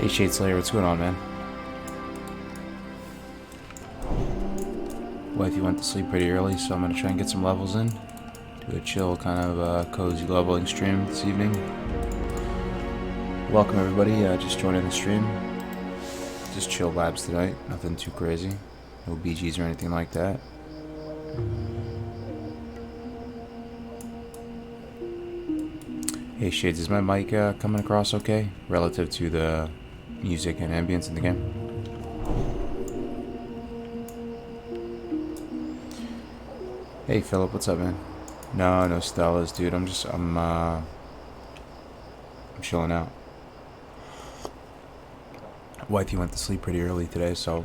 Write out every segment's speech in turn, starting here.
Hey Shade Slayer, what's going on, man? Well, if you went to sleep pretty early, so I'm gonna try and get some levels in. Do a chill, kind of cozy leveling stream this evening. Welcome everybody, just joining the stream. Just chill vibes tonight, nothing too crazy. No BGs or anything like that. Hey Shades, is my mic coming across okay? Relative to the music and ambience in the game? Hey Philip, what's up, man? No Stellas, dude. I'm chilling out. Wifey went to sleep pretty early today, so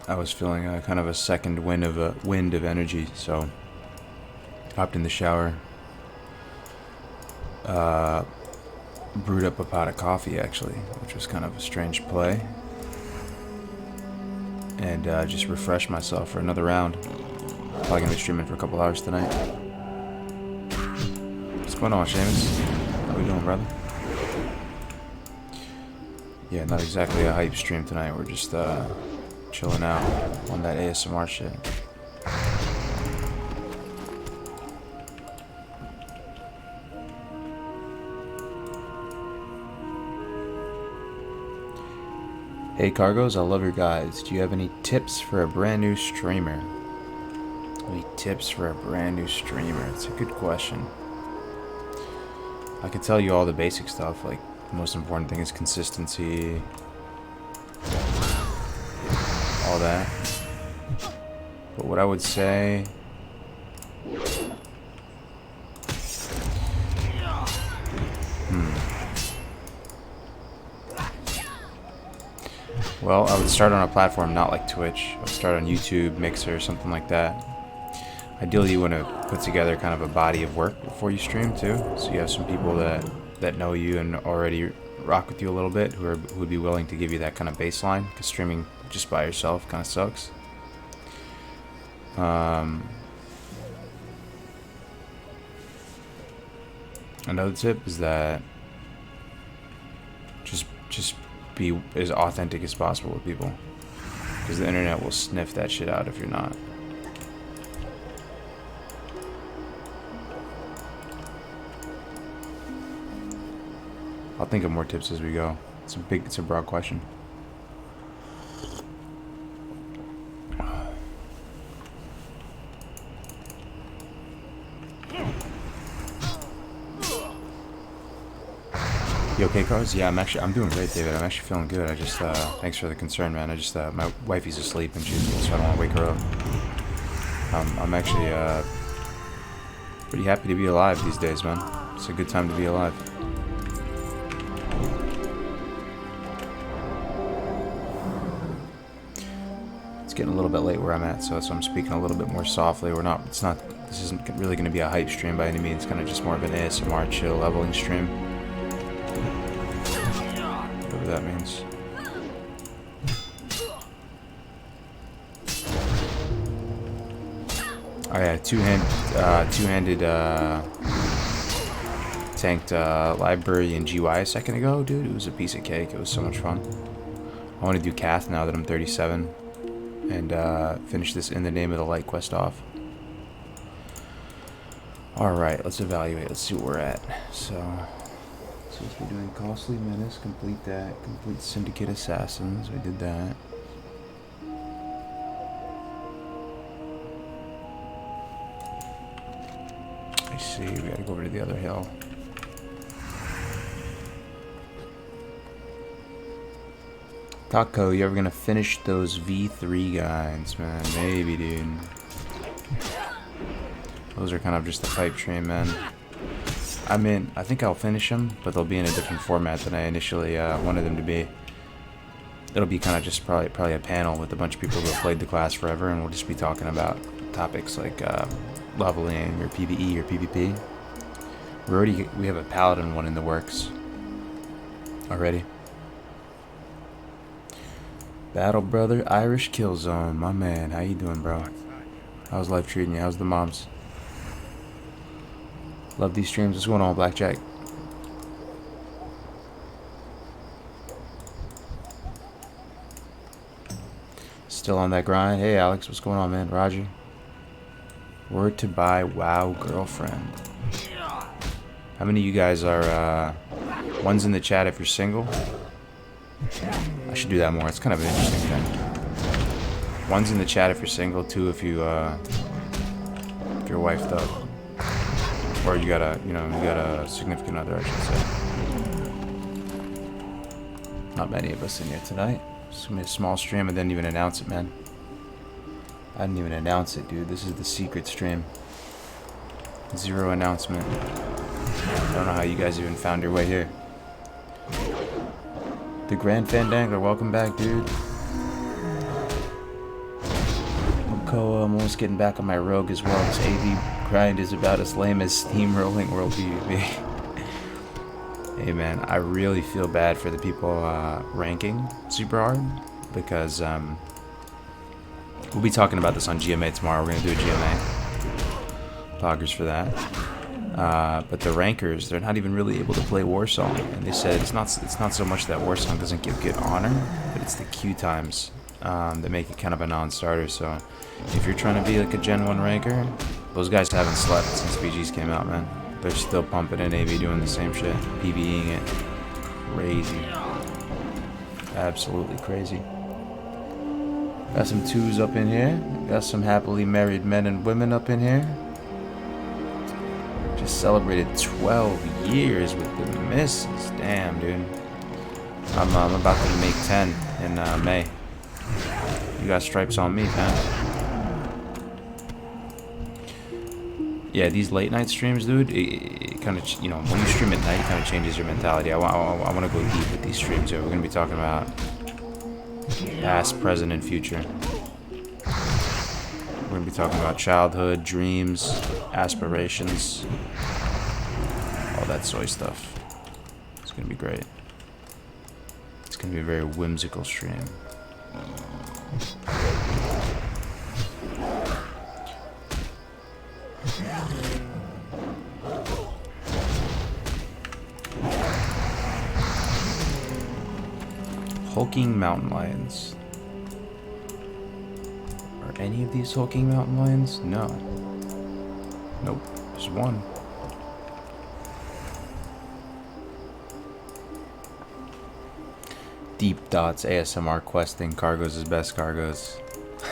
I was feeling kind of a second wind of energy. So hopped in the shower, brewed up a pot of coffee actually, which was kind of a strange play, and just refreshed myself for another round. Probably gonna be streaming for a couple hours tonight. What's going on, Seamus? How we doing, brother? Yeah, not exactly a hype stream tonight. We're just chilling out on that ASMR shit. Hey Cargos, I love your guides. Do you have any tips for a brand new streamer? Any tips for a brand new streamer? It's a good question. I could tell you all the basic stuff, like the most important thing is consistency, all that. But what I would say, well, I would start on a platform not like Twitch. I would start on YouTube, Mixer, something like that. Ideally, you want to put together kind of a body of work before you stream too, so you have some people that know you and already rock with you a little bit, who would be willing to give you that kind of baseline, because streaming just by yourself kind of sucks. Another tip is that just be as authentic as possible with people, because the internet will sniff that shit out if you're not. I'll think of more tips as we go. It's a broad question. You okay, Cars? Yeah, I'm doing great, David. I'm actually feeling good. I just, thanks for the concern, man. My wifey's asleep and so I don't want to wake her up. I'm actually, pretty happy to be alive these days, man. It's a good time to be alive. It's getting a little bit late where I'm at, so I'm speaking a little bit more softly. This isn't really going to be a hype stream by any means. It's kind of just more of an ASMR chill leveling stream. Whatever that means. Oh yeah, two-handed tanked library in GY a second ago, dude. It was a piece of cake. It was so much fun. I want to do Cath now that I'm 37. And finish this In the Name of the Light quest off. Alright, let's evaluate. Let's see where we're at. So we're doing Costly Menace. Complete that. Complete Syndicate Assassins. We did that. I see. We gotta go over to the other hill. Taco, you ever gonna finish those V3 guides, man? Maybe, dude. Those are kind of just a pipe train, man. I think I'll finish them, but they'll be in a different format than I initially wanted them to be. It'll be kind of just probably a panel with a bunch of people who have played the class forever, and we'll just be talking about topics like leveling or PvE or PvP. We have a Paladin one in the works already. Battle Brother Irish Killzone, my man. How you doing, bro? How's life treating you? How's the moms? Love these streams. What's going on, Blackjack? Still on that grind. Hey, Alex, what's going on, man? Roger. Word to buy WoW girlfriend. How many of you guys are, one's in the chat if you're single? I should do that more. It's kind of an interesting thing. One's in the chat if you're single, two if you're wifed up. Or you got a significant other, I should say. Not many of us in here tonight. It's gonna be a small stream. I didn't even announce it, man. I didn't even announce it, dude. This is the secret stream. Zero announcement. I don't know how you guys even found your way here. The Grand Fandangler, welcome back, dude. I'm almost getting back on my rogue as well. This AV grind is about as lame as steamrolling World PvP. Hey man, I really feel bad for the people ranking super hard because we'll be talking about this on GMA tomorrow. We're gonna do a GMA. Poggers for that. But the rankers, they're not even really able to play Warsong, and they said it's not so much that Warsong doesn't give good honor, but it's the queue times that make it kind of a non-starter. So if you're trying to be like a Gen 1 ranker, those guys haven't slept since BGs came out, man. They're still pumping in AV, doing the same shit, PvEing it. Crazy. Absolutely crazy. Got some twos up in here. Got some happily married men and women up in here. Just celebrated 12 years with the missus. Damn, dude. I'm about to make 10 in May. You got stripes on me, man. Yeah, these late night streams, dude, it kind of, you know, when you stream at night, it kind of changes your mentality. I want to go deep with these streams here. We're going to be talking about past, present, and future. We're going to be talking about childhood, dreams, aspirations, all that soy stuff. It's going to be great. It's going to be a very whimsical stream. Hulking mountain lions. Are any of these hulking mountain lions? No. Nope. There's one. Deep Dots ASMR questing. Cargo's is best cargoes.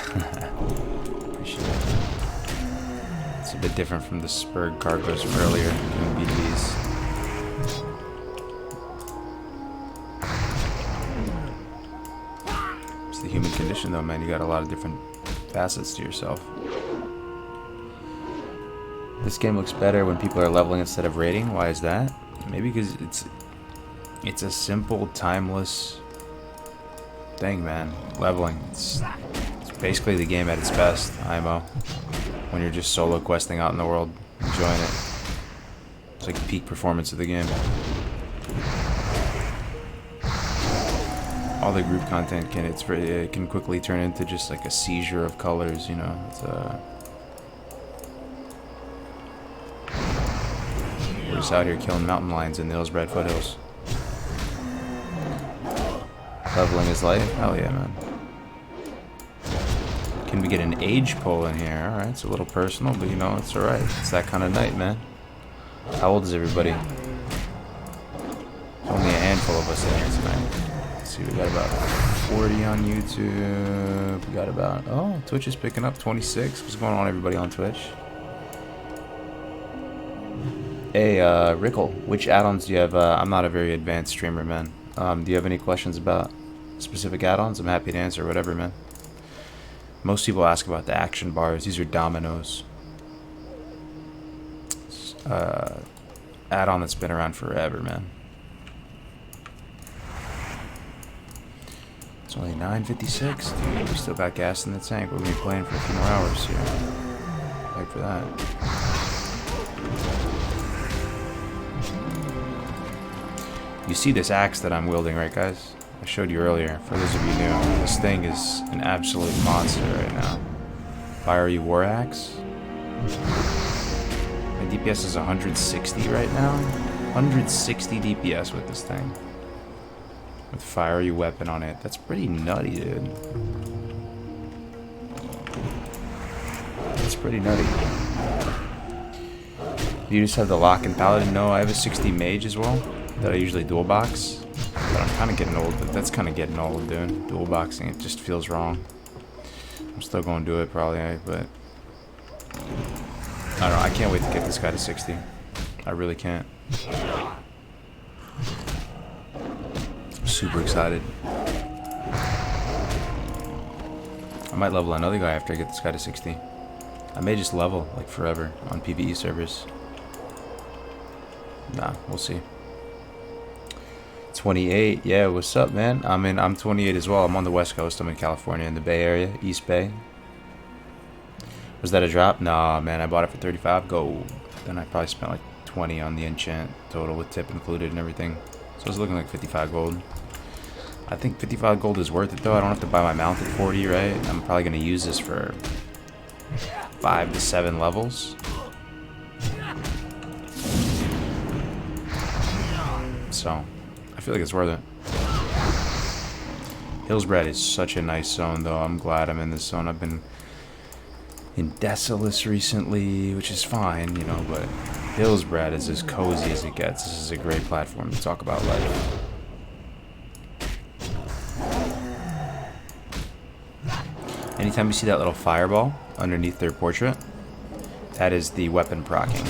Appreciate it. It's a bit different from the Spurg cargoes from earlier doing BDs. It's the human condition though, man. You got a lot of different facets to yourself. This game looks better when people are leveling instead of raiding. Why is that? Maybe because it's a simple, timeless thing, man. Leveling. It's basically the game at its best, IMO. When you're just solo questing out in the world, enjoying it. It's like peak performance of the game. All the group content it can quickly turn into just like a seizure of colors, you know. It's we're just out here killing mountain lions in the Hillsbrad foothills. Leveling is life? Hell yeah, man. Can we get an age poll in here? Alright, it's a little personal, but you know, it's alright. It's that kind of night, man. How old is everybody? There's only a handful of us in here tonight. Let's see, we got about 40 on YouTube. We got about, oh, Twitch is picking up, 26. What's going on, everybody on Twitch? Hey, Rickle, which add-ons do you have? I'm not a very advanced streamer, man. Do you have any questions about specific add-ons? I'm happy to answer whatever, man. Most people ask about the action bars. These are dominoes. Add-on that's been around forever, man. It's only 9:56. Dude, we still got gas in the tank. We're gonna be playing for a few more hours here. Wait for that. You see this axe that I'm wielding, right, guys? I showed you earlier. For those of you new, this thing is an absolute monster right now. Fiery War Axe. My DPS is 160 right now. 160 DPS with this thing. With fiery weapon on it. That's pretty nutty, dude. pretty nutty. You just have the lock and Paladin? No, I have a 60 mage as well that I usually dual box. But I'm kind of getting old. That's kind of getting old, dude. Dual boxing, it just feels wrong. I'm still going to do it probably, but I don't know. I can't wait to get this guy to 60. I really can't. I'm super excited. I might level another guy after I get this guy to 60. I may just level like forever on PvE servers. Nah, we'll see. 28, yeah, what's up, man? I'm 28 as well. I'm on the West Coast. I'm in California, in the Bay Area, East Bay. Was that a drop? Nah, man, I bought it for 35 gold. Then I probably spent like 20 on the enchant total with tip included and everything. So it's looking like 55 gold. I think 55 gold is worth it though. I don't have to buy my mount at 40, right? I'm probably gonna use this for 5 to 7 levels. So I feel like it's worth it. Hillsbred is such a nice zone though. I'm glad I'm in this zone. I've been in Desolus recently, which is fine, you know, but Hillsbred is as cozy as it gets. This is a great platform to talk about life. Anytime you see that little fireball underneath their portrait, that is the weapon procking.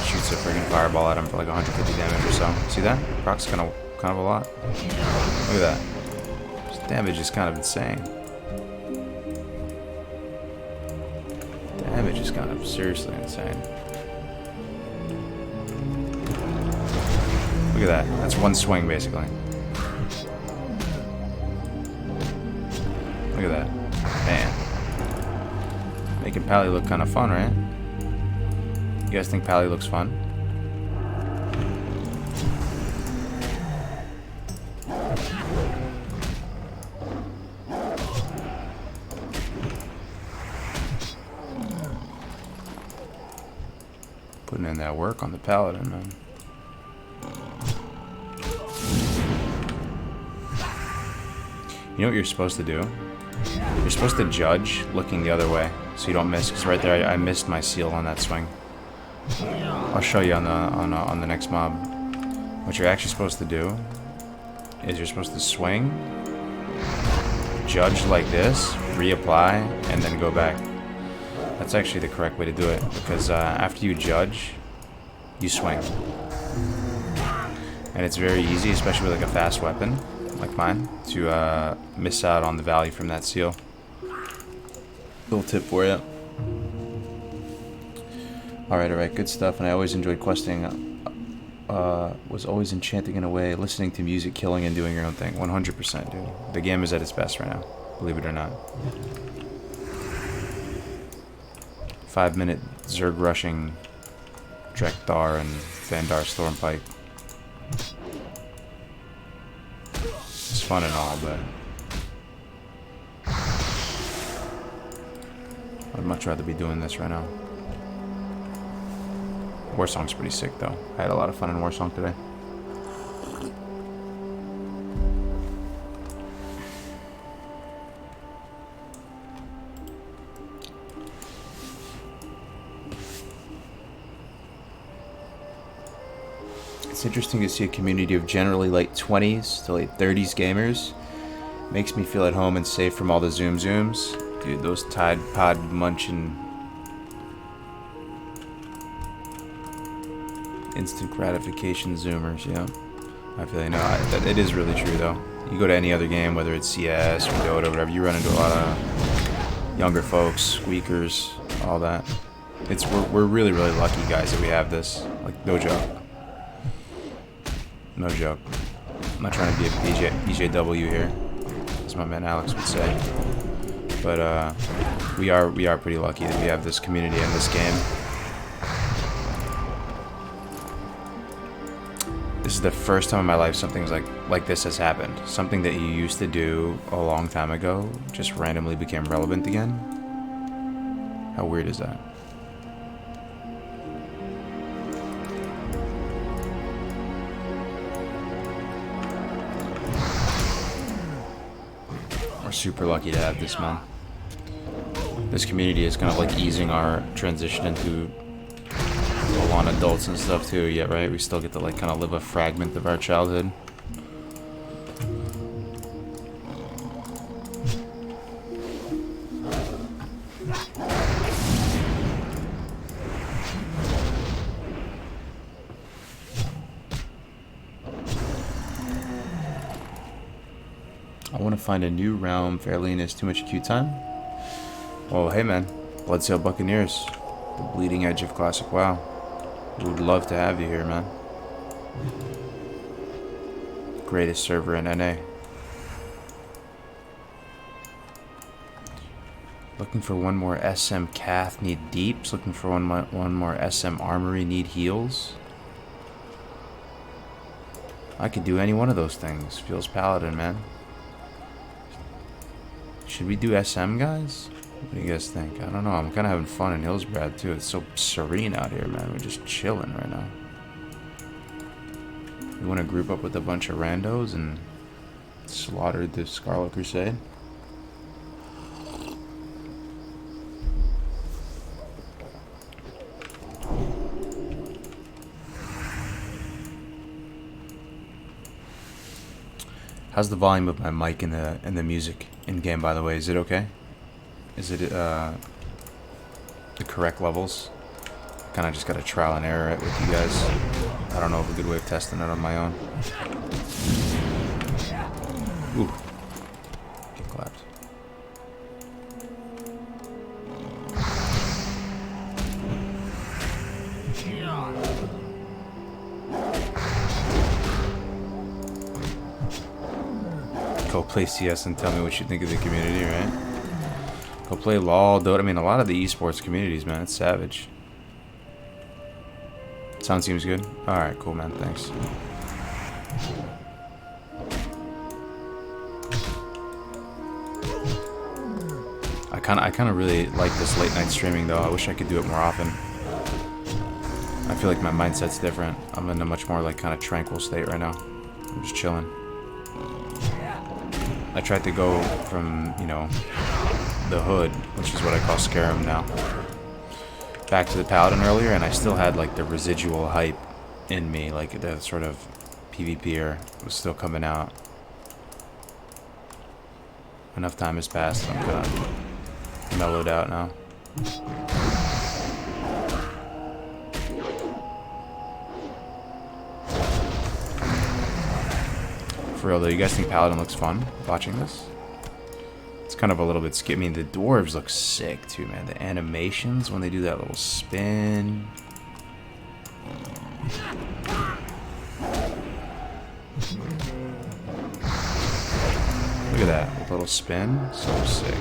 Shoots a friggin' fireball at him for like 150 damage or so. See that? Procs kind of a lot. Look at that. This damage is kind of insane. Damage is kind of seriously insane. Look at that. That's one swing basically. Look at that. Man. Making Pally look kind of fun, right? You guys think Pally looks fun? Putting in that work on the Paladin, man. You know what you're supposed to do? You're supposed to judge looking the other way so you don't miss, because right there I missed my seal on that swing. I'll show you on the next mob. What you're actually supposed to do is you're supposed to swing, judge like this, reapply, and then go back. That's actually the correct way to do it, because after you judge, you swing. And it's very easy, especially with like a fast weapon like mine, to miss out on the value from that seal. Little tip for you. Alright, good stuff. And I always enjoyed questing. Was always enchanting in a way, listening to music, killing, and doing your own thing. 100%, dude. The game is at its best right now, believe it or not. 5-minute Zerg rushing Drekthar and Vandar Stormpike. It's fun and all, but I'd much rather be doing this right now. Warsong's pretty sick though. I had a lot of fun in Warsong today. It's interesting to see a community of generally late 20s to late 30s gamers. Makes me feel at home and safe from all the zooms. Dude, those Tide Pod munching instant gratification zoomers, yeah. I feel you know, it is really true though. You go to any other game, whether it's CS or Dota, whatever, you run into a lot of younger folks, squeakers, all that. We're really lucky, guys, that we have this. Like, no joke. No joke. I'm not trying to be a BJW here, as my man Alex would say. But we are pretty lucky that we have this community in this game. This is the first time in my life something's like this has happened. Something that you used to do a long time ago just randomly became relevant again. How weird is that? We're super lucky to have this, man. This community is kind of like easing our transition into full on adults and stuff too, yet, right? We still get to like kind of live a fragment of our childhood. I want to find a new realm. Fairlane is too much queue time. Well, hey man, Bloodsail Buccaneers, the bleeding edge of classic WoW. We would love to have you here, man. Greatest server in NA. Looking for one more SM Cath, need deeps. Looking for one more SM Armory, need heals. I could do any one of those things. Feels Paladin, man. Should we do SM, guys? What do you guys think? I don't know. I'm kind of having fun in Hillsbrad, too. It's so serene out here, man. We're just chilling right now. We want to group up with a bunch of randos and slaughter the Scarlet Crusade. How's the volume of my mic in the music in game, by the way? Is it okay? Is it the correct levels? Kind of just got to trial and error it with you guys. I don't know of a good way of testing it on my own. Ooh. Get clapped. Go play CS and tell me what you think of the community, right? Go play LOL, Dota. I mean, a lot of the esports communities, man, it's savage. Sound seems good. Alright, cool, man. Thanks. I kind of really like this late night streaming, though. I wish I could do it more often. I feel like my mindset's different. I'm in a much more, like, kind of tranquil state right now. I'm just chilling. I tried to go from, you know, the hood, which is what I call Scarum now, back to the Paladin earlier, and I still had like the residual hype in me, like the sort of PvPer was still coming out. Enough time has passed, I'm kind of mellowed out now. For real though, you guys think Paladin looks fun watching this? It's kind of a little bit scary. I mean, the dwarves look sick too, man. The animations when they do that little spin. Look at that little spin. So sick.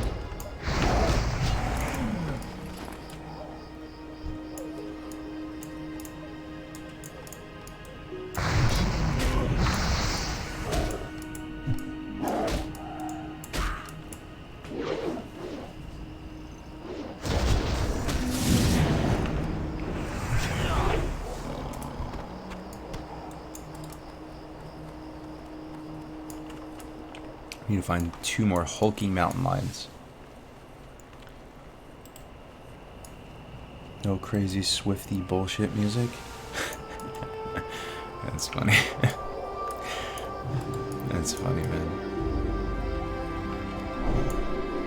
We need to find 2 more hulking mountain lions. No crazy swifty bullshit music. That's funny. That's funny, man.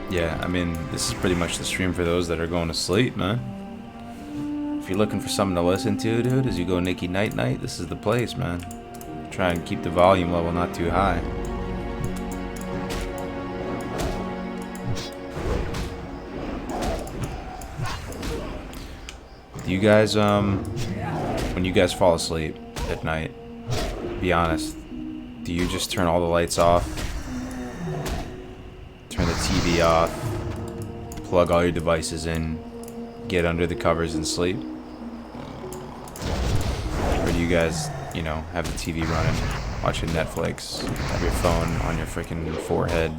Yeah, I mean, this is pretty much the stream for those that are going to sleep, man. If you're looking for something to listen to, dude, as you go Nicky Night Night, this is the place, man. Try and keep the volume level not too high. Do you guys, when you guys fall asleep at night, be honest, do you just turn all the lights off, turn the TV off, plug all your devices in, get under the covers and sleep? Or do you guys, you know, have the TV running, watching Netflix, have your phone on your freaking forehead,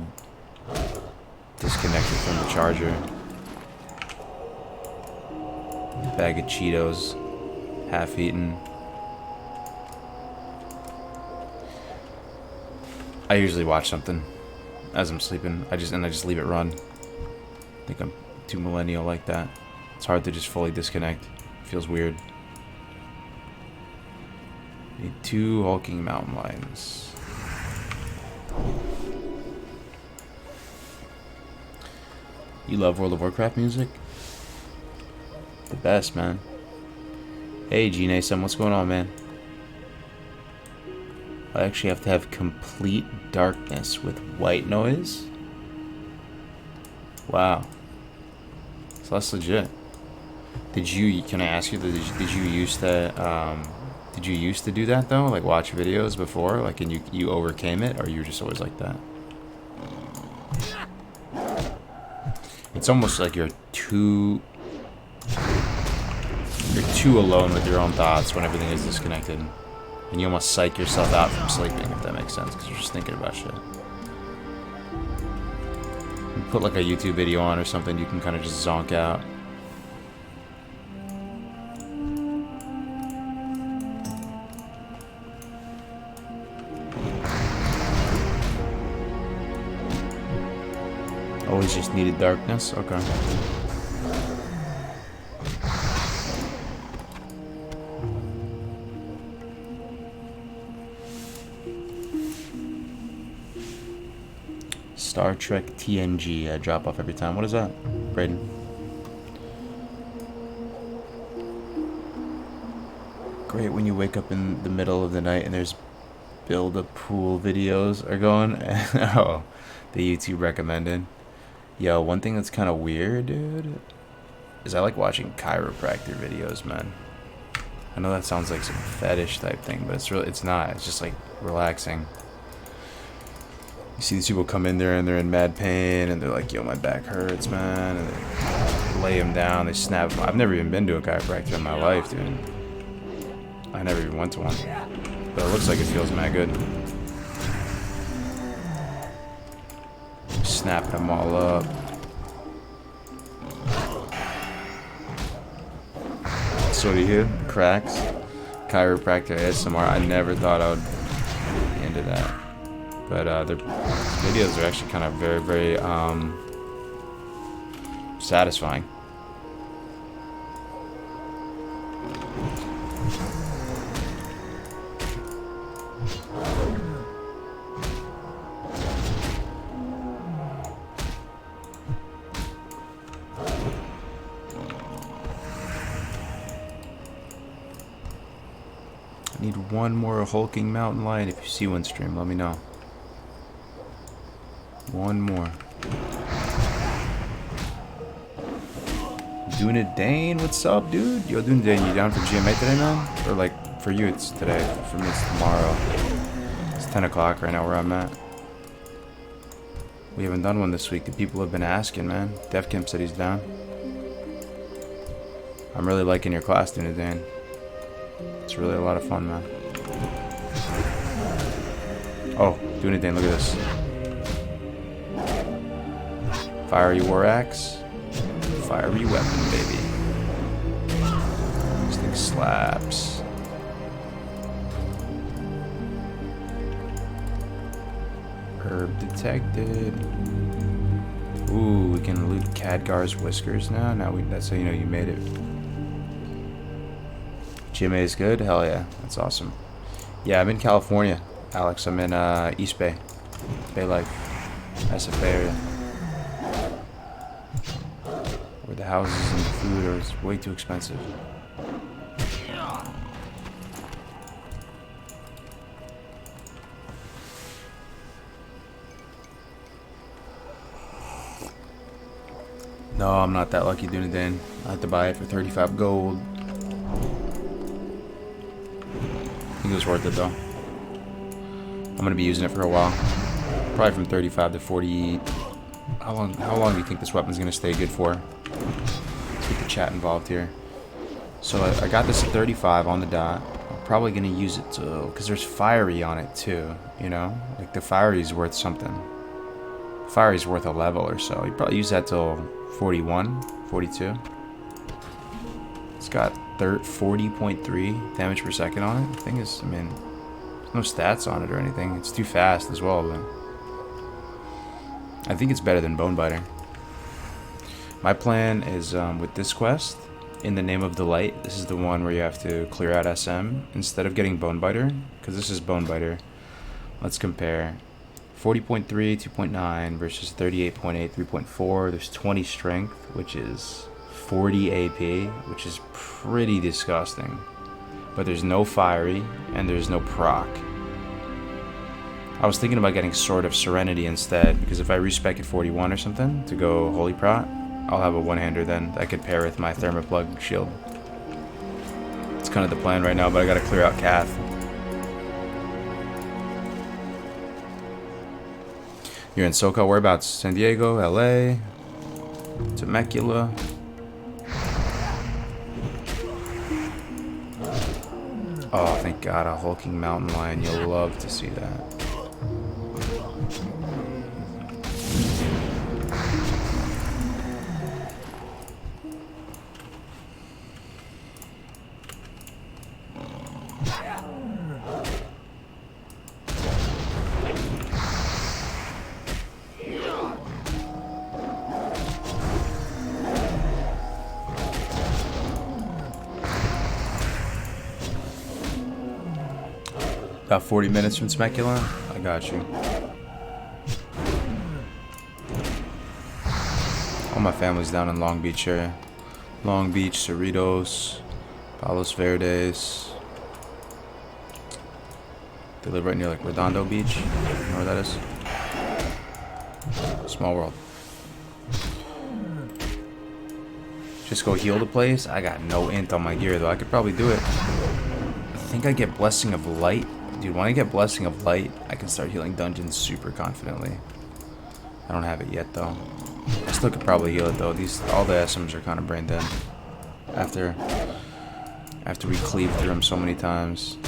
disconnected from the charger? Bag of Cheetos, half eaten. I usually watch something as I'm sleeping. I just leave it run. I think I'm too millennial like that. It's hard to just fully disconnect. It feels weird. Need 2 hulking mountain lions. You love World of Warcraft music? The best, man. Hey, G-Nason, what's going on, man? I actually have to have complete darkness with white noise? Wow. So that's legit. Can I ask you, did you used to do that though? Like watch videos before? Like, and you overcame it, or you were just always like that? It's almost like you're too alone with your own thoughts when everything is disconnected. And you almost psych yourself out from sleeping, if that makes sense, because you're just thinking about shit. You put like a YouTube video on or something, you can kind of just zonk out. Always just needed darkness? Okay. Star Trek TNG. I drop off every time. What is that, Braden? Great when you wake up in the middle of the night and there's build a pool videos are going. Oh, the YouTube recommended. Yo, one thing that's kind of weird, dude, is I like watching chiropractor videos, man. I know that sounds like some fetish type thing, but it's not. It's just like relaxing. You see these people come in there and they're in mad pain and they're like, yo, my back hurts, man, and they lay them down, they snap them. I've never even been to a chiropractor in my life, dude. I never even went to one, but it looks like it feels mad good. Snap them all up. So do you hear? Cracks. Chiropractor ASMR. I never thought I would be into that. But their videos are actually kind of very, very satisfying. I need one more hulking mountain lion. If you see one stream, let me know. One more. Dane, what's up, dude? Yo, Dane, you down for GMA today, man? Or like, for you it's today, for me it's tomorrow. It's 10 o'clock right now where I'm at. We haven't done one this week. The people have been asking, man. Defcamp said he's down. I'm really liking your class, Dane. It's really a lot of fun, man. Oh, Dane, look at this. Fiery war axe. Fiery weapon, baby. This thing slaps. Herb detected. Ooh, we can loot Khadgar's whiskers now. That's how you know you made it. GMA is good? Hell yeah. That's awesome. Yeah, I'm in California, Alex. I'm in East Bay. Bay Life. SFA area. Where the houses and the food are way too expensive. No, I'm not that lucky, Dane. I had to buy it for 35 gold. I think it was worth it, though. I'm going to be using it for a while. Probably from 35 to 40. How long do you think this weapon's going to stay good for? Let's get the chat involved here. So I got this at 35 on the dot. I'm probably going to use it till... because there's fiery on it, too. You know? Like, the fiery's worth something. Fiery's worth a level or so. You probably use that till 41, 42. It's got 40.3 damage per second on it. The thing is, I mean, there's no stats on it or anything. It's too fast as well, but I think it's better than Bone Biter. My plan is with this quest, In the Name of Delight. This is the one where you have to clear out SM instead of getting Bonebiter, because this is Bonebiter. Let's compare. 40.3, 2.9 versus 38.8, 3.4. There's 20 strength, which is 40 AP, which is pretty disgusting. But there's no fiery, and there's no proc. I was thinking about getting Sword of Serenity instead, because if I respec at 41 or something to go Holy Prot, I'll have a one-hander then that could pair with my Thermoplug shield. It's kind of the plan right now, but I gotta clear out Cath. You're in SoCal, whereabouts? San Diego, LA, Temecula. Oh, thank God, a hulking mountain lion. You'll love to see that. About 40 minutes from Temecula? I got you. All my family's down in Long Beach area. Long Beach, Cerritos, Palos Verdes. They live right near like Redondo Beach. You know where that is? Small world. Just go heal the place? I got no int on my gear though. I could probably do it. I think I get Blessing of Light. Dude, when I get Blessing of Light, I can start healing dungeons super confidently. I don't have it yet, though. I still could probably heal it, though. All the SMs are kind of brain dead. After we cleave through them so many times.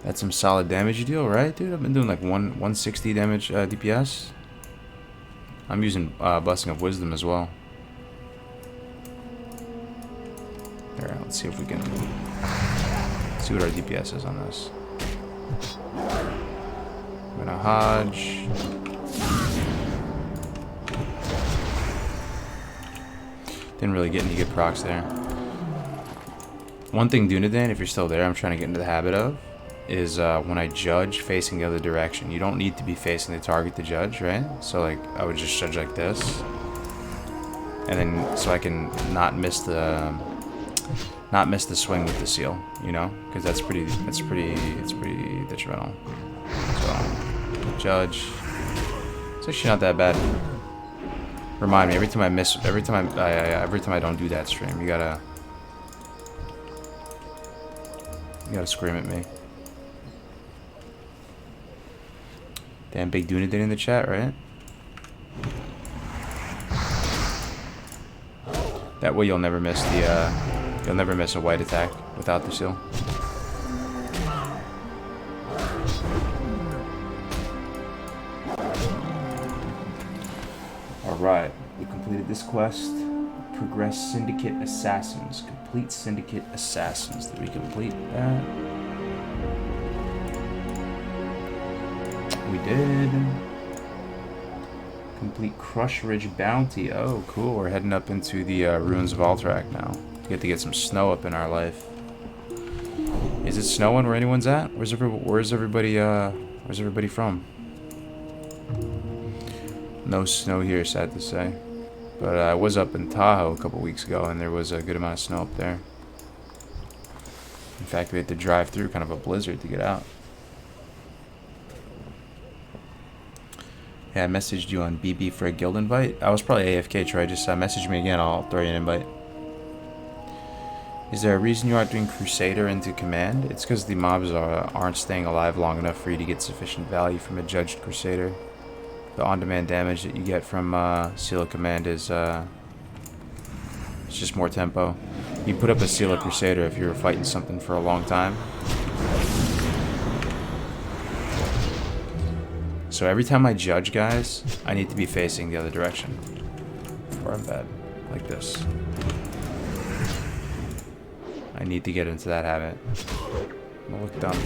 That's some solid damage you deal, right, dude? I've been doing like 160 damage DPS. I'm using Blessing of Wisdom as well. Here, let's see if we can see what our DPS is on this. I'm gonna Hodge. Didn't really get any good procs there. One thing, Dunedain, if you're still there, I'm trying to get into the habit of, is when I judge facing the other direction. You don't need to be facing the target to judge, right? So like I would just judge like this, and then so I can not miss the swing with the seal, you know, because it's pretty detrimental. So judge. It's actually not that bad. Remind me every time I miss, every time I don't do that stream. You gotta scream at me. Damn, big Dunedain in the chat, right? That way you'll never miss a white attack without the seal. Alright, we completed this quest. Progress Syndicate Assassins. Complete Syndicate Assassins. Did we complete that? We did. Complete Crush Ridge Bounty. Oh, cool. We're heading up into the Ruins of Alterac now. We get to get some snow up in our life. Is it snowing where anyone's at? Where's everybody from? No snow here, sad to say. But I was up in Tahoe a couple weeks ago, and there was a good amount of snow up there. In fact, we had to drive through kind of a blizzard to get out. Yeah, I messaged you on BB for a guild invite. I was probably AFK, Troy. Just message me again. I'll throw you an invite. Is there a reason you aren't doing Crusader into Command? It's because the mobs aren't staying alive long enough for you to get sufficient value from a judged Crusader. The on-demand damage that you get from Seal of Command is it's just more tempo. You put up a Seal of Crusader if you're fighting something for a long time. So every time I judge, guys, I need to be facing the other direction before I'm bad, like this. I need to get into that habit. I'm gonna look dumb.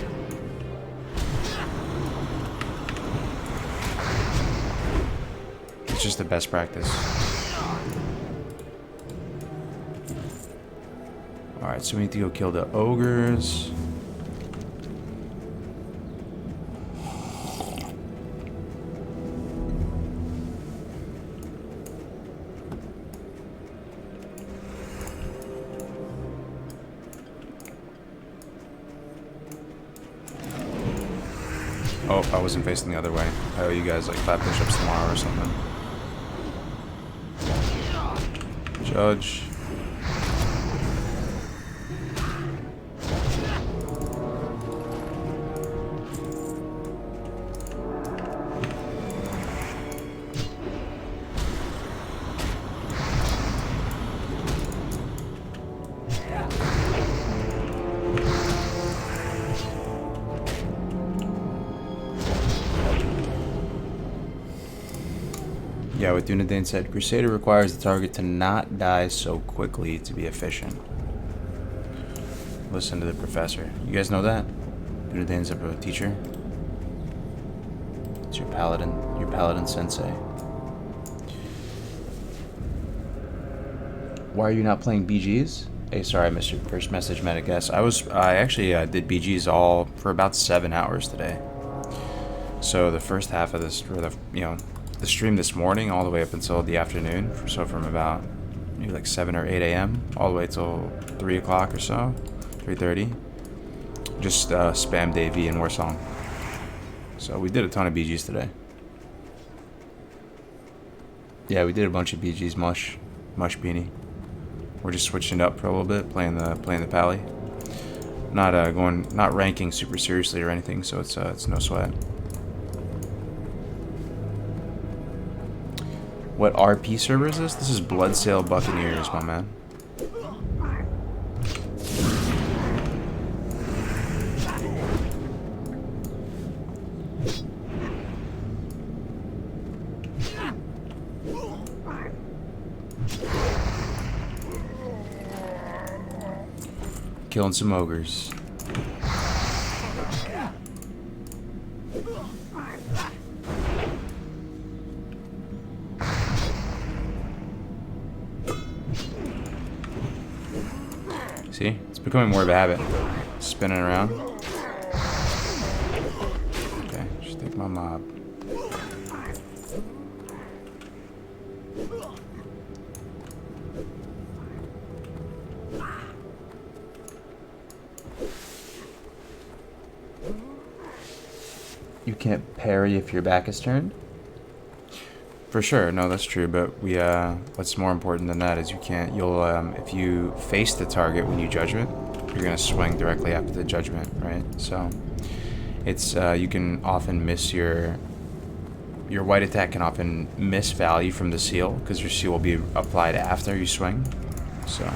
It's just the best practice. Alright, so we need to go kill the ogres. Oh, I wasn't facing the other way. I owe you guys like 5 push-ups tomorrow or something. Judge. Yeah, what Dunedain said, Crusader requires the target to not die so quickly to be efficient. Listen to the professor. You guys know that? Dunedain's a teacher. It's your Paladin sensei. Why are you not playing BGs? Hey, sorry, I missed your first message, met a guess. I actually did BGs all for about 7 hours today. So the first half of this, or the stream this morning all the way up until the afternoon, so from about maybe like 7 or 8 a.m. all the way till 3 o'clock or so, 3:30, just spammed AV and Warsong. So we did a ton of BGs today. Yeah, we did a bunch of BGs, Mush Beanie. We're just switching it up for a little bit, playing the Pally. Not ranking super seriously or anything, so it's no sweat. What RP server is this? This is Bloodsail Buccaneers, my man. Killing some ogres. See? It's becoming more of a habit. Spinning around. Okay, just take my mob. You can't parry if your back is turned? For sure, no, that's true, but what's more important than that is if you face the target when you judgment, you're gonna swing directly after the judgment, right? So it's you can often miss your white attack can often miss value from the seal because your seal will be applied after you swing. So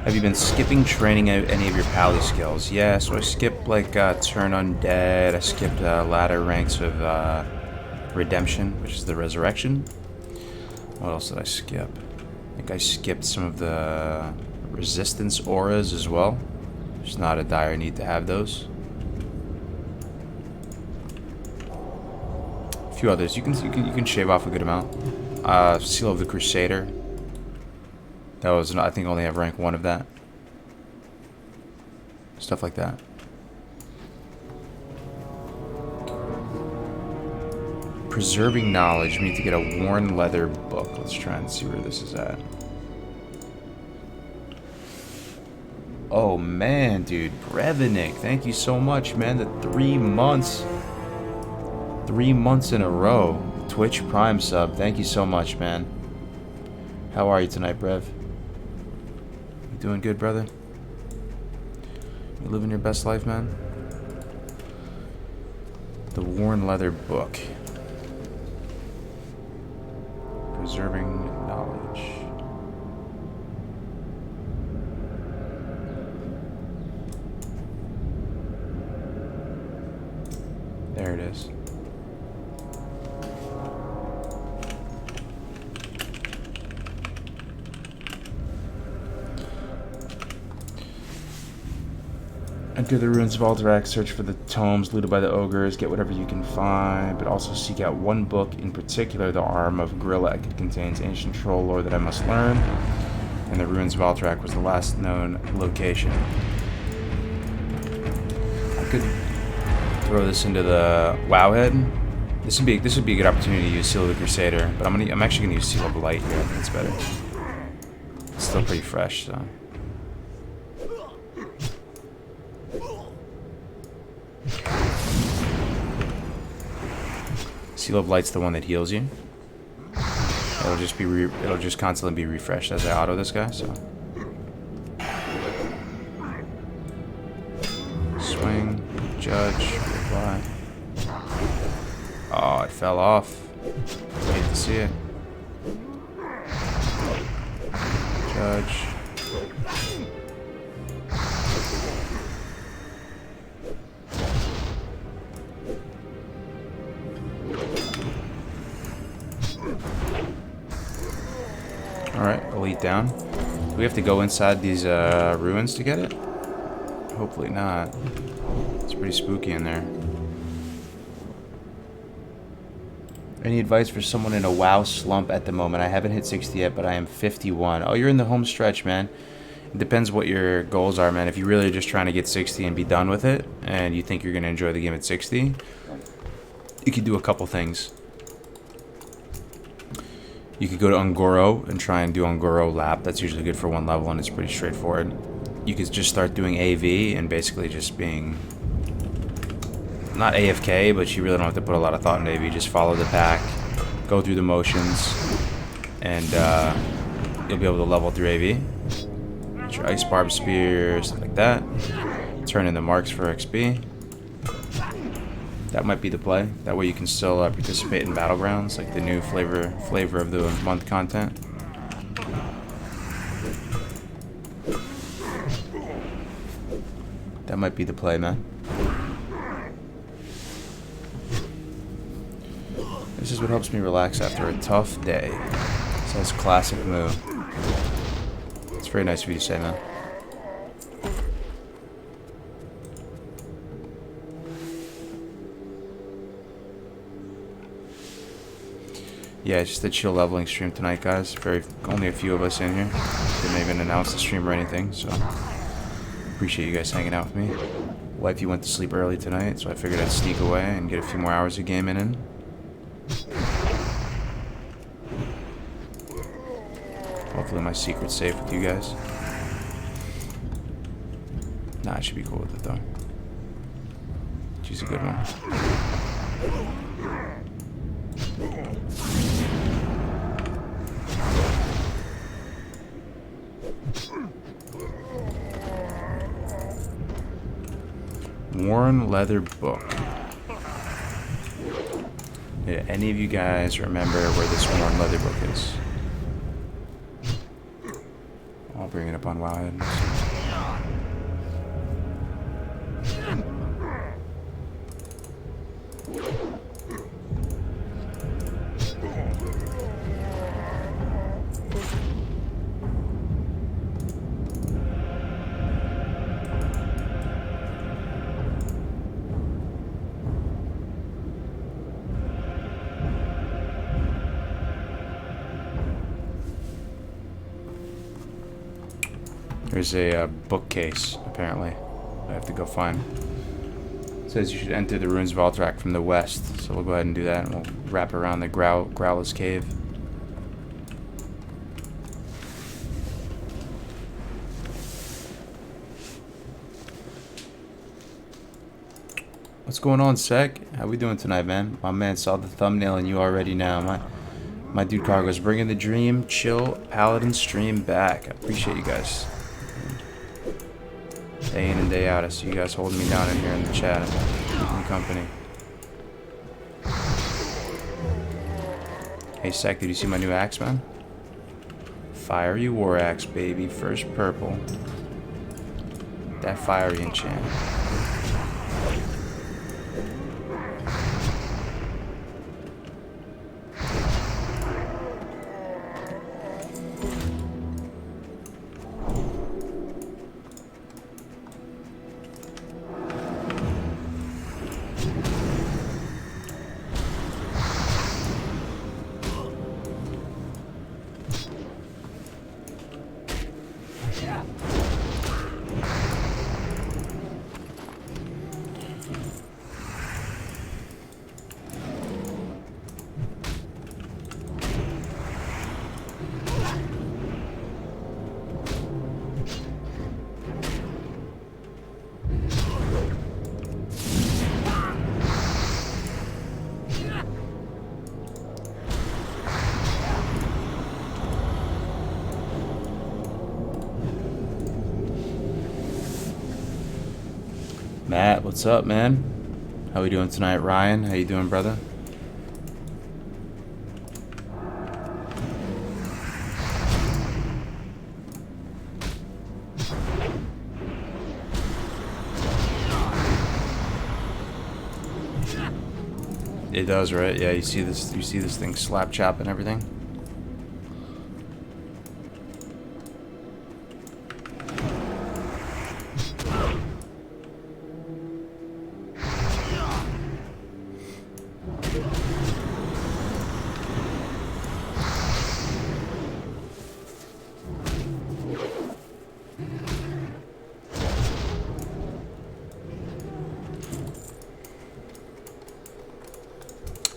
have you been skipping training out any of your pally skills? Yeah, so I skipped like Turn Undead, I skipped ladder ranks of Redemption, which is the Resurrection. What else did I skip? I think I skipped some of the Resistance auras as well. There's not a dire need to have those. A few others. You can shave off a good amount. Seal of the Crusader. That was, I think I only have rank 1 of that. Stuff like that. Preserving knowledge. We need to get a worn leather book. Let's try and see where this is at. Oh man, dude. Brevenik, thank you so much, man. The 3 months. 3 months in a row. Twitch Prime sub. Thank you so much, man. How are you tonight, Brev? You doing good, brother? You living your best life, man? The worn leather book. Preserving knowledge. There it is. Enter the ruins of Alterac, search for the tomes looted by the ogres, get whatever you can find, but also seek out one book, in particular the Arm of Grilek. It contains ancient troll lore that I must learn, and the ruins of Alterac was the last known location. I could throw this into the WoW head. This would be a good opportunity to use Seal of the Crusader, but I'm actually gonna use Seal of Light here. I think it's better. It's still pretty fresh, so. Seal of Light's the one that heals you. It'll just constantly be refreshed as I auto this guy. So swing, judge, reply. Oh, it fell off. Hate to see it. Judge. Alright, elite down. Do we have to go inside these ruins to get it? Hopefully not. It's pretty spooky in there. Any advice for someone in a WoW slump at the moment? I haven't hit 60 yet, but I am 51. Oh, you're in the home stretch, man. It depends what your goals are, man. If you're really just trying to get 60 and be done with it, and you think you're going to enjoy the game at 60, you could do a couple things. You could go to Ungoro and try and do Ungoro Lap. That's usually good for one level, and it's pretty straightforward. You could just start doing AV and basically just being... not AFK, but you really don't have to put a lot of thought into AV. Just follow the pack, go through the motions, and you'll be able to level through AV. Get your Ice Barb Spear, stuff like that. Turn in the marks for XP. That might be the play. That way you can still participate in Battlegrounds, like the new flavor of the month content. That might be the play, man. This is what helps me relax after a tough day. It says classic move. It's very nice of you to say, man. Yeah, it's just a chill leveling stream tonight, guys. Only a few of us in here. Didn't even announce the stream or anything, so appreciate you guys hanging out with me. Wifey went to sleep early tonight, so I figured I'd sneak away and get a few more hours of gaming in. Hopefully my secret's safe with you guys. Nah, I should be cool with it though. She's a good one. Worn leather book. Yeah, any of you guys remember where this worn leather book is? I'll bring it up on WoW. There's a bookcase, apparently. I have to go find. It says you should enter the ruins of Alterac from the west, so we'll go ahead and do that, and we'll wrap around the Growl's Cave. What's going on, Sec? How we doing tonight, man? My man saw the thumbnail and you already know. My dude Cargo's bringing the dream. Chill Paladin stream back. I appreciate you guys. Day in and day out. I see you guys holding me down in here in the chat. Keeping me company. Hey, Sec, did you see my new axe, man? Fiery War Axe, baby. First purple. That fiery enchant. Matt, what's up, man? How we doing tonight, Ryan? How you doing, brother? It does, right? Yeah, you see this thing slap chop and everything.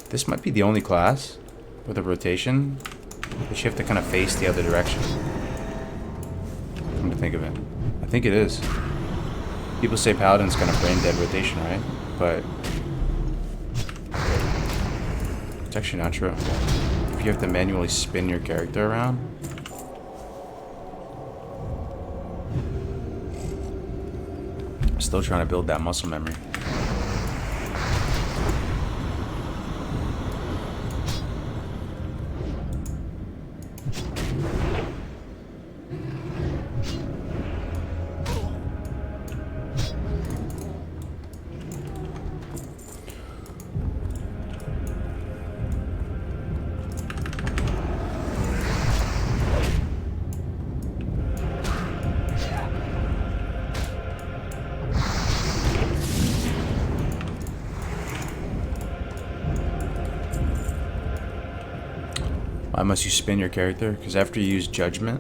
This might be the only class with a rotation, but you have to kind of face the other direction. Come to think of it. I think it is. People say Paladin's kind of brain dead rotation, right? But it's actually not true. If you have to manually spin your character around, I'm still trying to build that muscle memory. Why must you spin your character? Because after you use Judgment,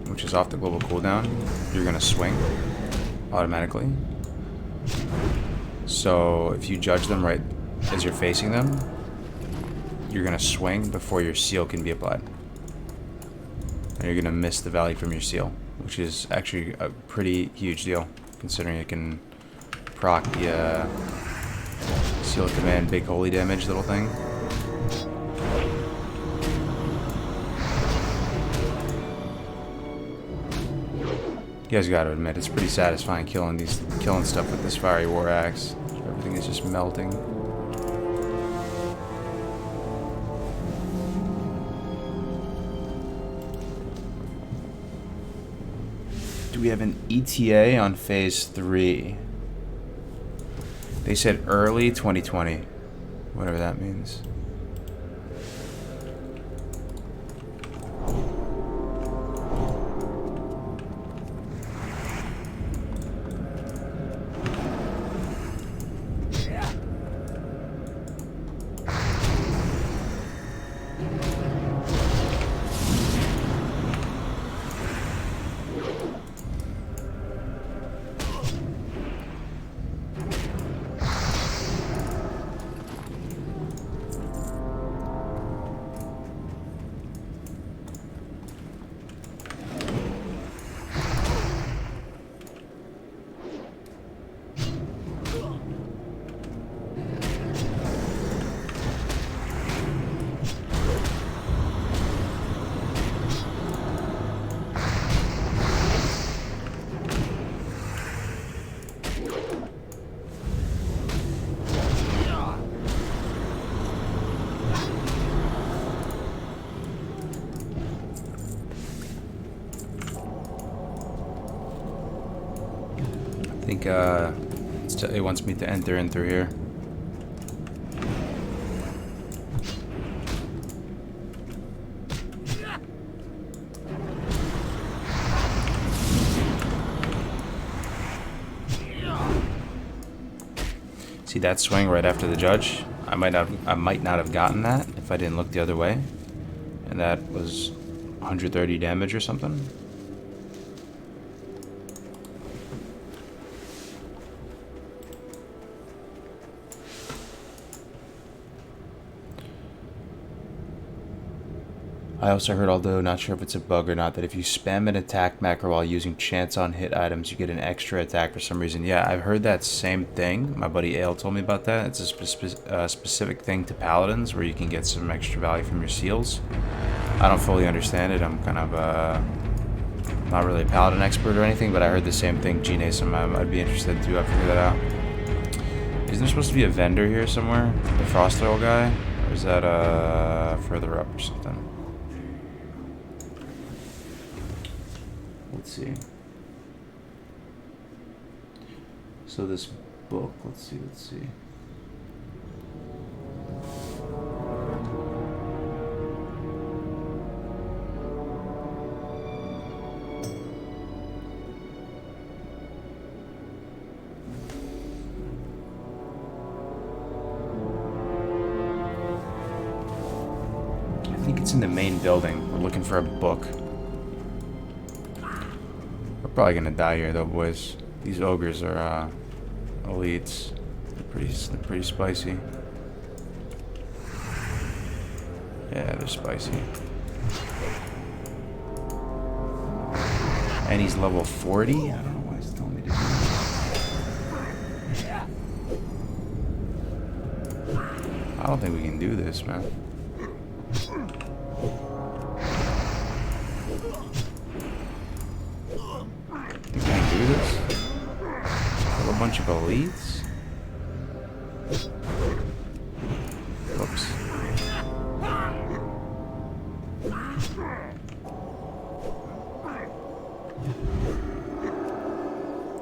which is off the global cooldown, you're going to swing automatically. So if you judge them right as you're facing them, you're going to swing before your seal can be applied. And you're going to miss the value from your seal, which is actually a pretty huge deal, considering it can proc the seal command big holy damage little thing. You guys gotta admit, it's pretty satisfying killing stuff with this fiery war axe. Everything is just melting. Do we have an ETA on phase 3? They said early 2020, whatever that means. think it wants me to enter in through here. See that swing right after the judge? I might not have gotten that if I didn't look the other way. And that was 130 damage or something. I also heard, although not sure if it's a bug or not, that if you spam an attack macro while using chance on hit items, you get an extra attack for some reason. Yeah, I've heard that same thing. My buddy Ale told me about that. It's a specific thing to Paladins where you can get some extra value from your seals. I don't fully understand it. I'm kind of not really a Paladin expert or anything, but I heard the same thing. G-Nason, I'd be interested to figure that out. Isn't there supposed to be a vendor here somewhere? The Frost Oil guy? Or is that further up or something? Let's see. So this book, let's see. I think it's in the main building. We're looking for a book. Probably gonna die here though, boys. These ogres are elites. They're pretty spicy. Yeah, they're spicy. And he's level 40? I don't know why he's telling me to do this. I don't think we can do this, man. A bunch of elites. Whoops.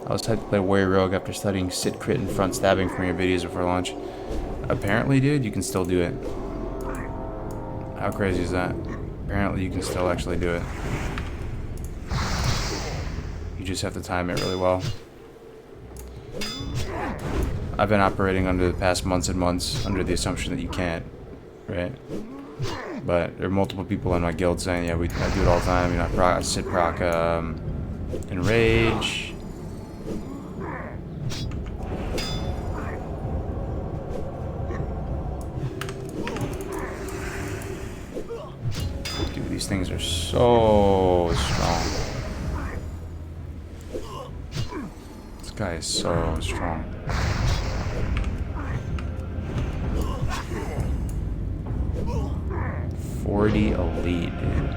I was typed to play Warrior Rogue after studying sit, crit, and front stabbing from your videos before launch. Apparently, dude, you can still do it. How crazy is that? Apparently, you can still actually do it. You just have to time it really well. I've been operating under the past months and months under the assumption that you can't, right? But there are multiple people in my guild saying, yeah, I do it all the time. You know, I sit proc enrage. Dude, these things are so strong. This guy is so strong. Elite, dude.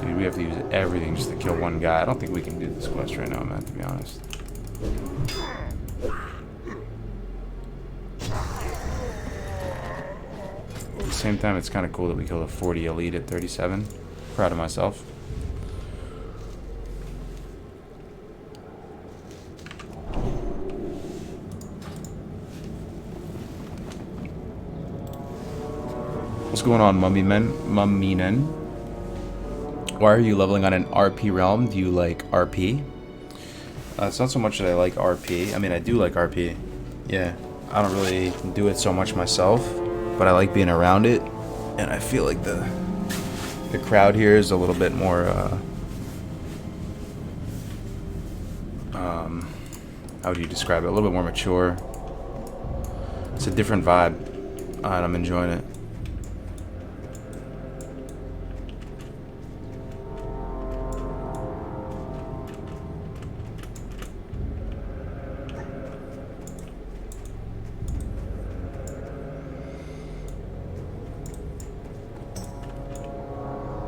Dude, we have to use everything just to kill one guy. I don't think we can do this quest right now, man, to be honest. At the same time, it's kind of cool that we killed a 40 elite at 37. Proud of myself. What's going on, Mumminen? Why are you leveling on an RP realm? Do you like RP? It's not so much that I like RP. I mean, I do like RP. Yeah, I don't really do it so much myself, but I like being around it, and I feel like the crowd here is a little bit more. How would you describe it? A little bit more mature. It's a different vibe, and I'm enjoying it.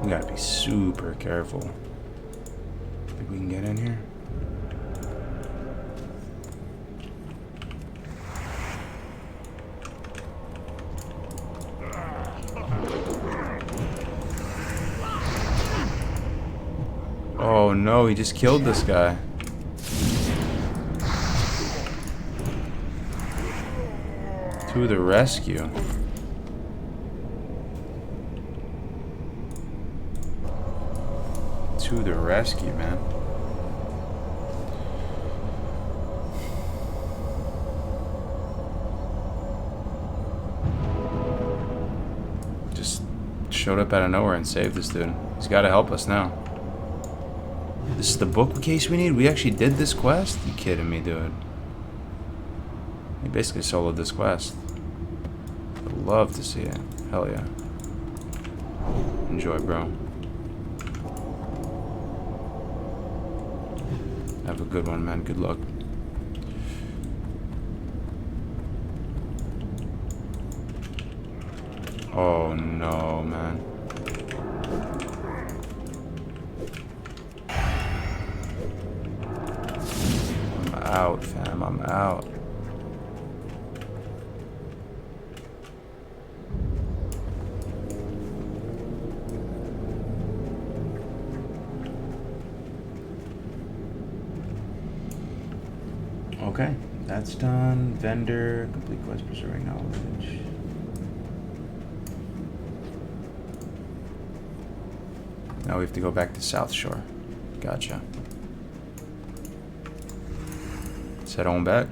We gotta be super careful. Think we can get in here? Oh no, he just killed this guy. To the rescue. To the rescue, man. Just showed up out of nowhere and saved this dude. He's got to help us now. This is the bookcase we need? We actually did this quest? You kidding me, dude? He basically soloed this quest. I'd love to see it. Hell yeah. Enjoy, bro. Have a good one, man. Good luck. Oh no, man. I'm out, fam. I'm out. Okay, that's done. Vendor, complete quest, preserving knowledge. Now we have to go back to South Shore. Gotcha. Let's head on back.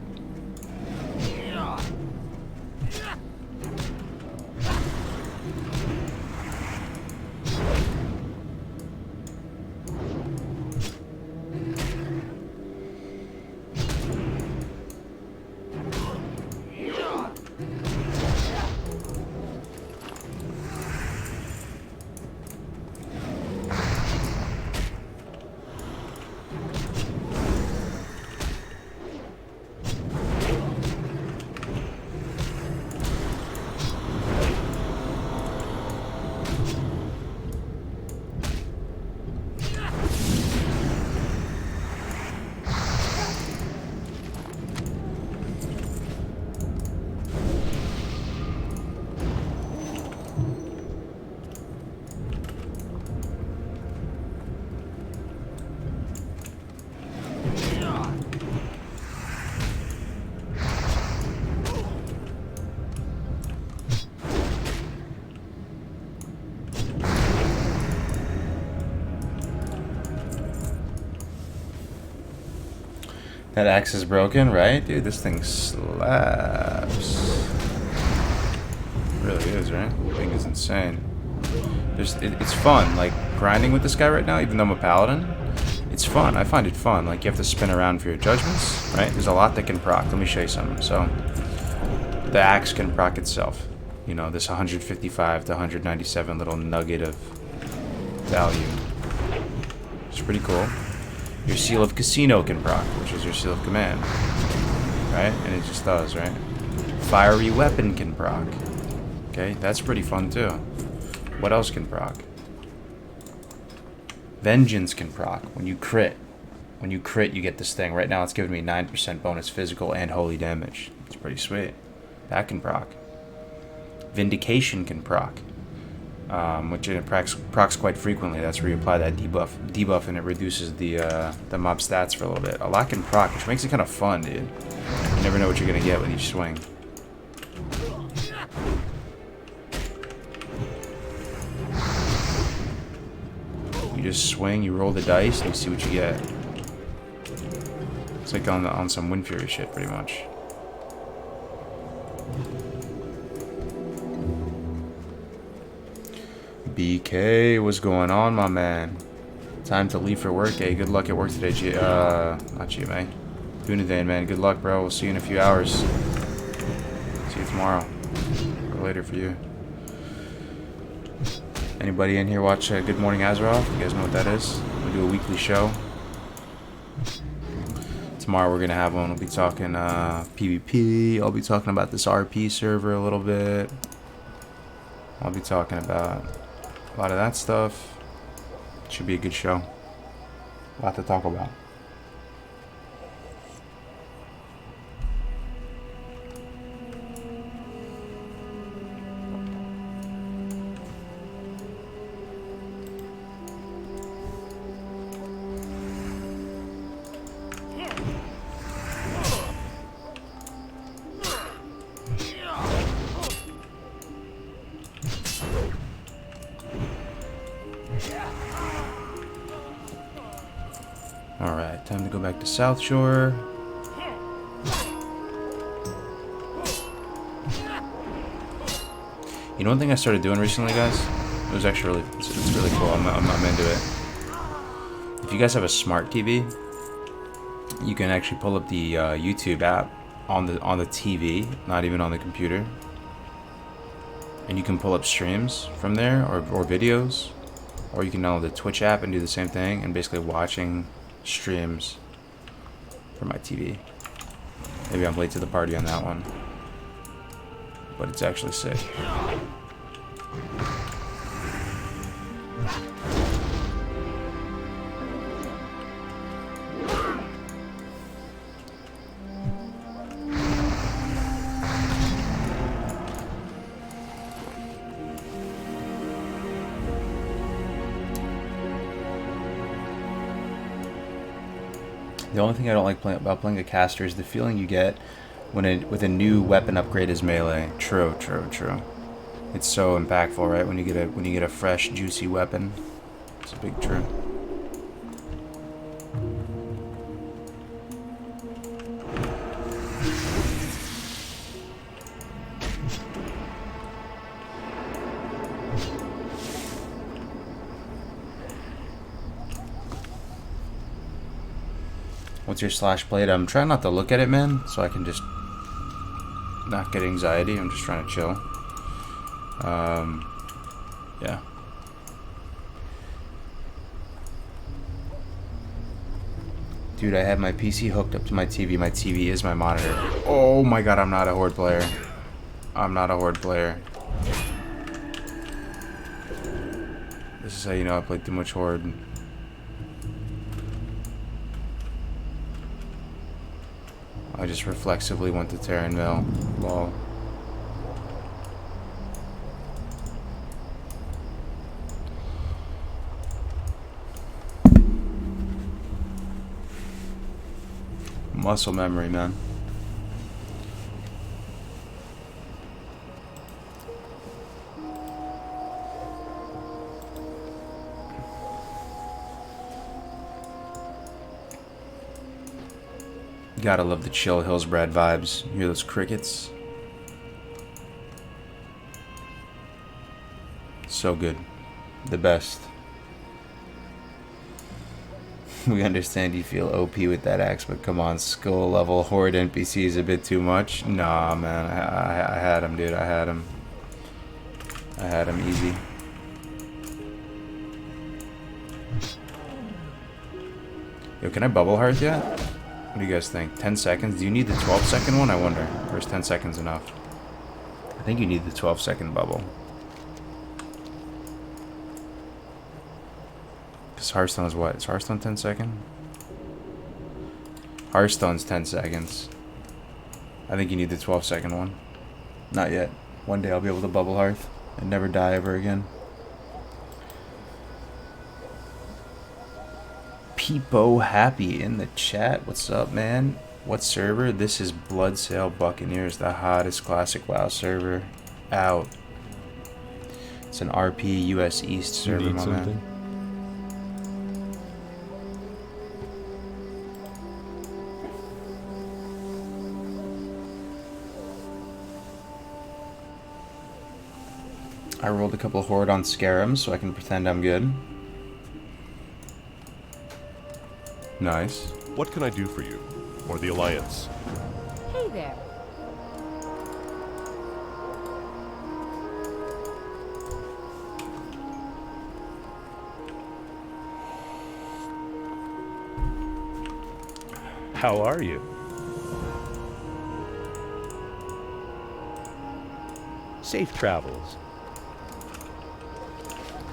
That axe is broken, right? Dude, this thing slaps. It really is, right? The thing is insane. It's fun, like, grinding with this guy right now, even though I'm a paladin. It's fun. I find it fun. Like, you have to spin around for your judgments, right? There's a lot that can proc. Let me show you something. So, the axe can proc itself. You know, this 155 to 197 little nugget of value. It's pretty cool. Your Seal of Casino can proc, which is your Seal of Command. Right? And it just does, right? Fiery Weapon can proc. Okay, that's pretty fun too. What else can proc? Vengeance can proc. When you crit, you get this thing. Right now it's giving me 9% bonus physical and holy damage. It's pretty sweet. That can proc. Vindication can proc. Which it procs quite frequently. That's where you apply that debuff, and it reduces the mob stats for a little bit. A lot can proc, which makes it kind of fun, dude. You never know what you're gonna get with each swing. You just swing, you roll the dice, and you see what you get. It's like on some Wind Fury shit, pretty much. BK, what's going on, my man? Time to leave for work. Hey, good luck at work today, not GMA. Dunadan, man. Good luck, bro. We'll see you in a few hours. See you tomorrow. Or later for you. Anybody in here watch Good Morning Azeroth? You guys know what that is? We do a weekly show. Tomorrow we're gonna have one. We'll be talking PvP. I'll be talking about this RP server a little bit. I'll be talking about a lot of that stuff. Should be a good show. A lot to talk about. go back to South Shore. You know one thing I started doing recently, guys? It was actually it's really cool. I'm into it. If you guys have a smart TV, you can actually pull up the YouTube app on the TV, not even on the computer, and you can pull up streams from there or videos, or you can download the Twitch app and do the same thing, and basically watching streams from my TV. Maybe I'm late to the party on that one, but it's actually sick. The only thing I don't like about playing a caster is the feeling you get with a new weapon upgrade is melee. True. It's so impactful, right? When you get a fresh, juicy weapon, it's a big true. What's your slash plate? I'm trying not to look at it, man, so I can just not get anxiety. I'm just trying to chill. Yeah. Dude, I have my PC hooked up to my TV. My TV is my monitor. Oh my god, I'm not a Horde player. I'm not a Horde player. This is how you know I played too much Horde. I just reflexively went to Terran Mill. Lol. Muscle memory, man. Gotta love the chill Hillsbrad vibes. You hear those crickets? So good. The best. We understand you feel OP with that axe, but come on, skill level Horde NPC is a bit too much. Nah, man. I had him, dude. I had him. I had him easy. Yo, can I bubble hearth yet? What do you guys think? 10 seconds? Do you need the 12-second one? I wonder. Or is 10 seconds enough? I think you need the 12-second bubble. Because Hearthstone is what? Is Hearthstone 10 seconds? Hearthstone's 10 seconds. I think you need the 12-second one. Not yet. One day I'll be able to bubble hearth and never die ever again. Peepo Happy in the chat. What's up, man? What server? This is Bloodsail Buccaneers, the hottest classic WoW server out. It's an RP US East server, my man. I rolled a couple of Horde on Scarabs so I can pretend I'm good. Nice. What can I do for you? Or the Alliance? Hey there. How are you? Safe travels.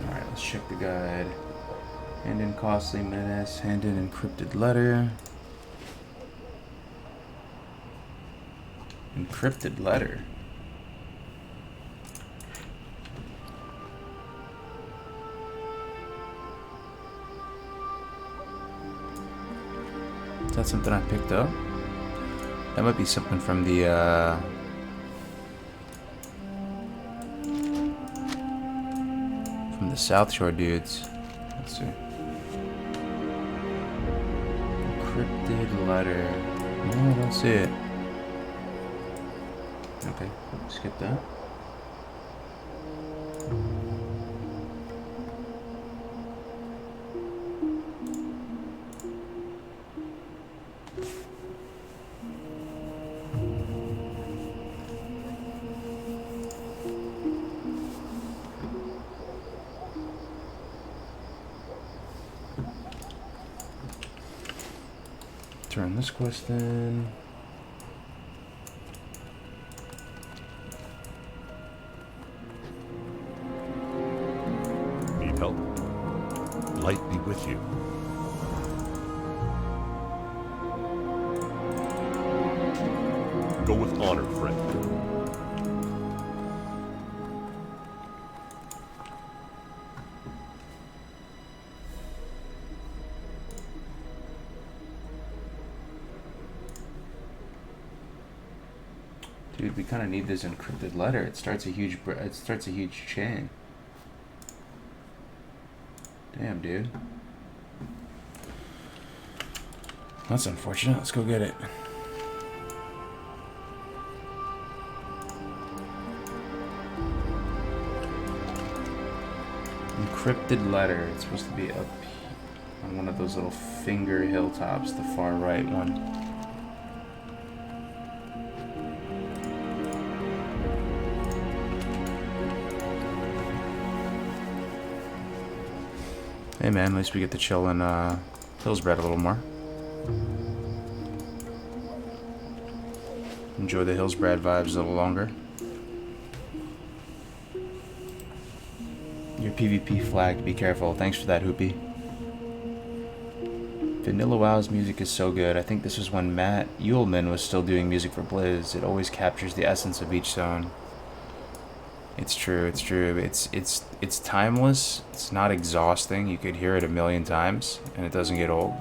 Alright, let's check the guide. Hand in costly menace, hand in encrypted letter. Encrypted letter. Is that something I picked up? That might be something from the South Shore dudes. Let's see. Encrypt letter. No, I don't see it. Okay, skip that. Turn this quest in. Need help? Light be with you. Go with honor, friend. Dude, we kind of need this encrypted letter. It starts a huge chain. Damn, dude. That's unfortunate. Let's go get it. Encrypted letter. It's supposed to be up on one of those little finger hilltops, the far right one. Hey man, at least we get to chill in Hillsbred a little more. Enjoy the Hillsbred vibes a little longer. Your PvP flagged, be careful. Thanks for that, Hoopy. Vanilla WoW's music is so good. I think this was when Matt Uelman was still doing music for Blizz. It always captures the essence of each zone. It's true, it's true. It's timeless. It's not exhausting. You could hear it a million times and it doesn't get old.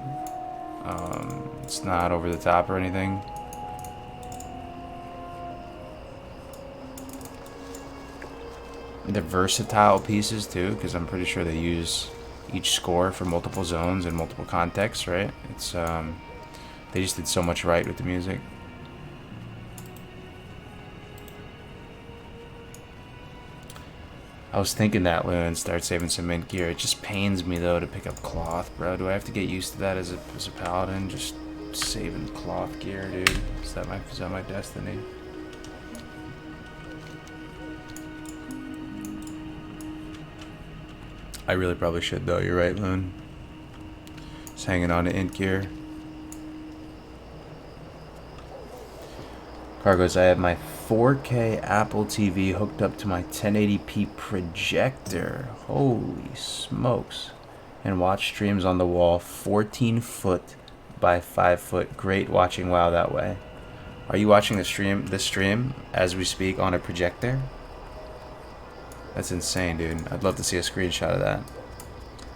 It's not over the top or anything. They're versatile pieces too, because I'm pretty sure they use each score for multiple zones and multiple contexts, right? It's they just did so much right with the music. I was thinking that, Lou, and start saving some mint gear. It just pains me though to pick up cloth, bro. Do I have to get used to that as a paladin? Just saving cloth gear, dude. Is that my destiny? I really probably should though. You're right, Loon. Just hanging on to int gear. Cargos, I have my 4K Apple TV hooked up to my 1080p projector. Holy smokes. And watch streams on the wall 14 foot by 5 foot. Great watching WoW that way. Are you watching this stream as we speak on a projector? That's insane, dude. I'd love to see a screenshot of that.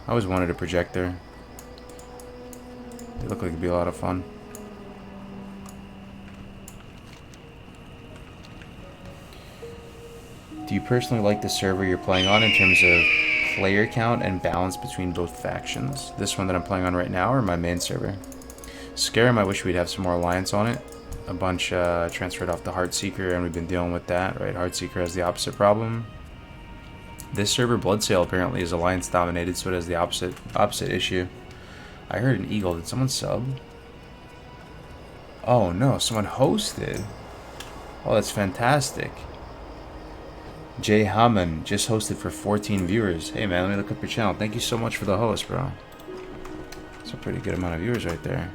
I always wanted a projector. They look like it'd be a lot of fun. Do you personally like the server you're playing on in terms of player count and balance between both factions? This one that I'm playing on right now or my main server? Scarum, I wish we'd have some more alliance on it. A bunch transferred off to Heartseeker and we've been dealing with that, right? Heartseeker has the opposite problem. This server, Bloodsail, apparently is alliance dominated, so it has the opposite issue. I heard an eagle. Did someone sub? Oh no, someone hosted. Oh, that's fantastic. Jay Hammond just hosted for 14 viewers. Hey man, let me look up your channel. Thank you so much for the host, bro. That's a pretty good amount of viewers right there.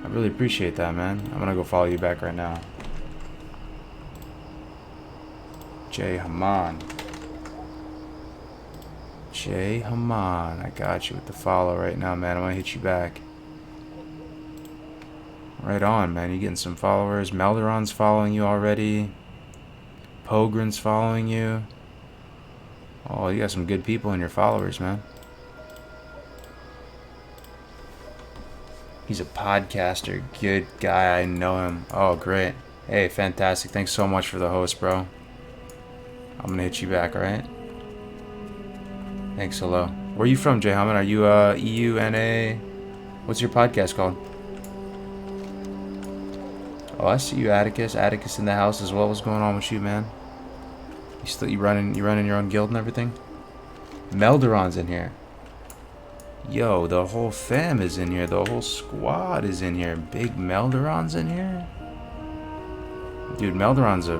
I really appreciate that, man. I'm gonna go follow you back right now. Jay Hammond. Jay Haman, I got you with the follow right now, man. I'm gonna hit you back. Right on, man. You getting some followers. Melderon's following you already. Pogren's following you. Oh, you got some good people in your followers, man. He's a podcaster. Good guy. I know him. Oh, great. Hey, fantastic. Thanks so much for the host, bro. I'm gonna hit you back, alright? Thanks, hello. Where are you from, Jay Hammond? Are you EU, NA? What's your podcast called? Oh, I see you, Atticus. Atticus in the house as well. What's going on with you, man? You running your own guild and everything? Melderon's in here. Yo, the whole fam is in here. The whole squad is in here. Big Melderon's in here? Dude, Melderon's a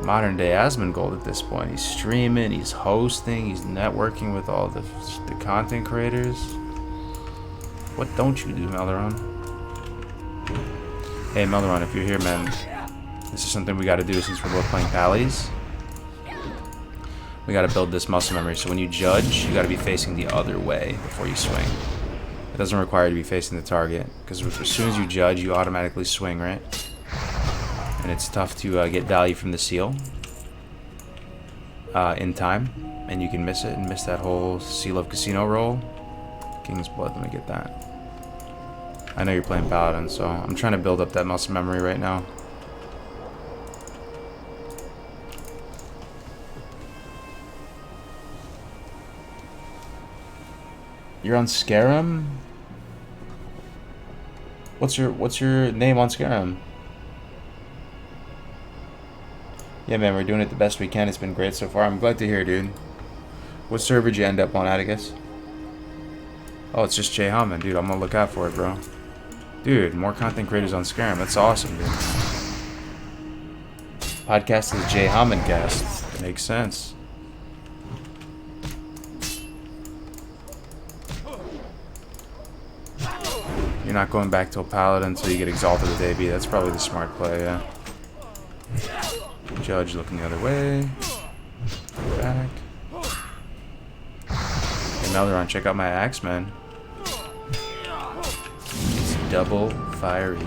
modern day Asmongold at this point. He's streaming, he's hosting, he's networking with all the content creators. What don't you do, Melderon? Hey, Melderon, if you're here, man, this is something we gotta do since we're both playing Pallies. We gotta build this muscle memory, so when you judge, you gotta be facing the other way before you swing. It doesn't require you to be facing the target, because as soon as you judge, you automatically swing, right? And it's tough to get value from the seal in time, and you can miss it and miss that whole Seal of Casino roll. King's Blood, let me get that. I know you're playing Paladin, so I'm trying to build up that muscle memory right now. You're on Scarum? What's your name on Scarum? Yeah, man, we're doing it the best we can. It's been great so far. I'm glad to hear, dude. What server did you end up on, Atticus? Oh, it's just Jay Hammond, dude. I'm gonna look out for it, bro. Dude, more content creators on Scarum. That's awesome, dude. Podcast is Jay Hammond cast. Makes sense. You're not going back to a Paladin until you get exalted with AB. That's probably the smart play, yeah. Judge looking the other way. Back. Hey, Melderon, check out my axe, man. It's double fiery.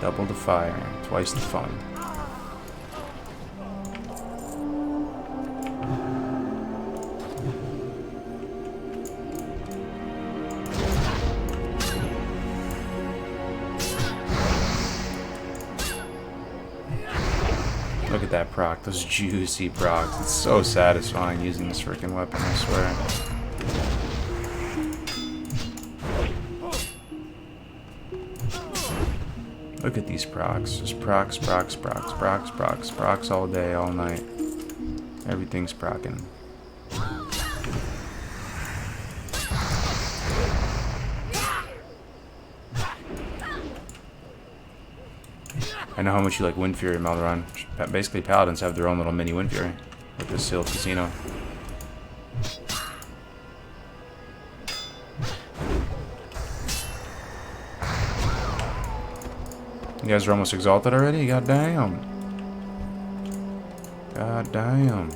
Double the fire, twice the fun. Look at that proc, those juicy procs. It's so satisfying using this freaking weapon, I swear. Look at these procs. Just procs, procs, procs, procs, procs, procs all day, all night. Everything's procking. I know how much you like Wind Fury, Melderon. Basically, Paladins have their own little mini Wind Fury with this Seal Casino. You guys are almost exalted already? God damn. God damn.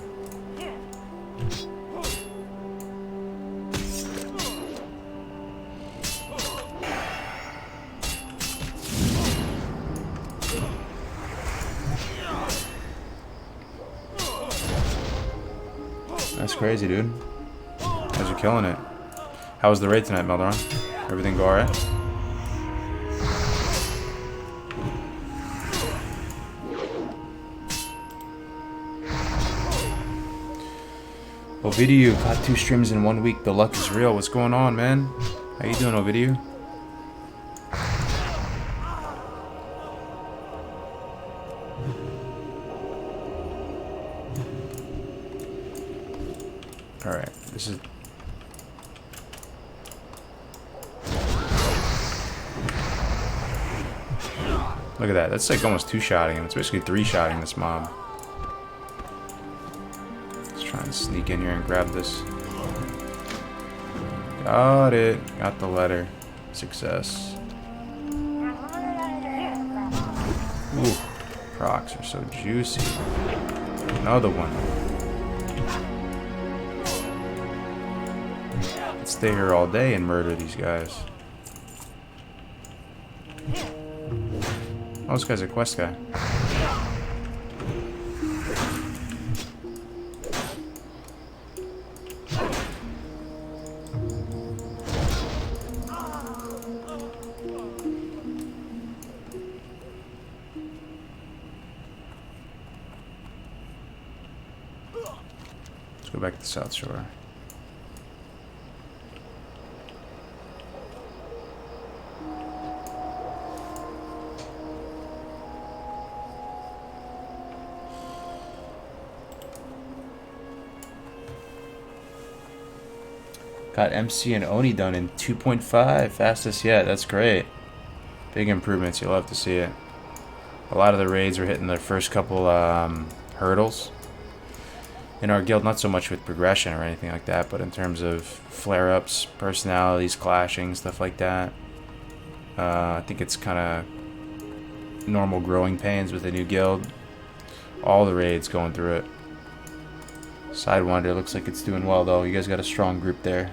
That's crazy, dude. You guys are killing it. How was the raid tonight, Melderon? Everything go alright? Ovidiu, caught 2 streams in 1 week. The luck is real. What's going on, man? How you doing, Ovidiu? Alright, this is... Look at that. That's like almost 2-shotting him. It's basically 3-shotting this mob. Let's try and sneak in here and grab this. Got it. Got the letter. Success. Ooh, procs are so juicy. Another one. Let's stay here all day and murder these guys. Oh, this guy's a quest guy. Let's go back to the South Shore. Got MC and Oni done in 2.5. Fastest yet. That's great. Big improvements. You'll have to see it. A lot of the raids are hitting their first couple hurdles. In our guild, not so much with progression or anything like that, but in terms of flare-ups, personalities, clashing, stuff like that. I think it's kind of normal growing pains with a new guild. All the raids going through it. Sidewinder looks like it's doing well though. You guys got a strong group there.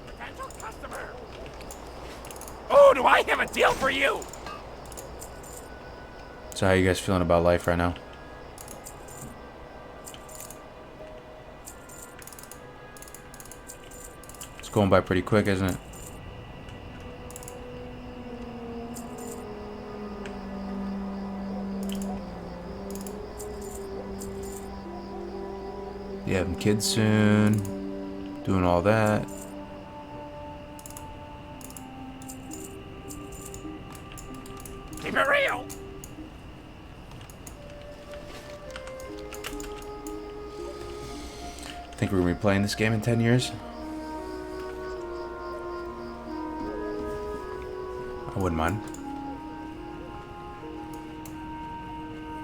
Potential customer. Oh, do I have a deal for you? So how you guys feeling about life right now? It's going by pretty quick, isn't it? You having kids soon? Doing all that? Keep it real. Think we're gonna be playing this game in 10 years? I wouldn't mind.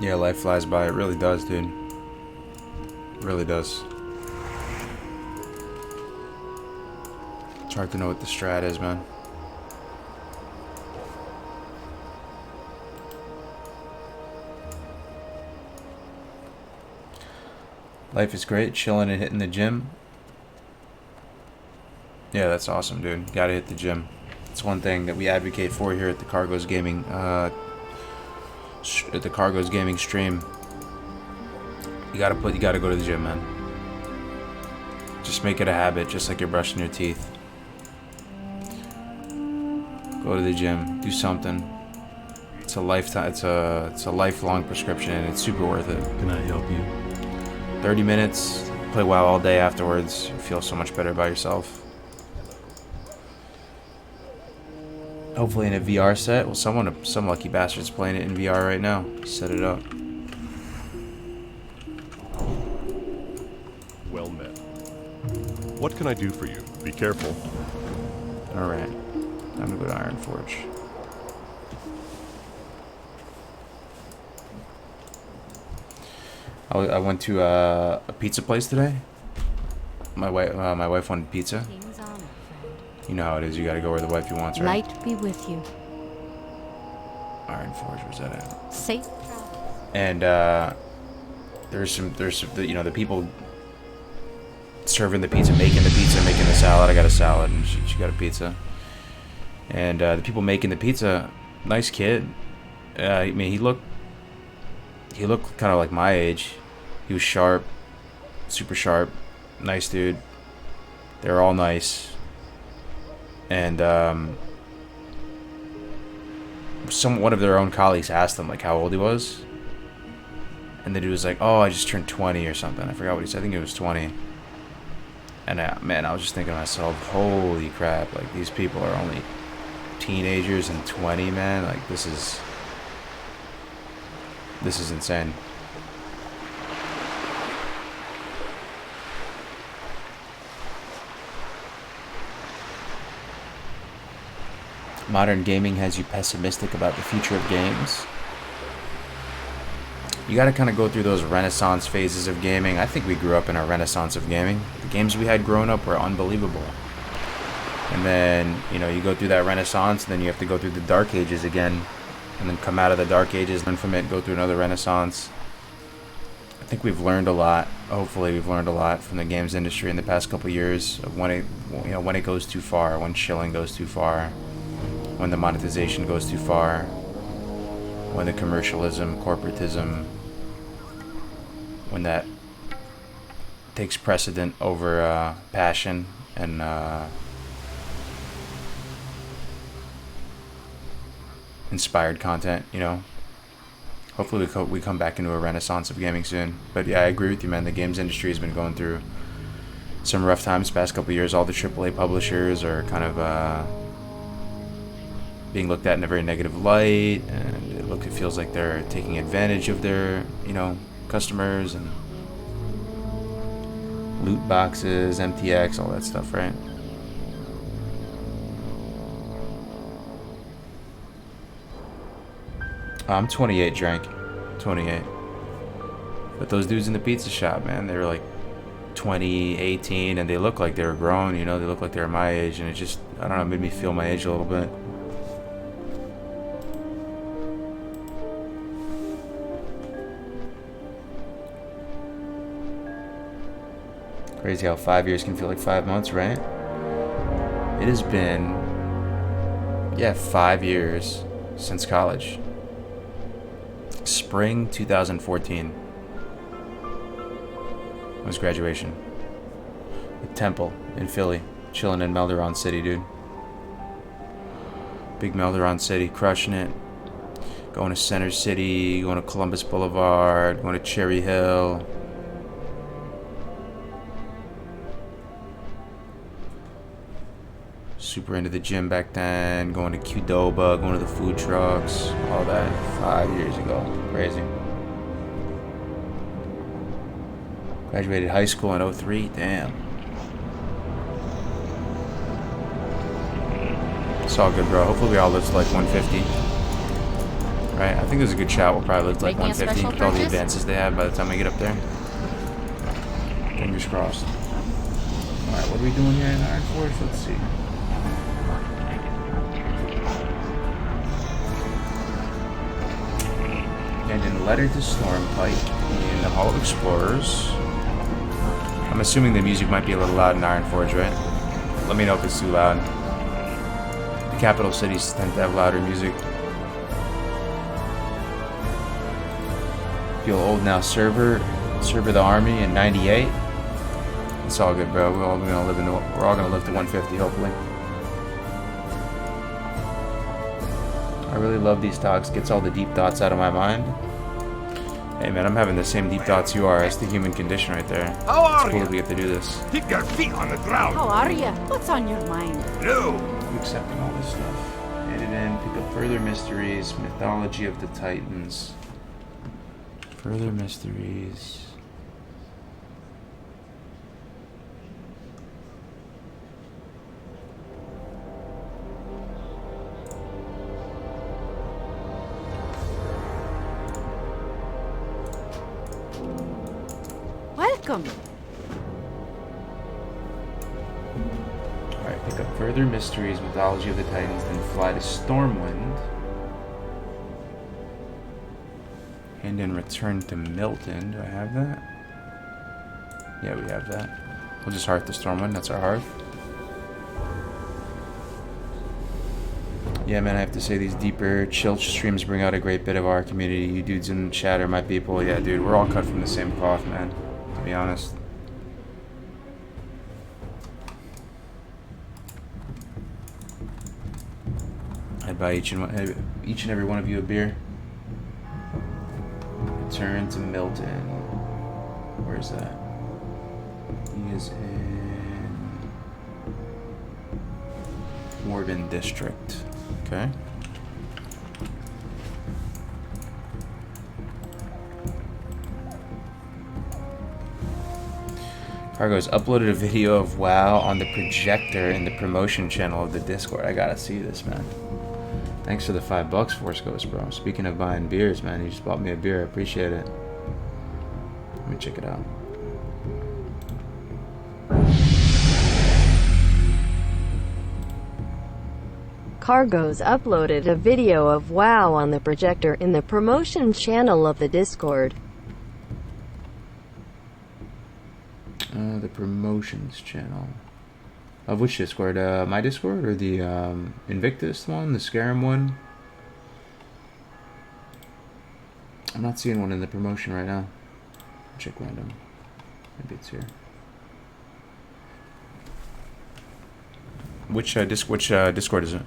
Yeah, life flies by. It really does, dude. It really does. It's hard to know what the strat is, man. Life is great, chilling and hitting the gym. Yeah, that's awesome, dude. Gotta hit the gym. It's one thing that we advocate for here at the Cargo's Gaming, at the Cargo's Gaming stream. You gotta go to the gym, man. Just make it a habit, just like you're brushing your teeth. Go to the gym, do something. It's a lifetime. It's a lifelong prescription, and it's super worth it. Can I help you? 30 minutes, play WoW all day afterwards. You feel so much better about yourself. Hopefully in a VR set. Well, some lucky bastard's playing it in VR right now. Set it up. Well met. What can I do for you? Be careful. Alright. Time to go to Iron Forge. I went to a pizza place today. My wife wanted pizza. King's honor, friend. You know how it is. You gotta go where the wifey wants, right? Light be with you. Iron Forge, where's that at? Safe travel. And there's some you know, the people serving the pizza, making the salad. I got a salad, and she got a pizza. And the people making the pizza, nice kid. I mean, he looked kind of like my age. He was sharp, super sharp, nice dude. They're all nice. And one of their own colleagues asked him like how old he was, and the dude was like, "Oh, I just turned 20 or something." I forgot what he said. I think it was 20. And man, I was just thinking to myself, "Holy crap! Like these people are only teenagers and 20, man. Like this is insane." Modern gaming has you pessimistic about the future of games. You gotta kind of go through those renaissance phases of gaming. I think we grew up in a renaissance of gaming. The games we had growing up were unbelievable. And then, you know, you go through that renaissance, and then you have to go through the dark ages again, and then come out of the dark ages, learn from it, go through another renaissance. I think we've learned a lot. Hopefully we've learned a lot from the games industry in the past couple years of when it goes too far, when shilling goes too far, when the monetization goes too far, when the commercialism, corporatism, when that takes precedent over passion and inspired content, you know. Hopefully we come back into a renaissance of gaming soon. But yeah, I agree with you, man. The games industry has been going through some rough times past couple years. All the AAA publishers are kind of being looked at in a very negative light, and it feels like they're taking advantage of their, you know, customers, and loot boxes, MTX, all that stuff, right? I'm 28, Drank. 28. But those dudes in the pizza shop, man, they were like 20, 18, and they look like they were grown, you know, they look like they were my age, and it just, I don't know, it made me feel my age a little bit. Crazy how 5 years can feel like 5 months, right? It has been, yeah, 5 years since college. Spring 2014 was graduation. At Temple in Philly, chilling in Melderon City, dude. Big Melderon City, crushing it. Going to Center City, going to Columbus Boulevard, going to Cherry Hill. Super into the gym back then, going to Qdoba, going to the food trucks, all that 5 years ago. Crazy. Graduated high school in 03, damn. It's all good, bro. Hopefully we all live to like 150. Right? I think there's a good shot we'll probably live to like 150 with all the advances they have by the time we get up there. Fingers crossed. Alright, what are we doing here in Iron Forge? Let's see. And in Letter to Stormpike in the Hall of Explorers. I'm assuming the music might be a little loud in Iron Forge, right? Let me know if it's too loud. The capital cities tend to have louder music. Feel old now. Server the army in 98. It's all good, bro. We're all gonna live to 150, hopefully. I really love these talks. Gets all the deep thoughts out of my mind. Hey man, I'm having the same deep thoughts you are. That's the human condition right there. How are It's cool you? that we get to do this. Keep your feet on the ground. How are you? What's on your mind? No. I'm accepting all this stuff. Hand it in. Pick up further mysteries. Mythology of the Titans. Further mysteries. Welcome. Alright, pick up further mysteries, mythology of the Titans, then fly to Stormwind. And then return to Milton. Do I have that? Yeah, we have that. We'll just hearth the Stormwind, that's our hearth. Yeah, man, I have to say these deeper, chill streams bring out a great bit of our community. You dudes in chat are my people. Yeah, dude, we're all cut from the same cloth, man. To be honest. I'd buy each and every one of you a beer. Return to Milton. Where's that? He is in Warden District. Okay. Cargo's uploaded a video of WoW on the projector in the promotion channel of the Discord. I gotta see this, man. Thanks for the $5, Force Ghost, bro. Speaking of buying beers, man, you just bought me a beer. I appreciate it. Let me check it out. Cargo's uploaded a video of WoW on the projector in the promotion channel of the Discord. The promotions channel. Of which Discord? My Discord or the Invictus one? The Scarum one? I'm not seeing one in the promotion right now. Check random. Maybe it's here. Which Discord is it?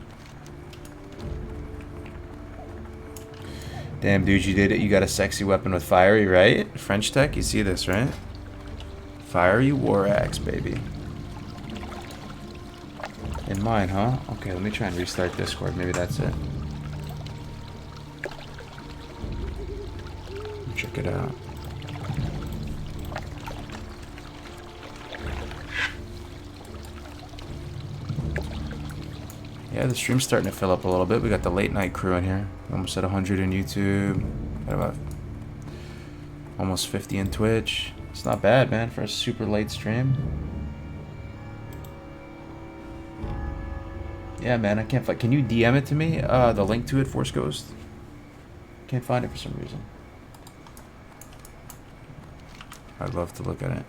Damn, dude, you did it. You got a sexy weapon with fiery, right? French tech, you see this, right? Fiery War Axe, baby. In mine, huh? Okay, let me try and restart Discord. Maybe that's it. Check it out. Yeah, the stream's starting to fill up a little bit. We got the late night crew in here. Almost at 100 in YouTube. Got about almost 50 in Twitch. It's not bad, man, for a super late stream. Yeah, man, I can't find. Can you DM it to me? The link to it, Force Ghost. Can't find it for some reason. I'd love to look at it.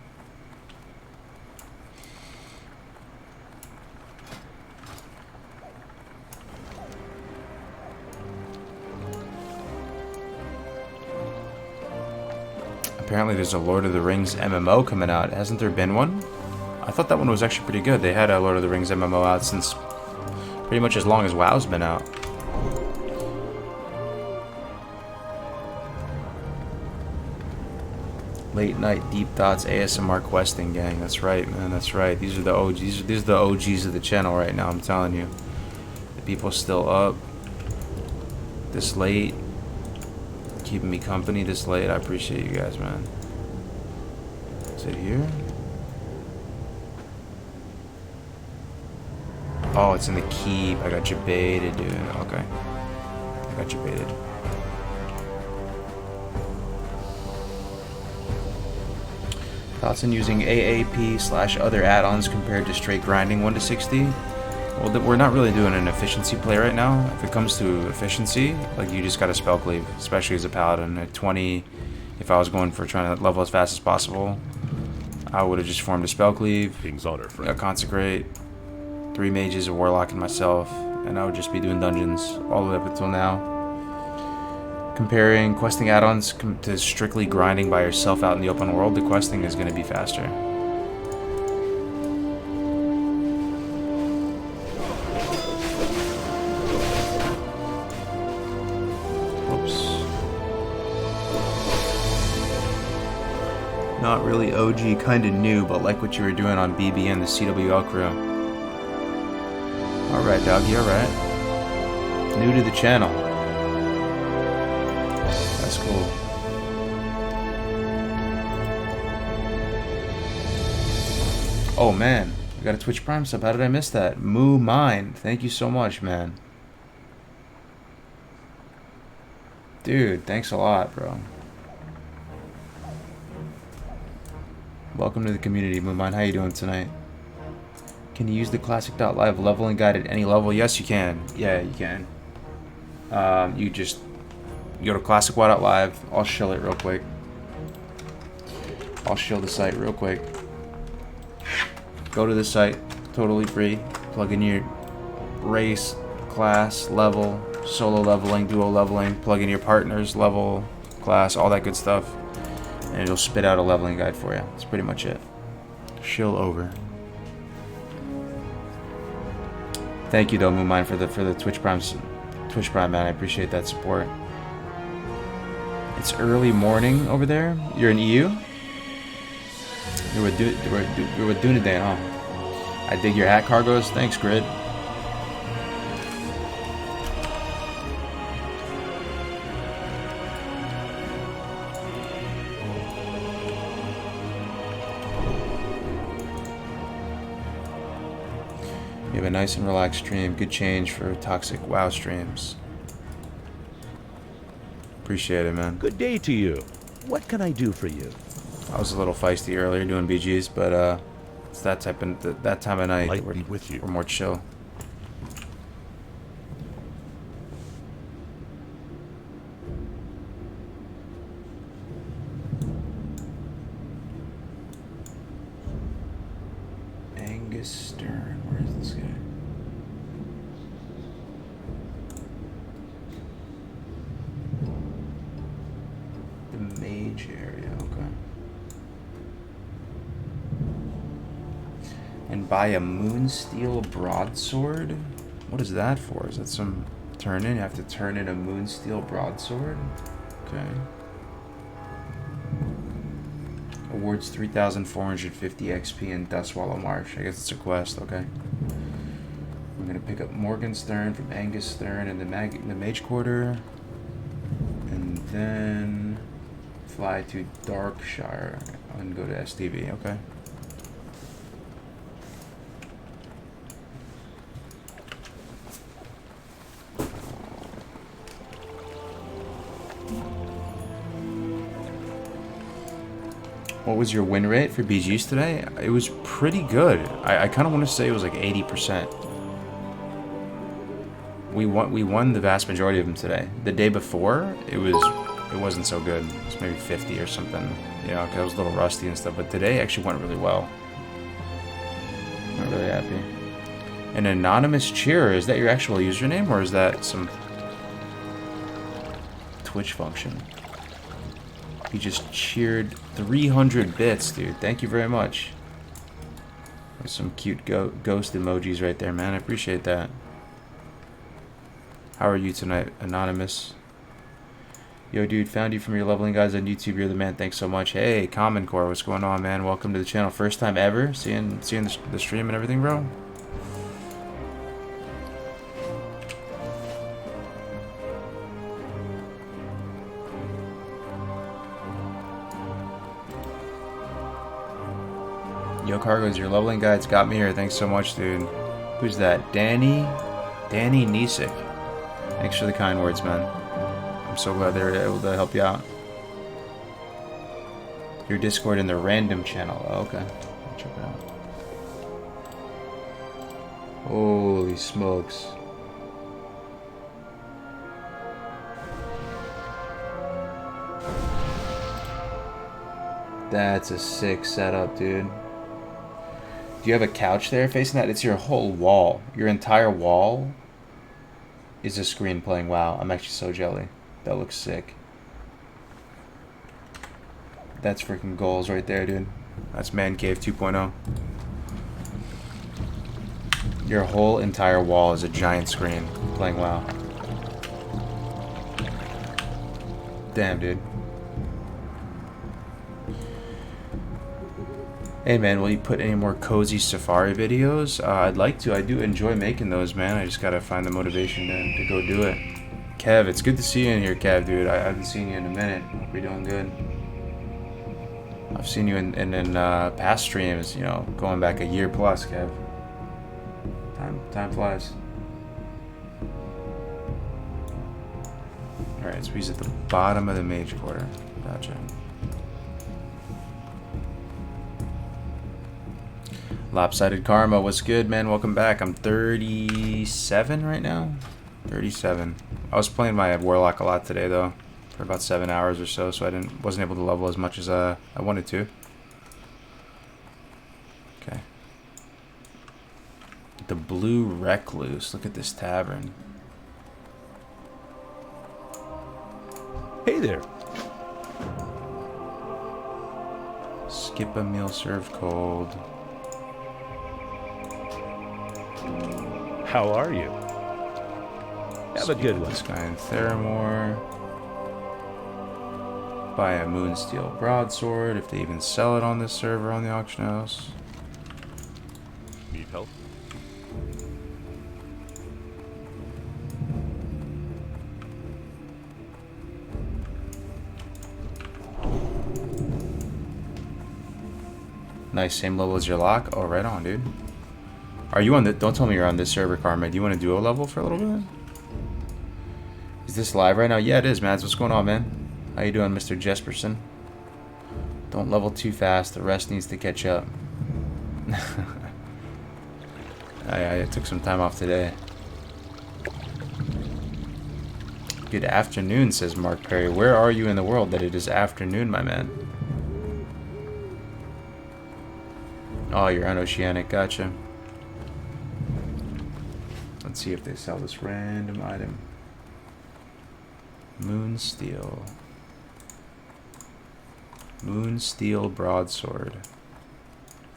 Apparently there's a Lord of the Rings MMO coming out. Hasn't there been one? I thought that one was actually pretty good. They had a Lord of the Rings MMO out since pretty much as long as WoW's been out. Late night deep thoughts ASMR questing gang. That's right, man. That's right. These are the OGs. These are the OGs of the channel right now. I'm telling you. The people still up this late, keeping me company this late. I appreciate you guys, man. Is it here? Oh, it's in the keep. I got you baited, dude. Okay. I got you baited. Thoughts on using AAP/other add-ons compared to straight grinding 1 to 60? Well, we're not really doing an efficiency play right now. If it comes to efficiency, like, you just gotta spell cleave, especially as a paladin. At 20, if I was going for trying to level as fast as possible, I would have just formed a spell cleave, King's honor, friend. a consecrate, 3 mages, a warlock, and myself, and I would just be doing dungeons all the way up until now. Comparing questing add-ons to strictly grinding by yourself out in the open world, the questing is going to be faster. Oops. Not really OG, kinda new, but like what you were doing on BB and the CWL crew. Alright, doggy, alright. New to the channel. That's cool. Oh man, we got a Twitch Prime sub. How did I miss that? Moo Mine. Thank you so much, man. Dude, thanks a lot, bro. Welcome to the community, Moo Mine. How you doing tonight? Can you use the classic.live leveling guide at any level? Yes, you can. Yeah, you can. You just go to classicwow.live. I'll shill it real quick. I'll shill the site real quick. Go to the site, totally free. Plug in your race, class, level, solo leveling, duo leveling. Plug in your partner's level, class, all that good stuff, and it'll spit out a leveling guide for you. That's pretty much it. Shill over. Thank you though, Moonmine, for the Twitch Prime, man. I appreciate that support. It's early morning over there. You're in EU? You're with Dunedain, huh? I dig your hat, Cargos. Thanks, Grid. You have a nice and relaxed stream. Good change for toxic WoW streams. Appreciate it, man. Good day to you. What can I do for you? I was a little feisty earlier doing BGs, but it's that time of night Light that be with you. we're more chill. Angus Stern, where is this guy? The mage area, okay. And buy a Moonsteel Broadsword? What is that for? Is that some turn in? You have to turn in a Moonsteel Broadsword? Okay. Awards 3,450 XP in Dustwallow Marsh. I guess it's a quest, okay. We're gonna pick up Morgenstern from Angus Stern in the Mage Quarter. And then fly to Darkshire and go to STV, okay. What was your win rate for BGs today? It was pretty good. I kind of want to say it was like 80%. We won the vast majority of them today. The day before, it wasn't so good. It was maybe 50 or something. You know, 'cause I was a little rusty and stuff. But today actually went really well. I'm really happy. An anonymous cheerer, is that your actual username or is that some Twitch function? He just cheered 300 bits, dude. Thank you very much. There's some cute ghost emojis right there, man. I appreciate that. How are you tonight, Anonymous? Yo, dude, found you from your leveling guys on YouTube. You're the man. Thanks so much. Hey, Common Core, what's going on, man? Welcome to the channel. First time ever seeing the stream and everything, bro. Yo, Cargos, your leveling guides got me here. Thanks so much, dude. Who's that? Danny Nisik. Thanks for the kind words, man. I'm so glad they were able to help you out. Your Discord in the random channel. Oh, okay. I'll check it out. Holy smokes. That's a sick setup, dude. Do you have a couch there facing that? It's your whole wall. Your entire wall is a screen playing WoW. I'm actually so jelly. That looks sick. That's freaking goals right there, dude. That's Man Cave 2.0. Your whole entire wall is a giant screen playing WoW. Damn, dude. Hey man, will you put any more cozy safari videos? I'd like to. I do enjoy making those, man. I just gotta find the motivation to go do it. Kev, it's good to see you in here, Kev, dude. I haven't seen you in a minute. Hope you're doing good. I've seen you in past streams, you know, going back a year plus, Kev. Time flies. Alright, so he's at the bottom of the Mage Quarter. Gotcha. Lopsided Karma, what's good, man? Welcome back. I'm 37 right now. 37. I was playing my Warlock a lot today, though, for about 7 hours or so, so I wasn't able to level as much as I wanted to. Okay. The Blue Recluse. Look at this tavern. Hey there. Skip a meal served cold. How are you? Have a good one. This guy in Theramore. Buy a Moonsteel Broadsword if they even sell it on this server on the auction house. Need help? Nice, same level as your lock. Oh, right on, dude. Are you on the? Don't tell me you're on this server, Karma. Do you want to duo level for a little bit? Is this live right now? Yeah, it is, Mads. What's going on, man? How you doing, Mr. Jesperson? Don't level too fast. The rest needs to catch up. I took some time off today. Good afternoon, says Mark Perry. Where are you in the world that it is afternoon, my man? Oh, you're on Oceanic. Gotcha. Let's see if they sell this random item. Moonsteel. Moonsteel Broadsword.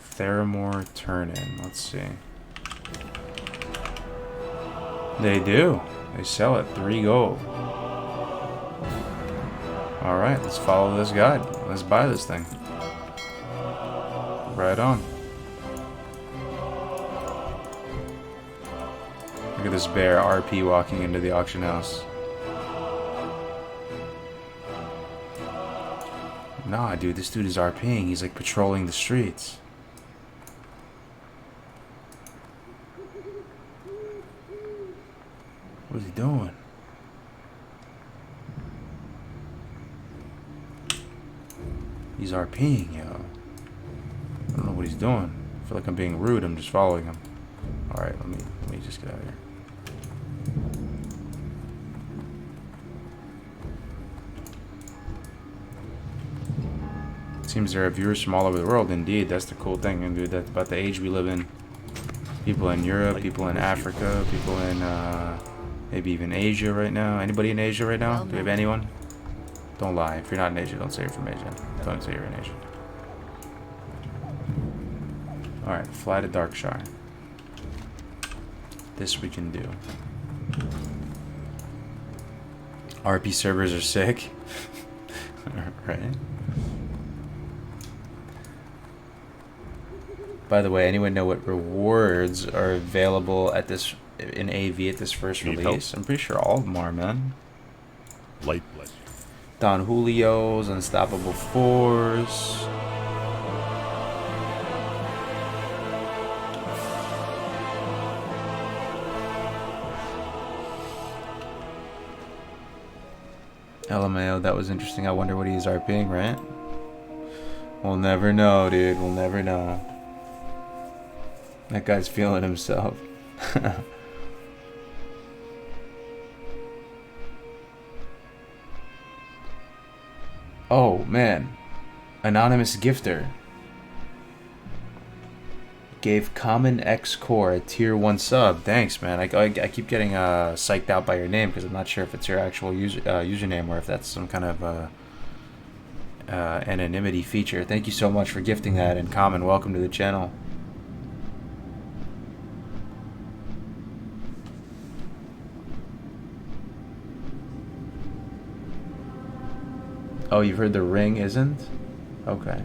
Theramore Turn-In. Let's see. They do. They sell it. 3 gold. Alright, let's follow this guide. Let's buy this thing. Right on. Look at this bear RP walking into the auction house. Nah, dude, this dude is RPing. He's like patrolling the streets. What is he doing? He's RPing, yo. I don't know what he's doing. I feel like I'm being rude. I'm just following him. Alright, let me just get out of here. Seems there are viewers from all over the world. Indeed, that's the cool thing, and dude, that's about the age we live in. People in Europe, people in Africa, people in maybe even Asia right now. Anybody in Asia right now? Do we have anyone? Don't lie. If you're not in Asia, don't say you're from Asia. Don't say you're in Asia. Alright, fly to Darkshire. This we can do. RP servers are sick. Right? By the way, anyone know what rewards are available at this in AV at this first Need release? help? I'm pretty sure all of them are, man. Light bless. Don Julio's, Unstoppable Force. LMAO, that was interesting. I wonder what he's RPing, right? We'll never know, dude. We'll never know. That guy's feeling himself. Oh, man. Anonymous Gifter gave Common X Core a tier 1 sub. Thanks, man. I keep getting psyched out by your name because I'm not sure if it's your actual username or if that's some kind of anonymity feature. Thank you so much for gifting that, and Common, welcome to the channel. Oh, you've heard the ring isn't? Okay.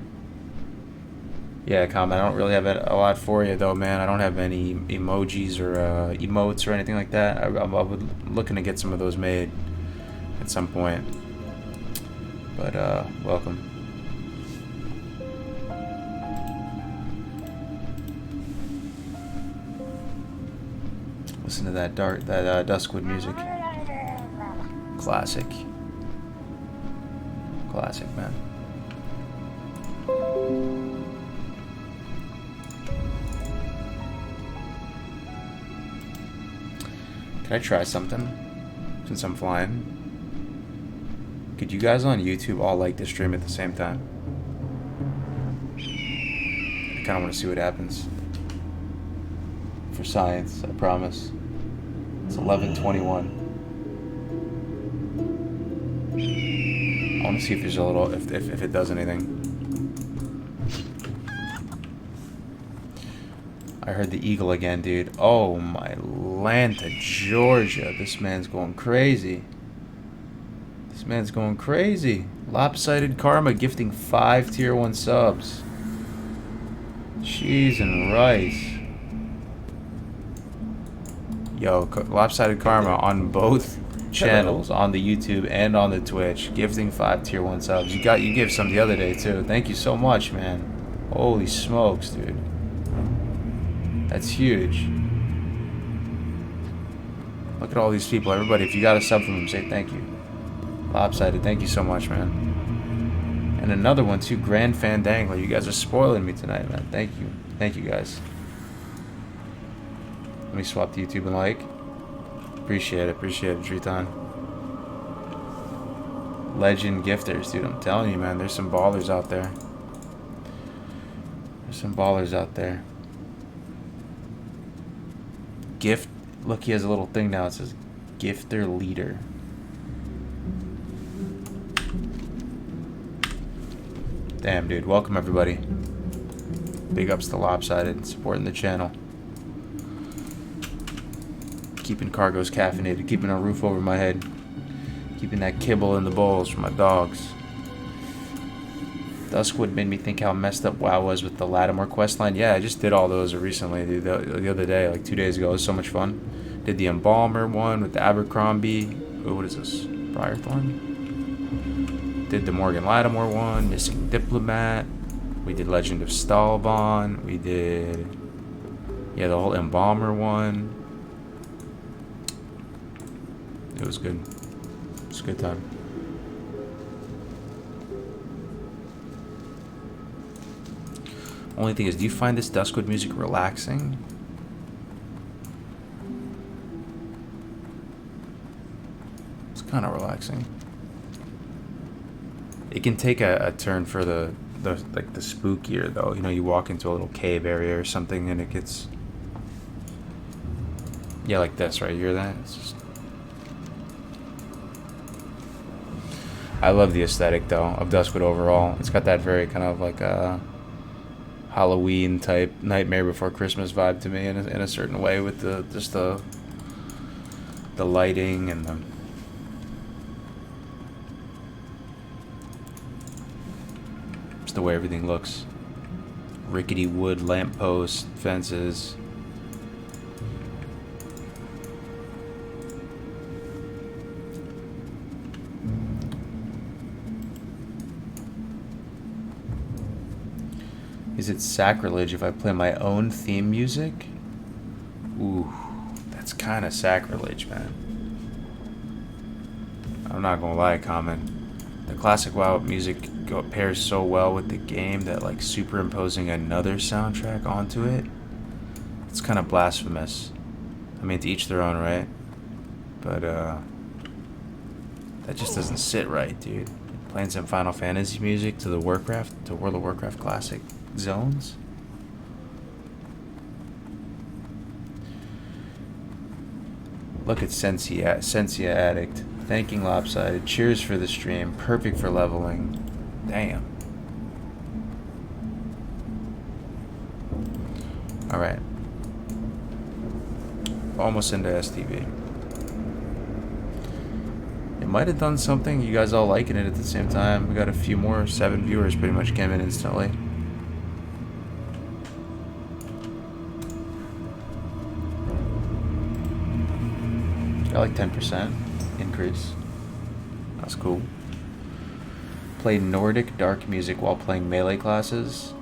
Yeah, Common, I don't really have a lot for you, though, man. I don't have any emojis or emotes or anything like that. I'm looking to get some of those made at some point. But, welcome. Listen to that Duskwood music. Classic. Classic, man. Can I try something? Since I'm flying. Could you guys on YouTube all like this stream at the same time? I kinda wanna see what happens. For science, I promise. It's 11:21. I want to see if there's a little, if it does anything. I heard the eagle again, dude. Oh my Atlanta, Georgia. This man's going crazy. This man's going crazy. Lopsided Karma gifting 5 tier 1 subs. Cheese and rice. Yo, Lopsided Karma on both channels, on the YouTube and on the Twitch, gifting 5 tier 1 subs. You gave some the other day too. Thank you so much, man. Holy smokes, dude. That's huge. Look at all these people. Everybody, if you got a sub from them, say thank you. Lopsided, thank you so much, man. And another one too, Grand Fandangler. You guys are spoiling me tonight, man. Thank you. Thank you, guys. Let me swap to YouTube and like. Appreciate it, Triton. Legend gifters, dude, I'm telling you, man, there's some ballers out there. There's some ballers out there. Gift, look, he has a little thing now, it says Gifter Leader. Damn, dude, welcome everybody. Big ups to Lopsided, supporting the channel. Keeping cargoes caffeinated, keeping a roof over my head, keeping that kibble in the bowls for my dogs. Duskwood made me think how messed up WoW was with the Lattimore questline. Yeah, I just did all those recently, dude, the other day, like 2 days ago. It was so much fun. Did the Embalmer one with the Abercrombie. Oh, what is this? Briarthorn? Did the Morgan Lattimore one. Missing Diplomat. We did Legend of Stalvon. We did... yeah, the whole Embalmer one. It was good. It was a good time. Only thing is, do you find this Duskwood music relaxing? It's kind of relaxing. It can take a turn for the spookier though. You know, you walk into a little cave area or something, and it gets, yeah, like this, right? You hear that? It's just... I love the aesthetic though of Duskwood overall. It's got that very kind of like Halloween type Nightmare Before Christmas vibe to me in a certain way, with the lighting and just the way everything looks. Rickety wood lampposts, fences. Is it sacrilege if I play my own theme music? Ooh, that's kind of sacrilege, man. I'm not gonna lie, comment. The classic WoW music pairs so well with the game that, like, superimposing another soundtrack onto it, it's kind of blasphemous. I mean, to each their own, right? But that just doesn't sit right, dude. Playing some Final Fantasy music to World of Warcraft Classic zones. Look at Sensia Addict. Thanking Lopsided. Cheers for the stream. Perfect for leveling. Damn. Alright. Almost into STV. It might have done something. You guys all liking it at the same time. We got a few more. 7 viewers pretty much came in instantly. Got like 10% increase. That's cool. Play Nordic dark music while playing melee classes.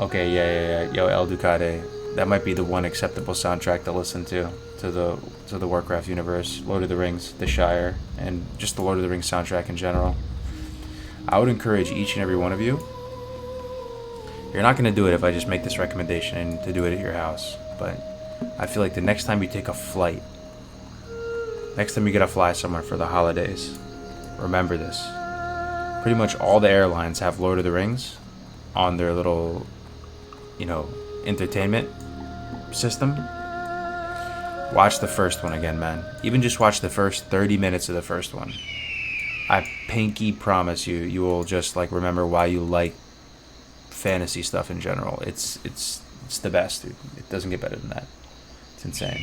Okay, yeah. Yo, El Ducade. That might be the one acceptable soundtrack to listen to the Warcraft universe. Lord of the Rings, The Shire, and just the Lord of the Rings soundtrack in general. I would encourage each and every one of you. You're not going to do it if I just make this recommendation and to do it at your house. But I feel like the next time you take a flight, next time you gotta fly somewhere for the holidays, remember this. Pretty much all the airlines have Lord of the Rings on their little, you know, entertainment system. Watch the first one again, man. Even just watch the first 30 minutes of the first one. I pinky promise you, you will just like remember why you like fantasy stuff in general. It's the best, dude. It doesn't get better than that. It's insane.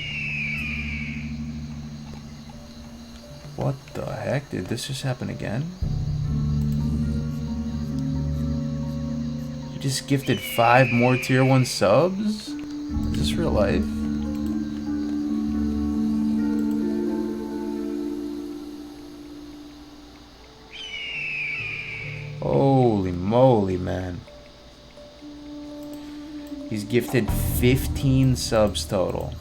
What the heck? Did this just happen again? You just gifted 5 more tier 1 subs? Is this real life? Holy moly, man. He's gifted 15 subs total.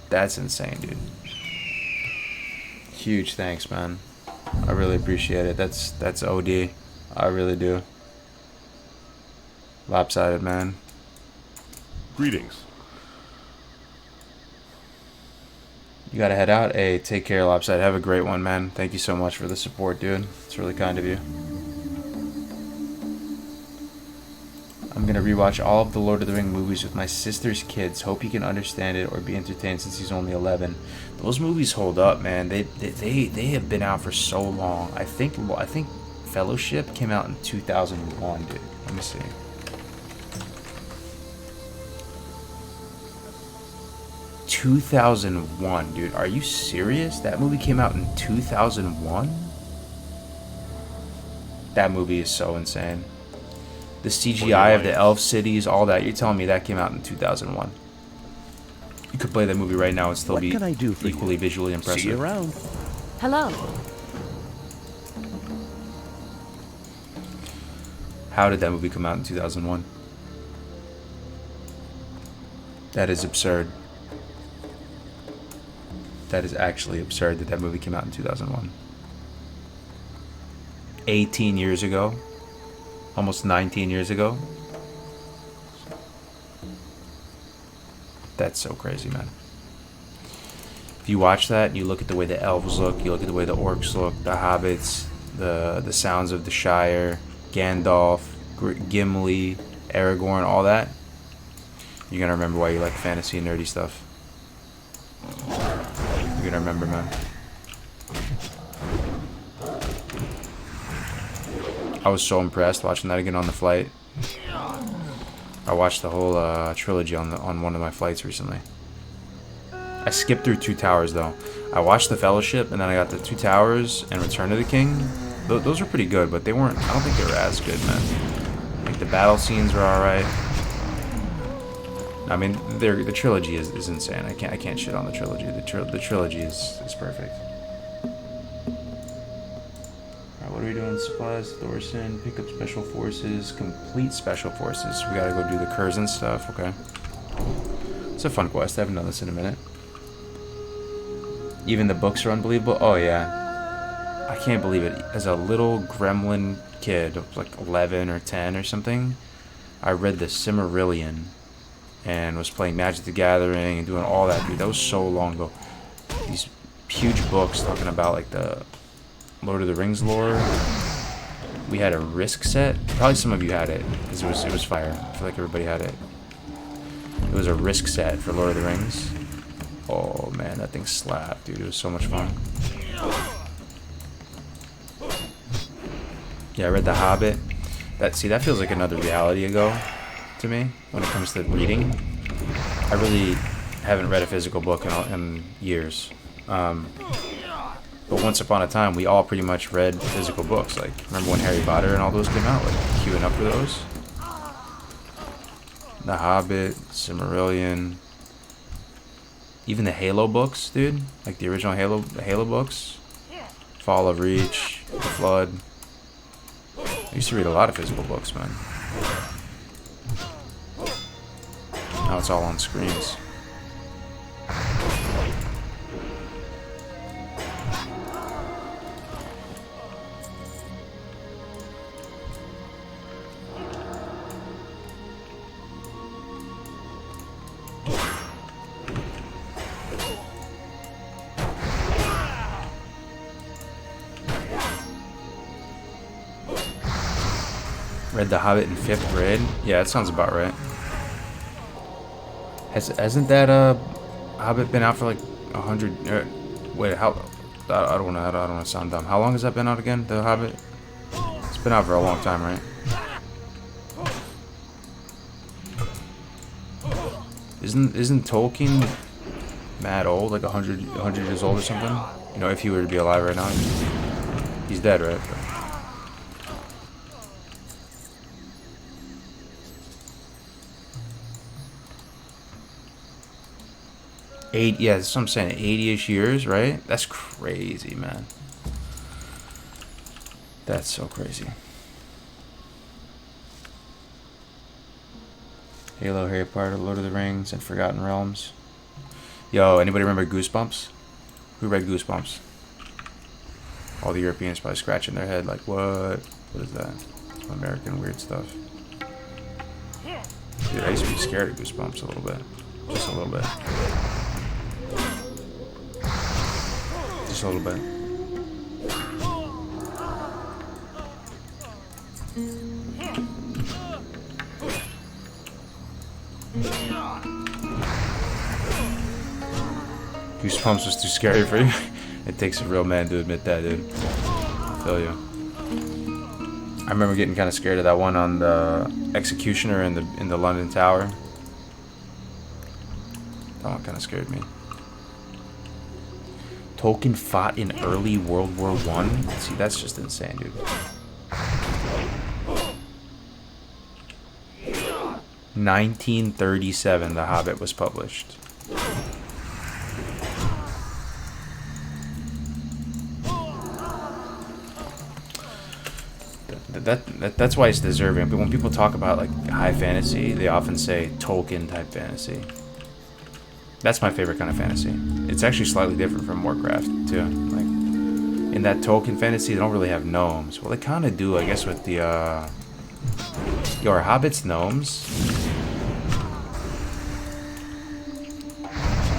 That's insane, dude. Huge thanks, man. I really appreciate it. That's OD. I really do. Lopsided, man. Greetings. You gotta head out. Hey, take care, Lopsided. Have a great one, man. Thank you so much for the support, dude. It's really kind of you. I'm gonna rewatch all of the Lord of the Rings movies with my sister's kids. Hope he can understand it or be entertained since he's only 11. Those movies hold up, man. They have been out for so long. I think Fellowship came out in 2001, dude. Let me see. (2001), dude. Are you serious? That movie came out in 2001? That movie is so insane. The CGI of the elf cities, all that. You're telling me that came out in 2001? You could play that movie right now and still be equally visually impressive. See you around. Hello. How did that movie come out in 2001? That is absurd. That is actually absurd that that movie came out in 2001. 18 years ago. Almost 19 years ago. That's so crazy, man. If you watch that, you look at the way the elves look, you look at the way the orcs look, the hobbits, the sounds of the Shire, Gandalf, Gimli, Aragorn, all that, you're gonna remember why you like fantasy and nerdy stuff. You're gonna remember, man. I was so impressed watching that again on the flight. I watched the whole trilogy on one of my flights recently. I skipped through Two Towers though. I watched The Fellowship and then I got the Two Towers and Return of the King. Those were pretty good, but they weren't. I don't think they were as good, man. Like the battle scenes were all right. I mean, the trilogy is insane. I can't shit on the trilogy. The trilogy is perfect. Alright, what are we doing? Supplies, Thorson, pick up special forces, complete special forces. We gotta go do the Curzon stuff. Okay. It's a fun quest. I haven't done this in a minute. Even the books are unbelievable. Oh yeah, I can't believe it. As a little gremlin kid, like 11 or 10 or something, I read the Silmarillion and was playing Magic the Gathering and doing all that, dude. That was so long ago. These huge books talking about like the Lord of the Rings lore. We had a Risk set. Probably some of you had it because it was fire. I feel like everybody had it. It was a Risk set for Lord of the Rings. Oh man, that thing slapped, dude. It was so much fun. Yeah, I read The Hobbit. That feels like another reality ago to me when it comes to reading. I really haven't read a physical book in years. But once upon a time, we all pretty much read physical books. Like, remember when Harry Potter and all those came out? Like, queuing up for those? The Hobbit, Silmarillion. Even the Halo books, dude. Like the original Halo books. Fall of Reach, The Flood. I used to read a lot of physical books, man. Now it's all on screens. Read The Hobbit in 5th grade. Yeah, that sounds about right. Hasn't that Hobbit been out for like 100? Wait, how? I don't want to sound dumb. How long has that been out again? The Hobbit. It's been out for a long time, right? Isn't Tolkien mad old, like 100 years old or something? You know, if he were to be alive right now, he's dead, right? Yeah, that's what I'm saying. 80-ish years, right? That's crazy, man. That's so crazy. Halo, Harry Potter, Lord of the Rings, and Forgotten Realms. Yo, anybody remember Goosebumps? Who read Goosebumps? All the Europeans probably scratching their head like, what? What is that? Some American weird stuff. Dude, I used to be scared of Goosebumps a little bit. Just a little bit. Just a little bit. Goosebumps was too scary for you. It takes a real man to admit that, dude. I feel you. I remember getting kind of scared of that one on the Executioner in the London Tower. That one kind of scared me. Tolkien fought in early World War I? See, that's just insane, dude. 1937, The Hobbit was published. That's why it's deserving. But when people talk about like high fantasy, they often say Tolkien type fantasy. That's my favorite kind of fantasy. It's actually slightly different from Warcraft too. Like in that Tolkien fantasy, they don't really have gnomes. Well, they kind of do, I guess, with the are hobbits gnomes?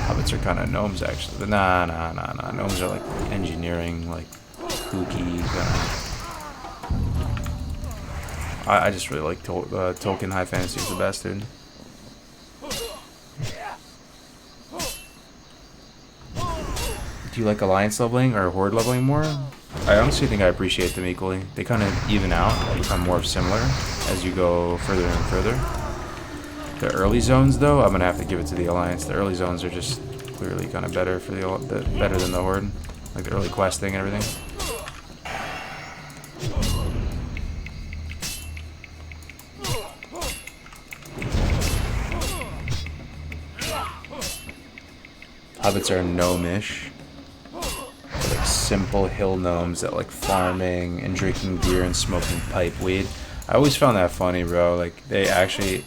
Hobbits are kind of gnomes, actually. Nah. Gnomes are like engineering, like kooky kind of. I just really like Tolkien high fantasy is the best, dude. Do you like alliance leveling or horde leveling more? I honestly think I appreciate them equally. They kind of even out, become more similar as you go further and further. The early zones, though, I'm gonna have to give it to the alliance. The early zones are just clearly kind of better for better than the horde, like the early questing and everything. Hobbits are gnomish. They're like simple hill gnomes that like farming and drinking beer and smoking pipe weed. I always found that funny, bro. Like they actually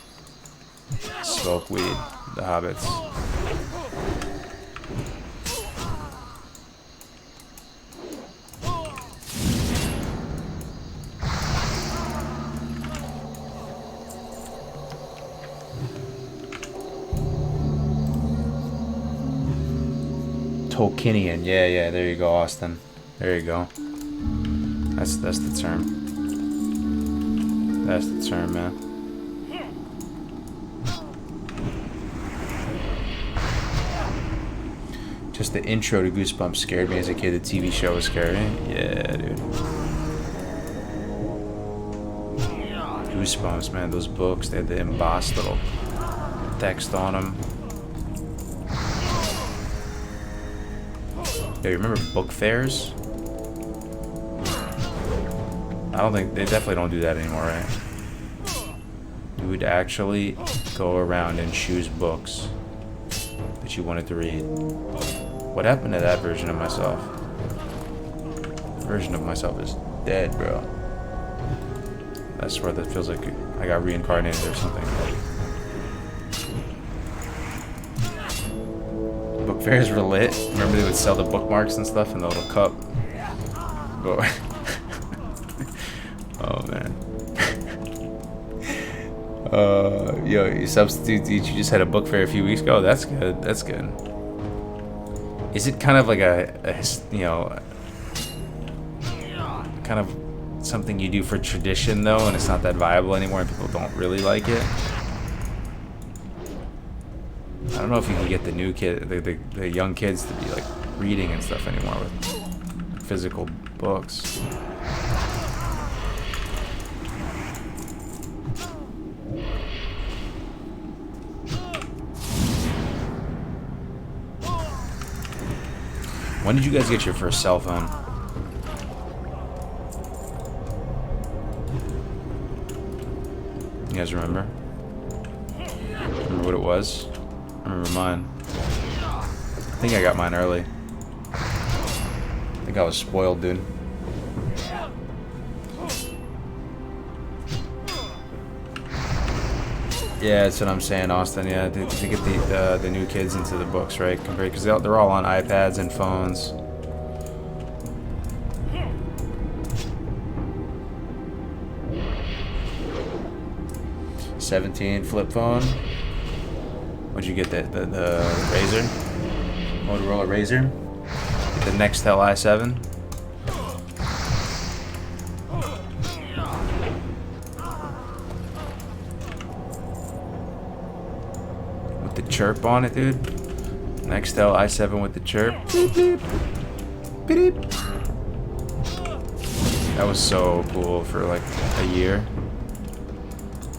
smoke weed, the hobbits. Tolkienian, yeah, there you go, Austin. There you go. That's the term. That's the term, man. Just the intro to Goosebumps scared me as a kid. The TV show was scary. Yeah, dude. Goosebumps, man. Those books, they had the embossed little text on them. Yo, you remember book fairs? I don't think, they definitely don't do that anymore, right? You would actually go around and choose books that you wanted to read. What happened to that version of myself? The version of myself is dead, bro. I swear that feels like I got reincarnated or something. Book fairs were lit. Remember they would sell the bookmarks and stuff in the little cup? Oh man. Yo, your substitute teacher just had a book fair a few weeks ago. That's good. That's good. Is it kind of like a kind of something you do for tradition though, and it's not that viable anymore, and people don't really like it? I don't know if you can get the new the young kids to be like reading and stuff anymore with physical books. When did you guys get your first cell phone? You guys remember? Remember what it was? I remember mine. I think I got mine early. I think I was spoiled, dude. Yeah, that's what I'm saying, Austin. Yeah, to get the new kids into the books, right? Compared, because they're all on iPads and phones. $17 flip phone. What'd you get? The Razr? Motorola Razr? The Nextel i7? With the chirp on it, dude. Nextel i7 with the chirp. Beep, beep. Beep. That was so cool for like a year.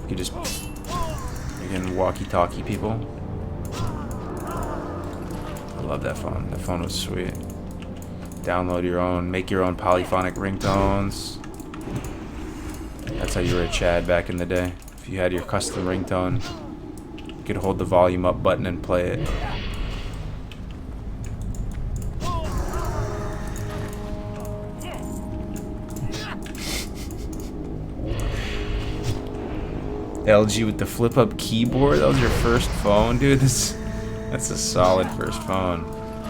You could just freaking walkie-talkie people. I love that phone. That phone was sweet. Download your own, make your own polyphonic ringtones. That's how you were a Chad back in the day. If you had your custom ringtone. You could hold the volume up button and play it. LG with the flip-up keyboard. That was your first phone, dude. That's a solid first phone.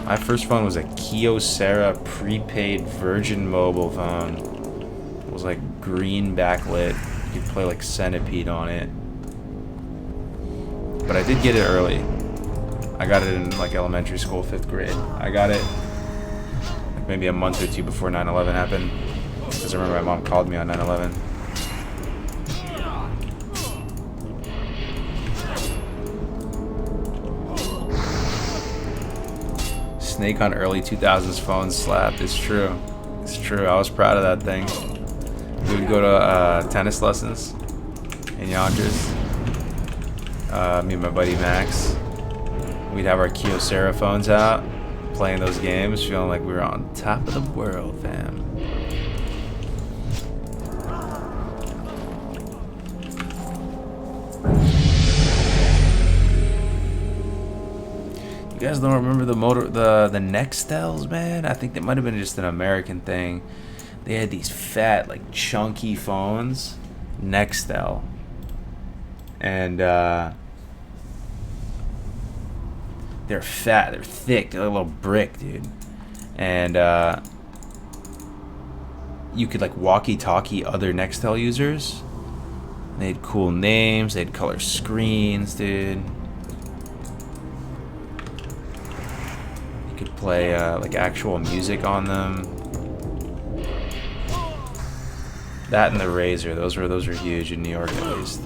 My first phone was a Kyocera prepaid Virgin Mobile phone. It was like green backlit. You could play like Centipede on it. But I did get it early. I got it in like elementary school, 5th grade. I got it like maybe a month or two before 9/11 happened. Because I remember my mom called me on 9/11. Snake on early 2000s phones slapped. It's true. It's true. I was proud of that thing. We would go to tennis lessons in Yonkers. Me and my buddy Max. We'd have our Kyocera phones out, playing those games, feeling like we were on top of the world, fam. You guys don't remember the Nextels, man? I think that might have been just an American thing. They had these fat, like chunky phones, Nextel, and they're fat, they're thick, they're like a little brick, dude. And you could like walkie-talkie other Nextel users. They had cool names, they had color screens, dude. You could play like actual music on them. That and the Razor, those were huge in New York at least.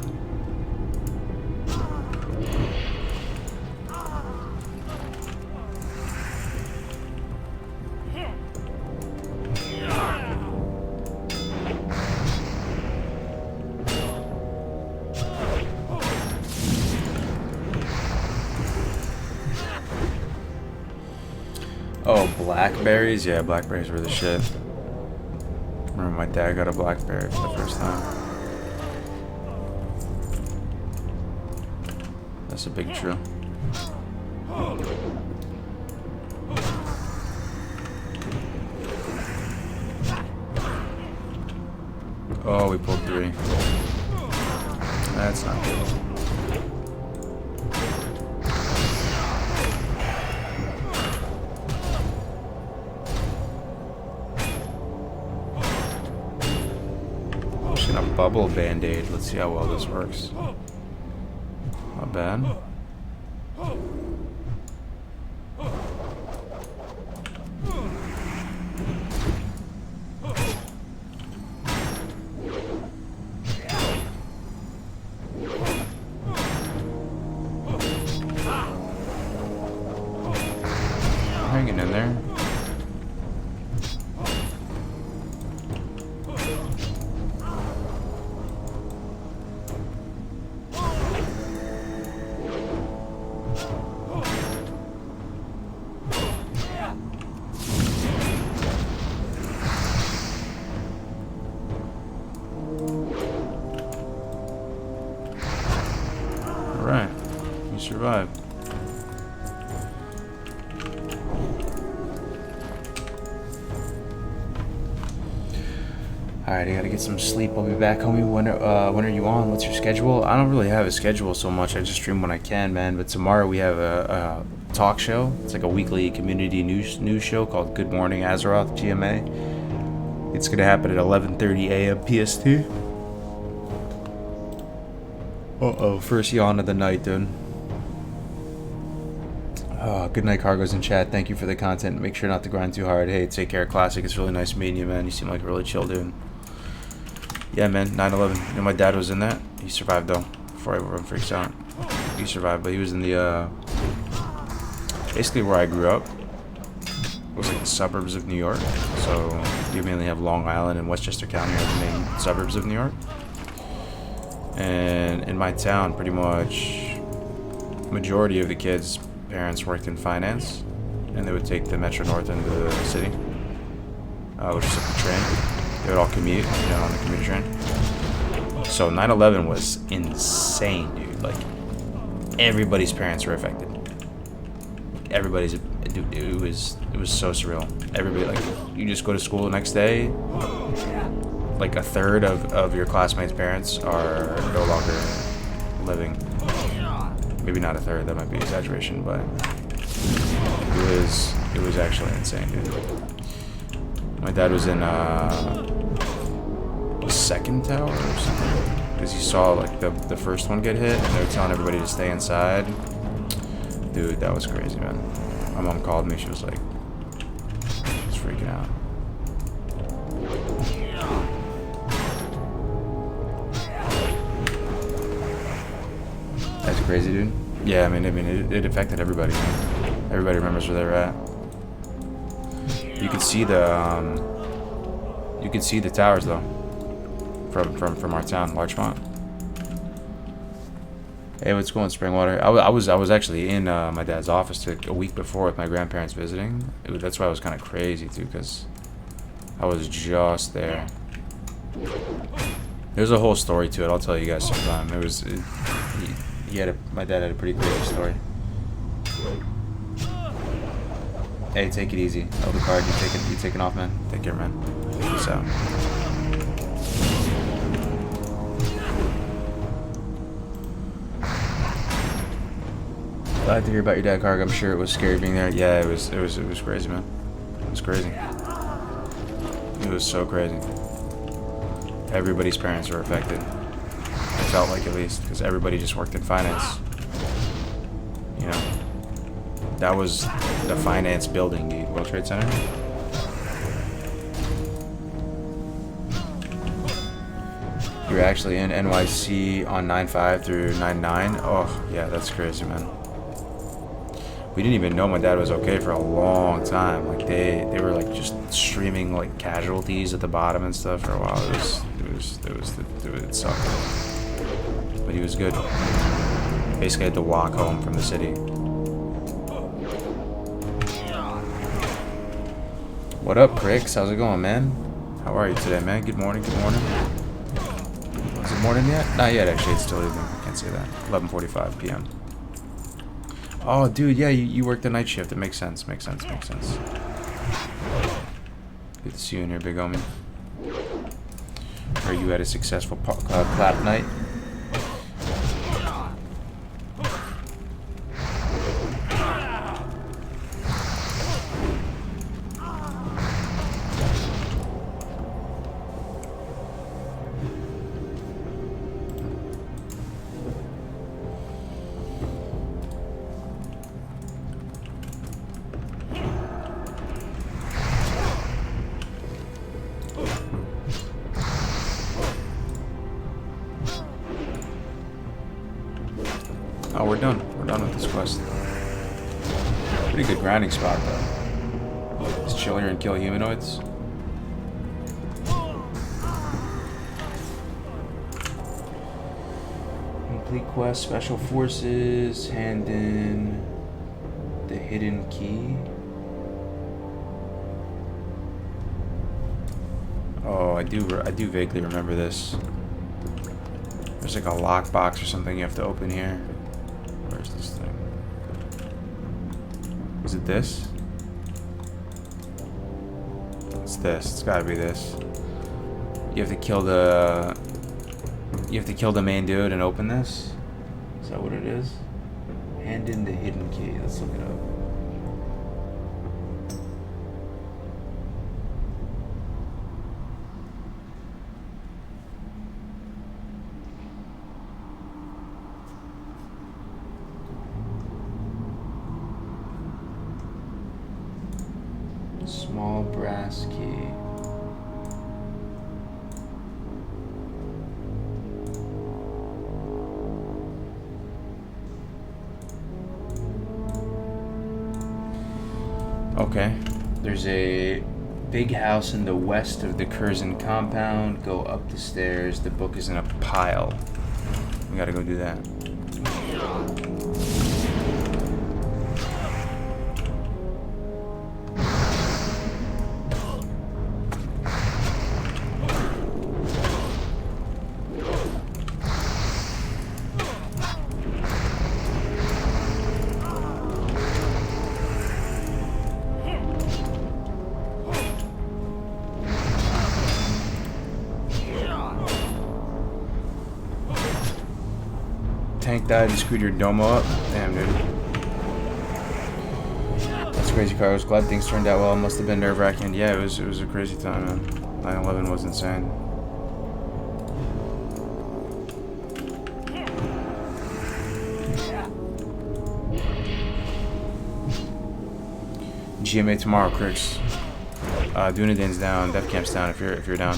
Oh, Blackberries? Yeah, Blackberries were the shit. Remember my dad got a Blackberry for the first time. That's a big true. Oh, we pulled 3. That's not good. Bubble band-aid. Let's see how well this works. Not bad. Hanging in there. Alright, you survived. Alright, I gotta get some sleep. I'll be back, homie. When are you on? What's your schedule? I don't really have a schedule so much. I just stream when I can, man. But tomorrow we have a talk show. It's like a weekly community news show called Good Morning Azeroth GMA. It's gonna happen at 11:30 a.m. PST. Uh-oh, first yawn of the night, dude. Good night, Cargo's in chat. Thank you for the content. Make sure not to grind too hard. Hey, take care, Classic. It's really nice meeting you, man. You seem like a really chill dude. Yeah, man, 9/11. You know, my dad was in that. He survived, though, before everyone freaks out. He survived, but he was in the, basically where I grew up. It was like the suburbs of New York. So, you mainly have Long Island and Westchester County are the main suburbs of New York. And in my town, pretty much, majority of the kids' parents worked in finance, and they would take the Metro North into the city, which is like the train. They would all commute, you know, on the commuter train. So 9/11 was insane, dude. Like, everybody's parents were affected. Everybody's, dude, it was so surreal. Everybody, like, you just go to school the next day, like a third of your classmates' parents are no longer living. Maybe not a third, that might be exaggeration, but it was actually insane, dude. My dad was in the second tower or something, because he saw like the first one get hit, and they were telling everybody to stay inside. Dude, that was crazy, man. My mom called me. She was like, she was freaking out. That's crazy, dude. Yeah, I mean, it affected everybody, man. Everybody remembers where they were at. You could see the towers though, from our town, Larchmont. Hey, what's going, Springwater? I was actually in my dad's office a week before with my grandparents visiting. That's why it was kind of crazy too, because I was just there. There's a whole story to it. I'll tell you guys sometime. My dad had a pretty crazy story. Hey, take it easy. Elder Card, you taking off, man? Take care, man. Peace out. Glad to hear about your dad, Karg. I'm sure it was scary being there. Yeah, it was crazy, man. It was crazy. It was so crazy. Everybody's parents were affected. It felt like, at least, because everybody just worked in finance. You know, that was the finance building, dude. World Trade Center. You were actually in NYC on 9/5 through 9/9. Oh, yeah, that's crazy, man. We didn't even know my dad was okay for a long time. Like they were like just streaming like casualties at the bottom and stuff for a while. It sucked. But he was good. Basically had to walk home from the city. What up, Cricks? How's it going, man? How are you today, man? Good morning, good morning. Is it morning yet? Not yet, actually. It's still evening. I can't say that. 11:45 p.m. Oh, dude, yeah, you work the night shift. It makes sense, makes sense. Good to see you in here, big homie. Are you at a successful clap night? Oh, we're done. We're done with this quest. Pretty good grinding spot, though. Just chill here and kill humanoids. Complete quest, special forces, hand in the hidden key. Oh, I do vaguely remember this. There's like a lockbox or something you have to open here. Where's this thing? Is it this? It's this. It's gotta be this. You have to kill the main dude and open this? Is that what it is? Hand in the hidden key. Let's look it up. Small brass key. Okay. There's a big house in the west of the Curzon compound. Go up the stairs. The book is in a pile. We gotta go do that. died and screwed your domo up. Damn, dude. That's crazy, Carlos. Glad things turned out well. Must have been nerve-wracking. Yeah, it was a crazy time, man. 9/11 was insane. GMA tomorrow, Crix. Dunedin's down. Death Camp's down if you're down.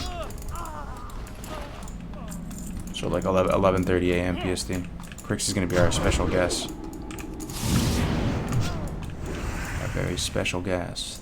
So like 11:30 a.m. PST. Crix is gonna be our special guest. A very special guest.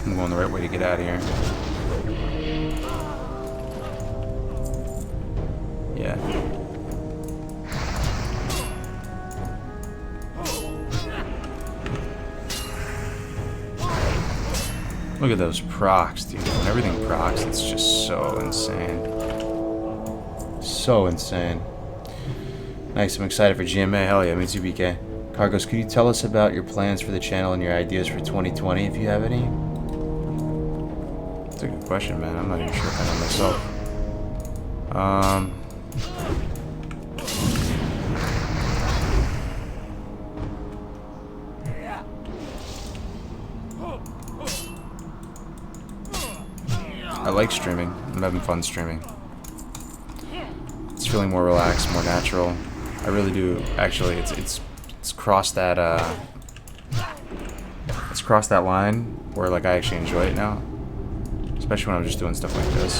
I'm going the right way to get out of here. Yeah. Look at those procs, dude. When everything procs, it's just so insane. So insane. Nice, I'm excited for GMA. Hell yeah, me too, BK. Cargos, could you tell us about your plans for the channel and your ideas for 2020 if you have any? That's a good question, man. I'm not even sure if I know myself. I like streaming. I'm having fun streaming. It's feeling more relaxed, more natural. I really do. Actually, it's crossed that line where like I actually enjoy it now. Especially when I'm just doing stuff like this.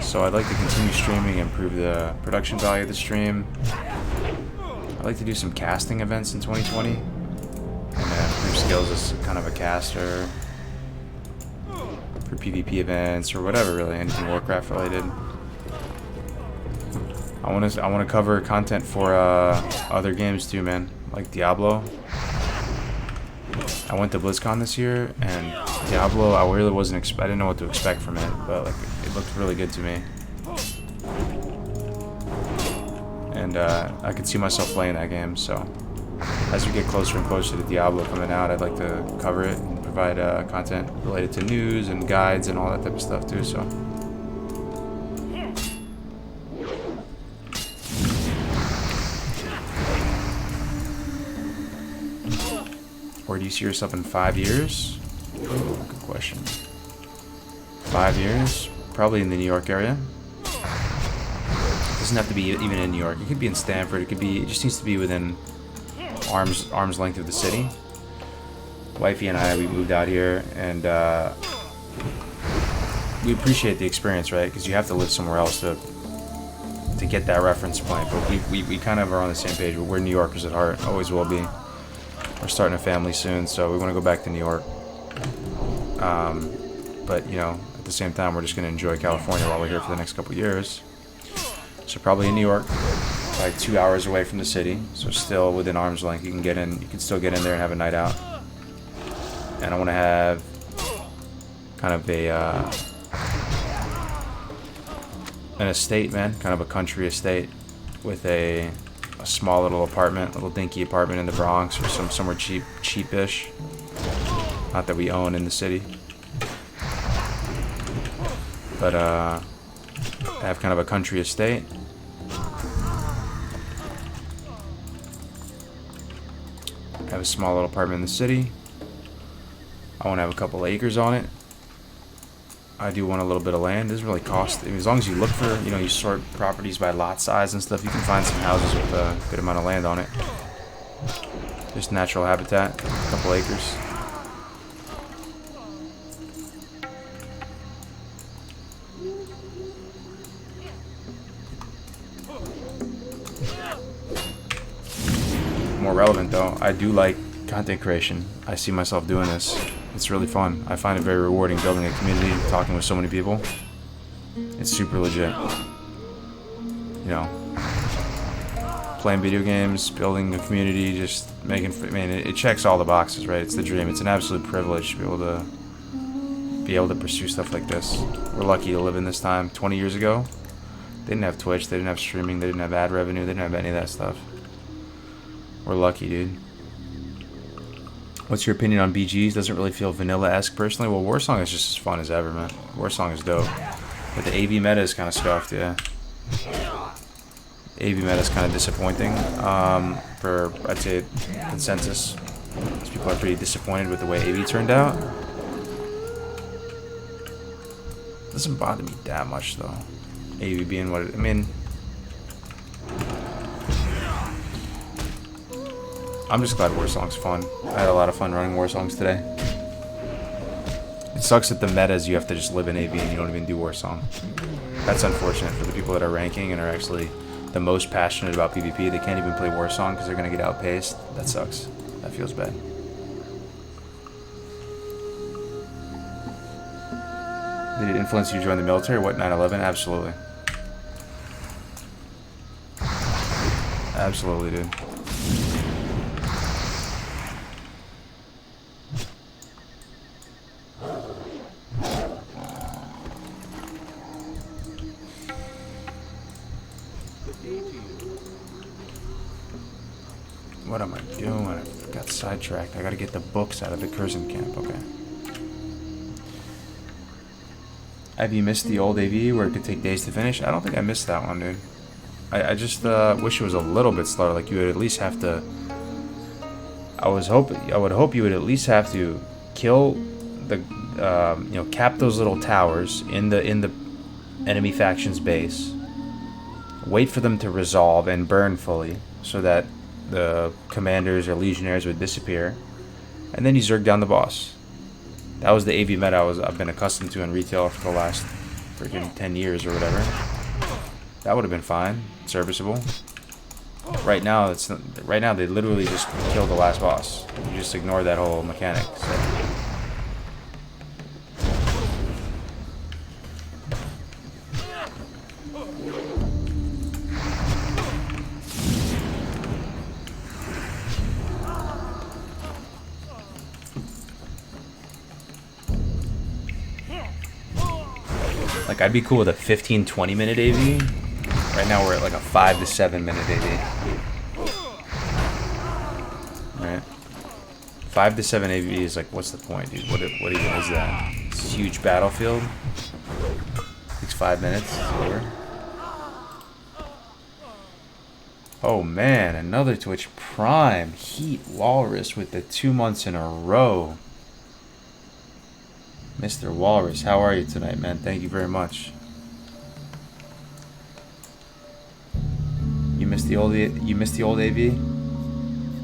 So I'd like to continue streaming, improve the production value of the stream. I'd like to do some casting events in 2020. And improve skills as kind of a caster. For PvP events or whatever, really, anything Warcraft related. I want to cover content for other games too, man, like Diablo. I went to BlizzCon this year, and Diablo, I really wasn't I didn't know what to expect from it, but like it looked really good to me. And I could see myself playing that game. So as we get closer and closer to Diablo coming out, I'd like to cover it and provide content related to news and guides and all that type of stuff too. So. Where do you see yourself in 5 years? Ooh, good question. 5 years? Probably in the New York area. It doesn't have to be even in New York. It could be in Stanford. It just needs to be within arm's length of the city. Wifey and I, we moved out here, and we appreciate the experience, right? Because you have to live somewhere else to get that reference point. But we kind of are on the same page. We're New Yorkers at heart. Always will be. We're starting a family soon, so we want to go back to New York. But, you know, at the same time, we're just going to enjoy California while we're here for the next couple of years. So probably in New York, like 2 hours away from the city, so still within arm's length. You can still get in there and have a night out. And I want to have kind of an estate, man, kind of a country estate with a small little apartment, little dinky apartment in the Bronx or somewhere cheapish. Not that we own in the city, but have kind of a country estate. Have a small little apartment in the city. I want to have a couple acres on it. I do want a little bit of land. It doesn't really cost. I mean, as long as you look for, you know, you sort properties by lot size and stuff, you can find some houses with a good amount of land on it. Just natural habitat, a couple acres. More relevant though, I do like content creation. I see myself doing this. It's really fun. I find it very rewarding building a community, talking with so many people. It's super legit. You know, playing video games, building a community, just making. I mean, it checks all the boxes, right? It's the dream. It's an absolute privilege to be able to pursue stuff like this. We're lucky to live in this time. 20 years ago, they didn't have Twitch, they didn't have streaming, they didn't have ad revenue, they didn't have any of that stuff. We're lucky, dude. What's your opinion on BGs? Doesn't really feel vanilla-esque personally. Well, Warsong is just as fun as ever, man. Warsong is dope. But the AV meta is kind of scuffed, yeah. AV meta is kind of disappointing. For, I'd say, consensus. People are pretty disappointed with the way AV turned out. Doesn't bother me that much, though. AV being what it, I mean... I'm just glad Warsong's fun. I had a lot of fun running Warsongs today. It sucks that the meta is you have to just live in AV and you don't even do Warsong. That's unfortunate for the people that are ranking and are actually the most passionate about PvP. They can't even play Warsong because they're going to get outpaced. That sucks. That feels bad. Did it influence you to join the military? What, 9/11? Absolutely. Absolutely, dude. What am I doing? I got sidetracked. I gotta get the books out of the Curzon camp. Okay. Have you missed the old AV where it could take days to finish? I don't think I missed that one, dude. I just wish it was a little bit slower. Like you would at least have to. I would hope you would at least have to kill the, cap those little towers in the enemy faction's base. Wait for them to resolve and burn fully, so that the commanders or legionnaires would disappear, and then you zerg down the boss. That was the AV meta I've been accustomed to in retail for the last freaking 10 years or whatever. That would have been fine, serviceable. Right now they literally just kill the last boss. You just ignore that whole mechanic. So. Like, I'd be cool with a 15-20 minute AV. Right now we're at like a 5 to 7 minute AV. Right? 5 to 7 AV is like, what's the point, dude? What even is that? It's a huge battlefield. Takes 5 minutes. It's over. Oh man, another Twitch Prime. Heat Walrus with the 2 months in a row. Mr. Walrus, how are you tonight, man? Thank you very much. You missed the old AV,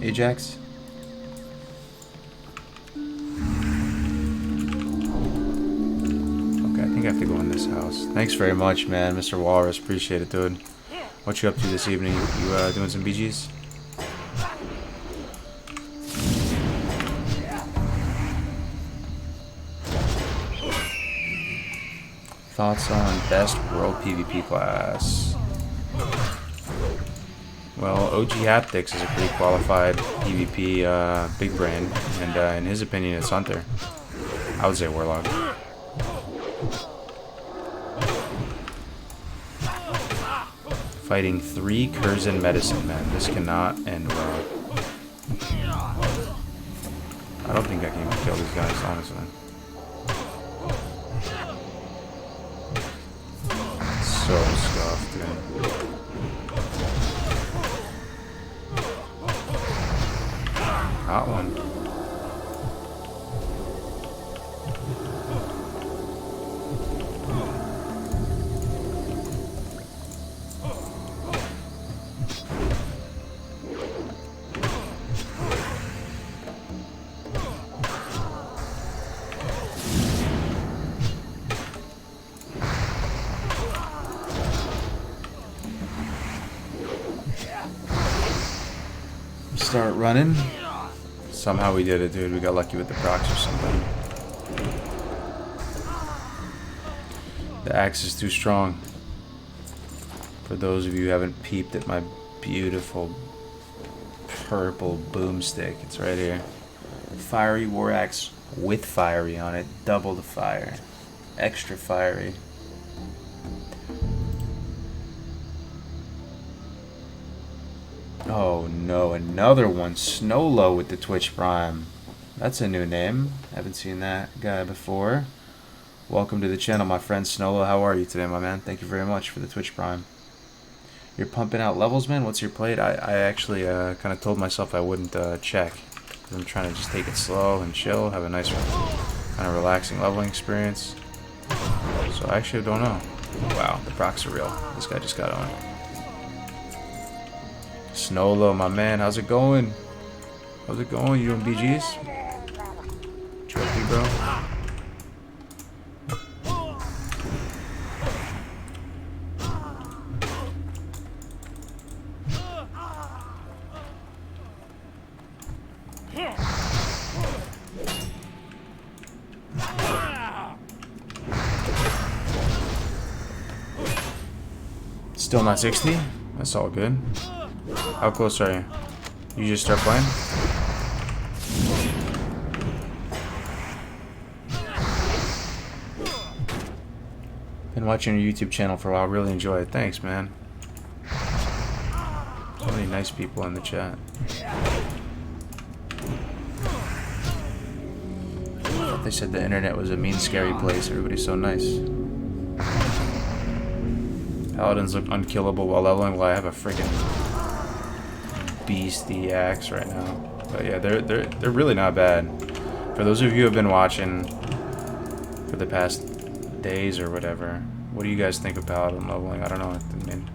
Ajax? Okay, I think I have to go in this house. Thanks very much, man, Mr. Walrus. Appreciate it, dude. What you up to this evening? You doing some BGs? Thoughts on best world PvP class? Well, OG Haptics is a pretty qualified PvP big brain, and in his opinion, it's Hunter. I would say Warlock. Fighting 3 Curzon medicine men. This cannot end well. I don't think I can even kill these guys, honestly. So scuffed, dude. Hot one. Start running. Somehow we did it, dude. We got lucky with the procs or something. The axe is too strong. For those of you who haven't peeped at my beautiful purple boomstick, it's right here. Fiery war axe with fiery on it. Double the fire. Extra fiery. Oh no, another one. Snowlow with the Twitch Prime. That's a new name. Haven't seen that guy before. Welcome to the channel, my friend Snowlow. How are you today, my man? Thank you very much for the Twitch Prime. You're pumping out levels, man? What's your plate? I actually kind of told myself I wouldn't check. I'm trying to just take it slow and chill, have a nice kind of relaxing leveling experience. So I actually don't know. Wow, the procs are real. This guy just got on. Snowlow, my man, how's it going? How's it going? You doing BGs? Trophy, bro? Still not 60? That's all good. How close are you? You just start playing? Been watching your YouTube channel for a while. Really enjoy it. Thanks, man. So many nice people in the chat. I thought they said the internet was a mean, scary place. Everybody's so nice. Paladins look unkillable while leveling. Well, I have a freaking beastie axe right now. But yeah, they're really not bad. For those of you who have been watching for the past days or whatever, what do you guys think of Paladin leveling? I don't know. I mean,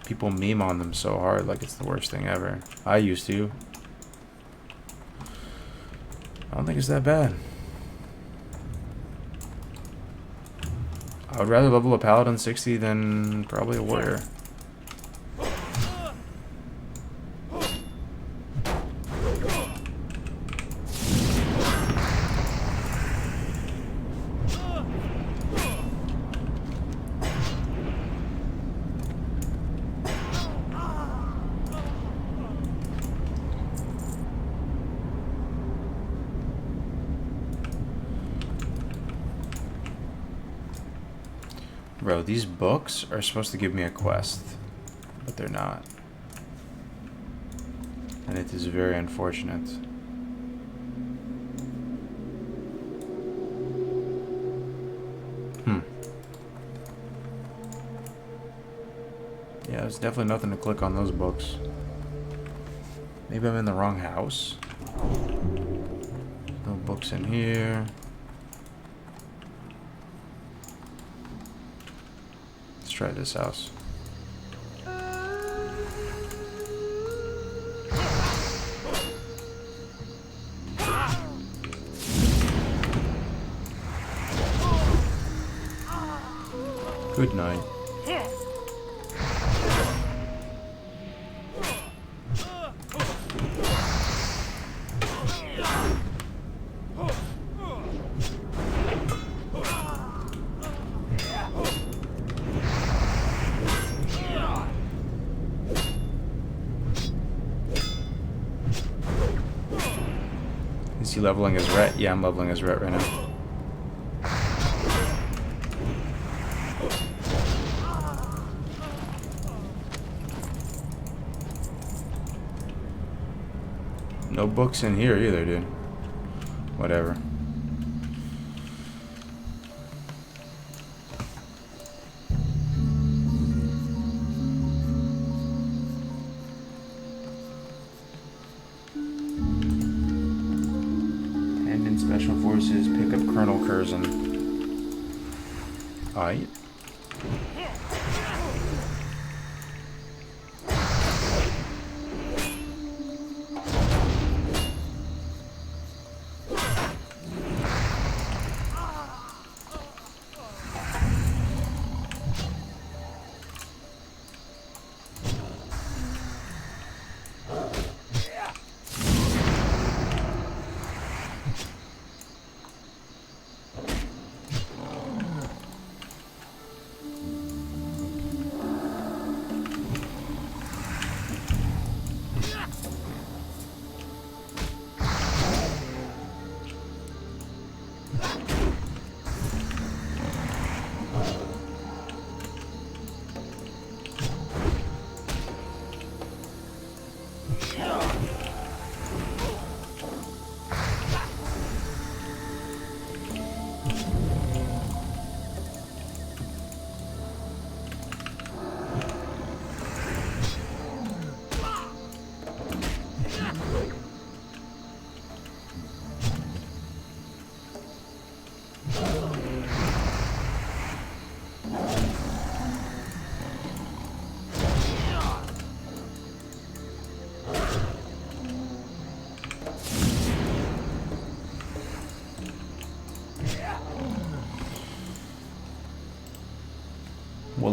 people meme on them so hard like it's the worst thing ever. I used to. I don't think it's that bad. I would rather level a Paladin 60 than probably a warrior. Bro, these books are supposed to give me a quest, but they're not. And it is very unfortunate. Yeah, there's definitely nothing to click on those books. Maybe I'm in the wrong house. No books in here. Let's try this house. Good night. Is he leveling his ret? Yeah, I'm leveling his ret right now. No books in here either, dude. Whatever. And in Special Forces, pick up Colonel Curzon. Aight.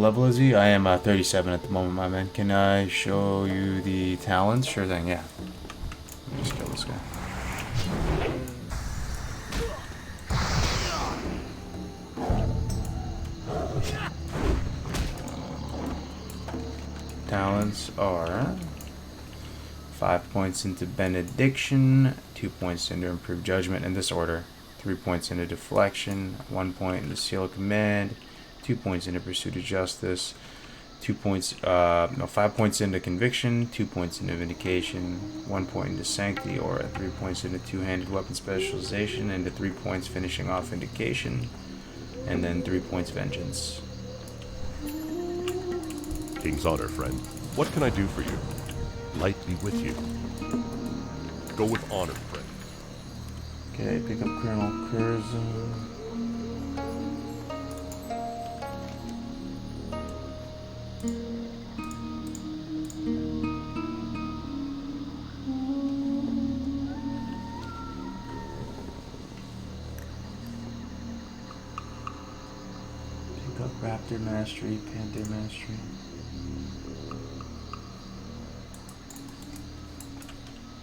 level is he? I am 37 at the moment, my man. Can I show you the talents? Sure thing, yeah. Let me just kill this guy. Talents are 5 points into benediction, 2 points into improved judgment in this order, 3 points into deflection, 1 point into seal of command, 2 points into pursuit of justice, 5 points into conviction, 2 points into vindication, 1 point into sanctity aura, 3 points into two-handed weapon specialization, and 3 points finishing off vindication, and then 3 points vengeance. King's honor, friend. What can I do for you? Light be with you. Go with honor, friend. Okay, pick up Colonel Curzon. Pick up Raptor Mastery, Panther Mastery.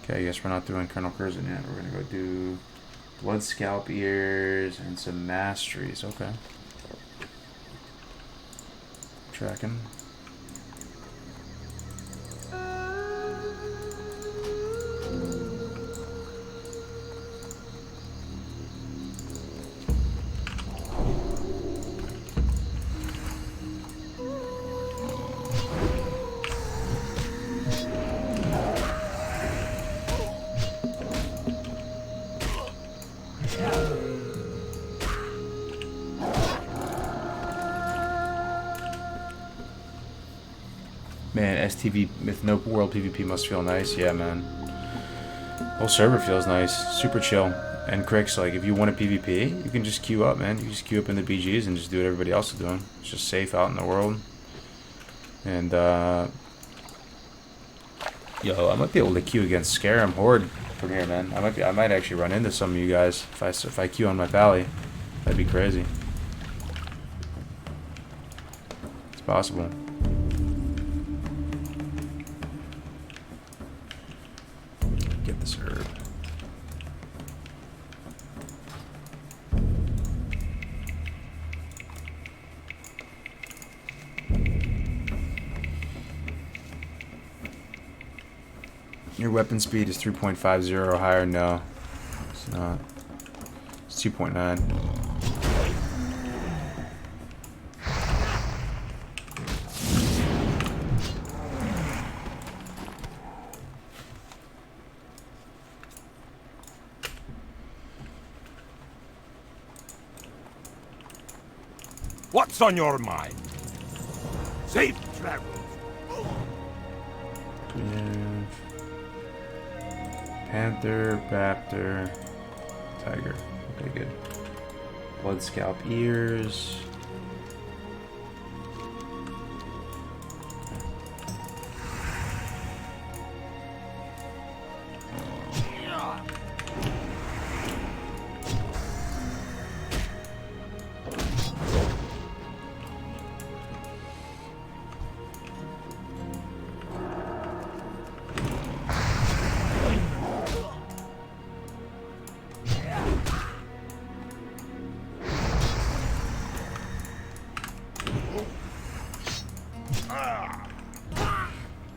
Okay, I guess we're not doing Colonel Curzon yet. We're gonna go do Blood Scalp Ears and some Masteries. Okay. Tracking. Man, STV with no world PvP must feel nice. Yeah, man. Whole server feels nice. Super chill. And Crick's like, if you want a PvP, you can just queue up, man. You just queue up in the BGs and just do what everybody else is doing. It's just safe out in the world. And, yo, I might be able to queue against Scarum Horde from here, man. I might actually run into some of you guys if I queue on my pally. That'd be crazy. It's possible. Get this herb. Your weapon speed is 3.50 or higher? No, it's not. It's 2.9. What's on your mind? Safe travels. Panther, Raptor, Tiger. Okay, good. Blood Scalp Ears.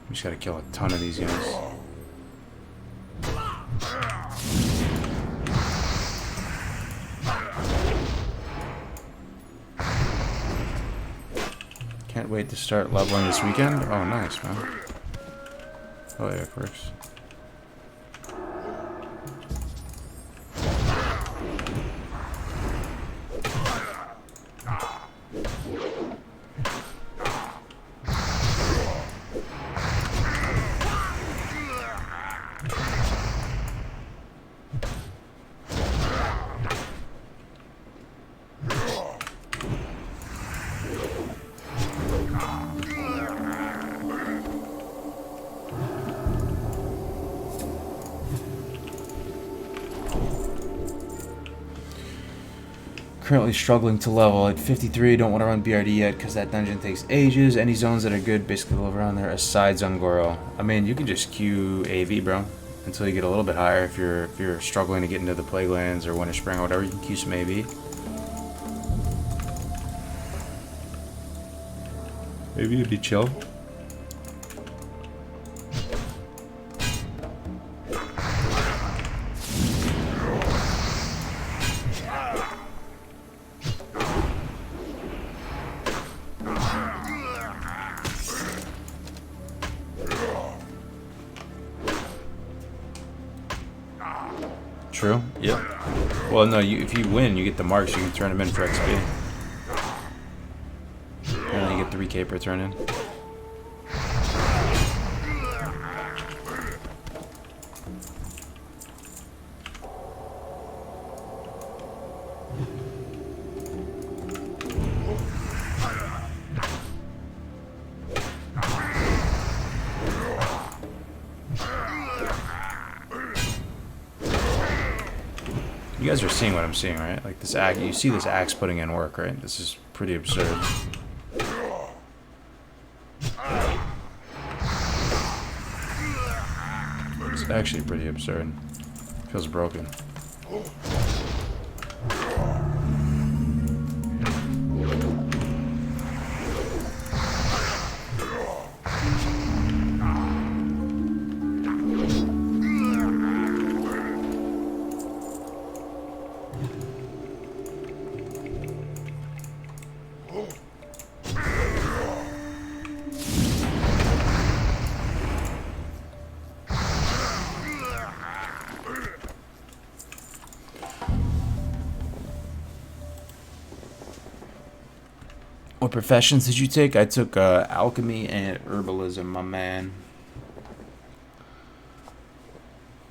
We just gotta kill a ton of these units. Can't wait to start leveling this weekend. Oh, nice, man. Oh, yeah, of course. Currently struggling to level at 53. Don't want to run BRD yet because that dungeon takes ages. Any zones that are good basically live around there aside Zungoro. I mean, you can just queue AV, bro, until you get a little bit higher. If you're struggling to get into the Plaguelands or Winter Spring or whatever, you can queue some AV. Maybe it'd be chill. True. Yep. Well, no. If you win, you get the marks. You can turn them in for XP. And you get 3K per turn in. You guys are seeing what I'm seeing, right? Like this axe, you see this axe putting in work, right? This is pretty absurd. It's actually pretty absurd. Feels broken. What professions did you take? I took alchemy and herbalism, my man.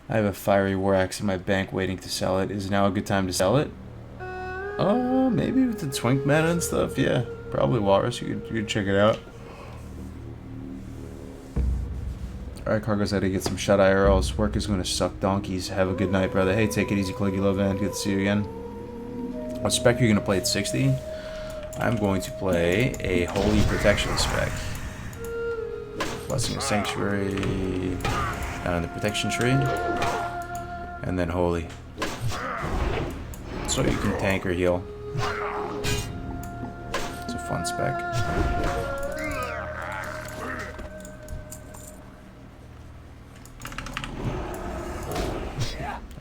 I have a fiery war axe in my bank waiting to sell it. Is now a good time to sell it? Maybe with the twink meta and stuff, yeah. Probably Walrus, you could check it out. Alright, Cargo's had to get some shut IRLs. Work is going to suck donkeys. Have a good night, brother. Hey, take it easy, Cliggy Lovan. Good to see you again. What spec are you going to play at 60? I'm going to play a Holy Protection spec. Blessing of Sanctuary down in the Protection tree. And then Holy. So you can tank or heal. It's a fun spec.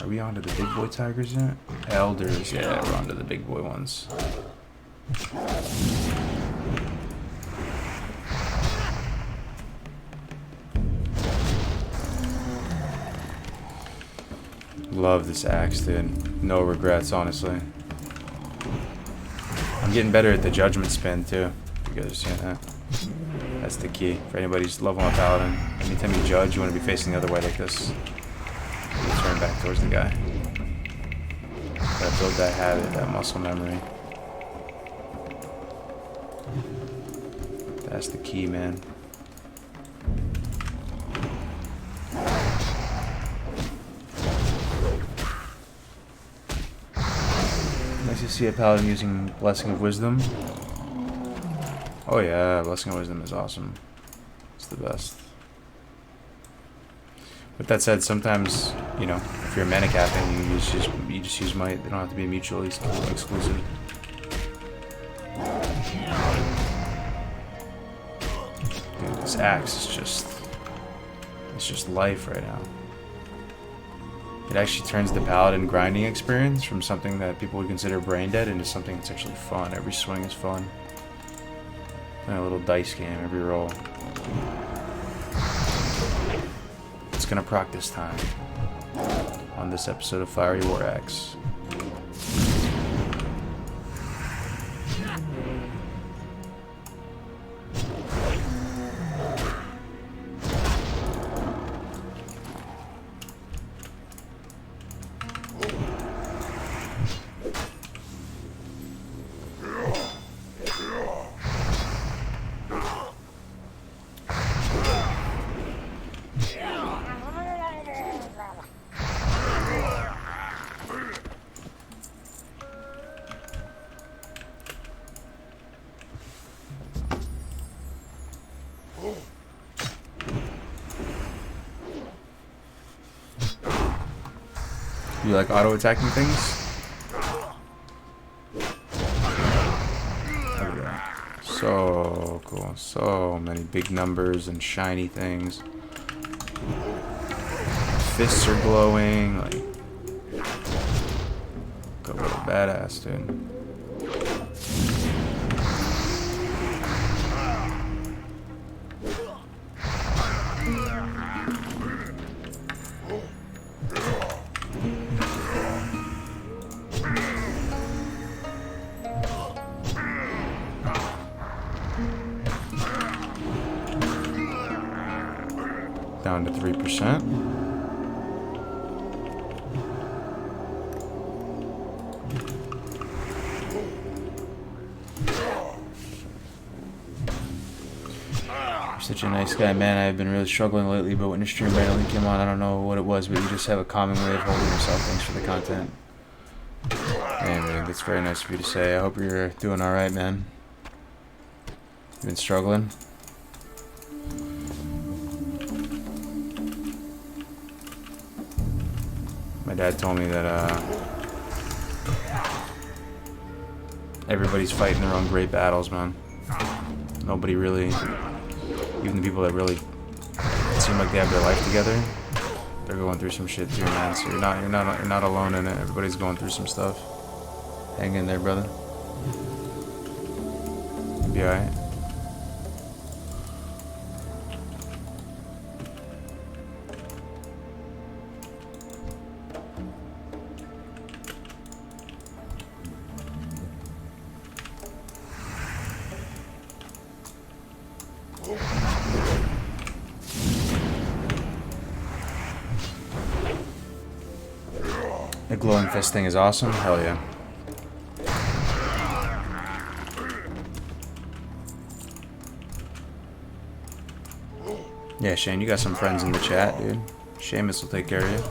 Are we on to the big boy tigers yet? Elders, yeah, we're on to the big boy ones. Love this axe, dude. No regrets, honestly. I'm getting better at the judgment spin, too. You guys are seeing that? That's the key. For anybody who's leveling up Paladin, anytime you judge, you want to be facing the other way like this. You turn back towards the guy. Gotta build that habit, that muscle memory. That's the key, man. Nice to see a Paladin using Blessing of Wisdom. Oh yeah, Blessing of Wisdom is awesome. It's the best. With that said, sometimes, you know, if you're mana capping, you just use might. They don't have to be mutually exclusive. Dude, this axe is just life right now. It actually turns the Paladin grinding experience from something that people would consider brain dead into something that's actually fun. Every swing is fun. Playing a little dice game every roll. It's gonna proc this time on this episode of Fiery War Axe. You like auto-attacking things? Look at that. So cool. So many big numbers and shiny things. Fists are glowing. Like, go with a badass, dude. Down to 3%. You're such a nice guy, man. I've been really struggling lately, but when your stream randomly came on, I don't know what it was, but you just have a calming way of holding yourself. Thanks for the content. Hey, man, that's very nice of you to say. I hope you're doing alright, man. You've been struggling? My dad told me that everybody's fighting their own great battles, man. Nobody really, even the people that really seem like they have their life together, they're going through some shit too, man. So you're not alone in it. Everybody's going through some stuff. Hang in there, brother. You'll be alright. The glowing fist thing is awesome. Hell yeah. Yeah, Shane, you got some friends in the chat, dude. Seamus will take care of you.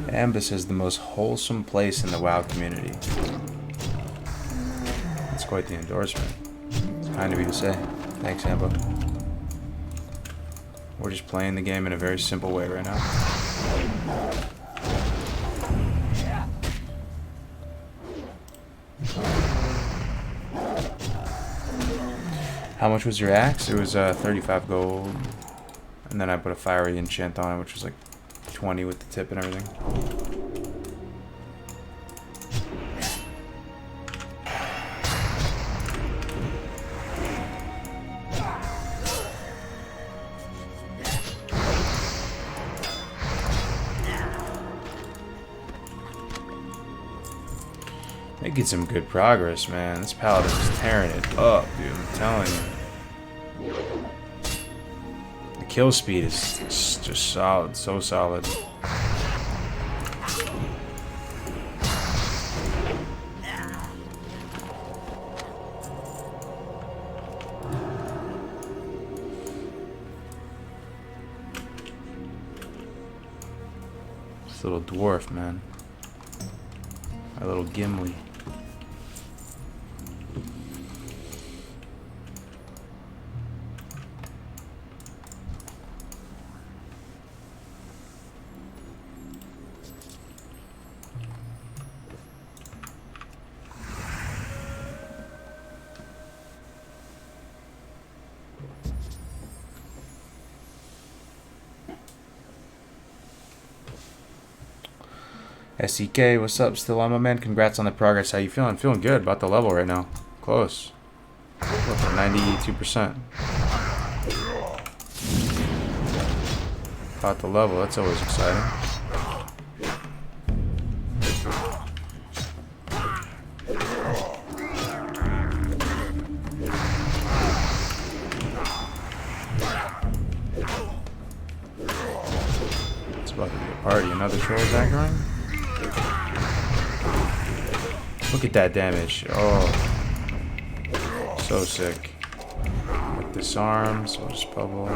Ambus is the most wholesome place in the WoW community. That's quite the endorsement. It's kind of you to say. Thanks, Ambo. We're just playing the game in a very simple way right now. How much was your axe? It was 35 gold. And then I put a fiery enchant on it, which was like 20 with the tip and everything. Making some good progress, man. This Paladin is tearing it up, dude. I'm telling you. The kill speed is just solid, so solid. This little dwarf, man. My little Gimli. SEK, what's up? Still on, my man? Congrats on the progress. How you feeling? Feeling good about the level right now. Close. Look at 92%. About the level, that's always exciting. It's about to be a party. Another troll is anchoring. Look at that damage. Oh. So sick. Like disarm, so we'll just bubble.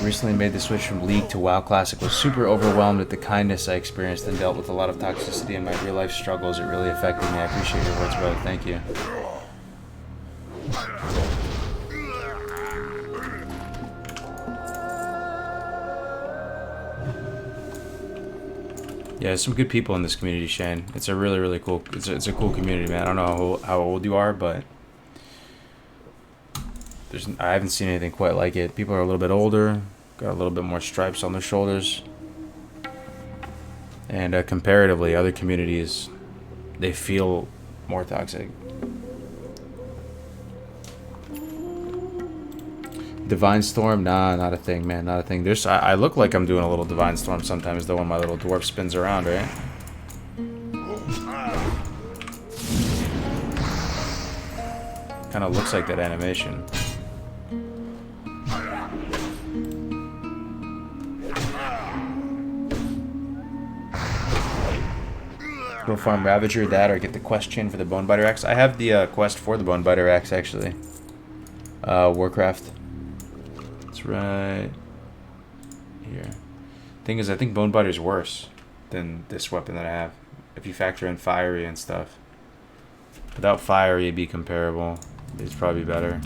Recently made the switch from League to WoW Classic. Was super overwhelmed at the kindness I experienced and dealt with a lot of toxicity in my real life struggles. It really affected me. I appreciate your words, brother. Thank you. Yeah, there's some good people in this community, Shane. It's a really cool. It's a cool community, man. I don't know how old you are, but I haven't seen anything quite like it. People are a little bit older, got a little bit more stripes on their shoulders, and comparatively, other communities, they feel more toxic. Divine Storm? Nah, not a thing, man. Not a thing. I look like I'm doing a little Divine Storm sometimes, though, when my little dwarf spins around, right? Kind of looks like that animation. Go farm Ravager, that, or get the quest chain for the Bonebiter Axe. I have the quest for the Bonebiter Axe, actually. Warcraft. It's right here. Thing is, I think Bonebiter's worse than this weapon that I have, if you factor in Fiery and stuff. Without Fiery, it'd be comparable. It's probably better.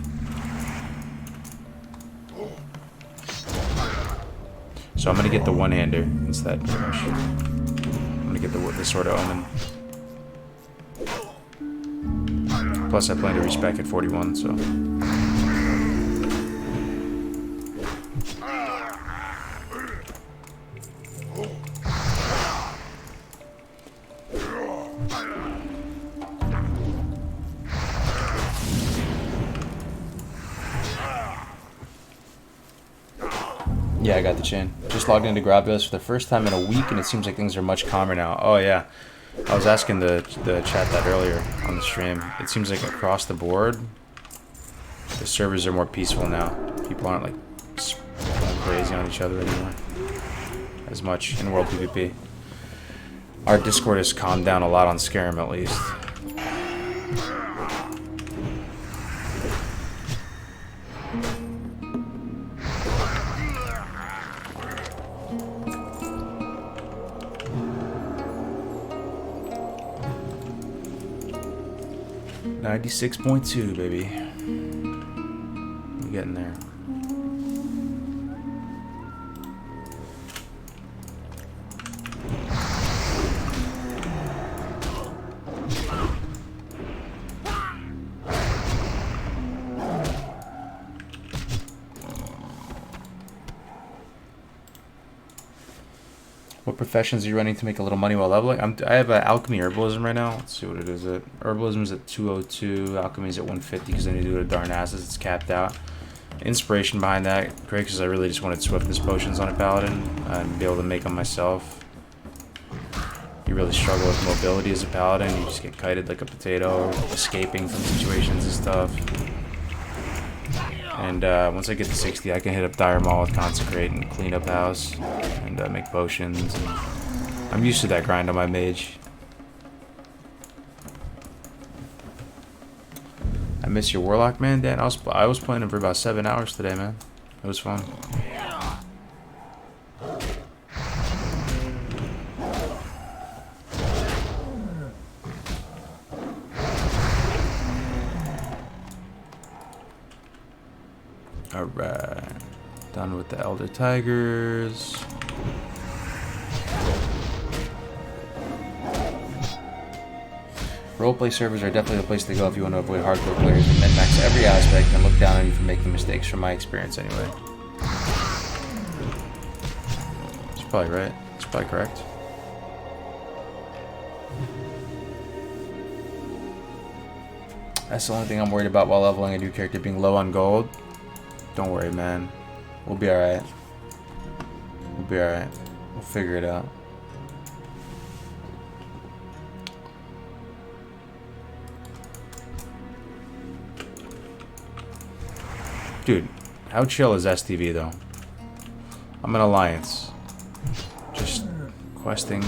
So I'm gonna get the one-hander instead, pretty much. I'm gonna get the Sword of Omen. Plus, I plan to respec at 41, so. Yeah, I got the chain. Just logged into Gravios for the first time in a week, and it seems like things are much calmer now. Oh, yeah. I was asking the chat that earlier on the stream. It seems like across the board, the servers are more peaceful now. People aren't, like, going crazy on each other anymore as much in World PvP. Our Discord has calmed down a lot on Skyrim, at least. $96.2, baby. I'm getting there. What professions are you running to make a little money while leveling? I have alchemy herbalism right now. Let's see what it is. Herbalism is at 202. Alchemy is at 150 because I need to do it at Darnassus. It's capped out. Inspiration behind that, great, because I really just wanted swiftness potions on a paladin and be able to make them myself. You really struggle with mobility as a paladin. You just get kited like a potato, escaping from situations and stuff. And once I get to 60, I can hit up Dire Maul with Consecrate and clean up house and make potions. And I'm used to that grind on my mage. I miss your Warlock, man. Dan, I was playing him for about 7 hours today, man. It was fun. Alright. Done with the Elder Tigers. Roleplay servers are definitely the place to go if you want to avoid hardcore players and min-max every aspect and look down on you for making mistakes, from my experience anyway. It's probably right. It's probably correct. That's the only thing I'm worried about while leveling a new character, being low on gold. Don't worry, man. We'll be alright. We'll be alright. We'll figure it out. Dude, how chill is STV though? I'm in Alliance. Just questing,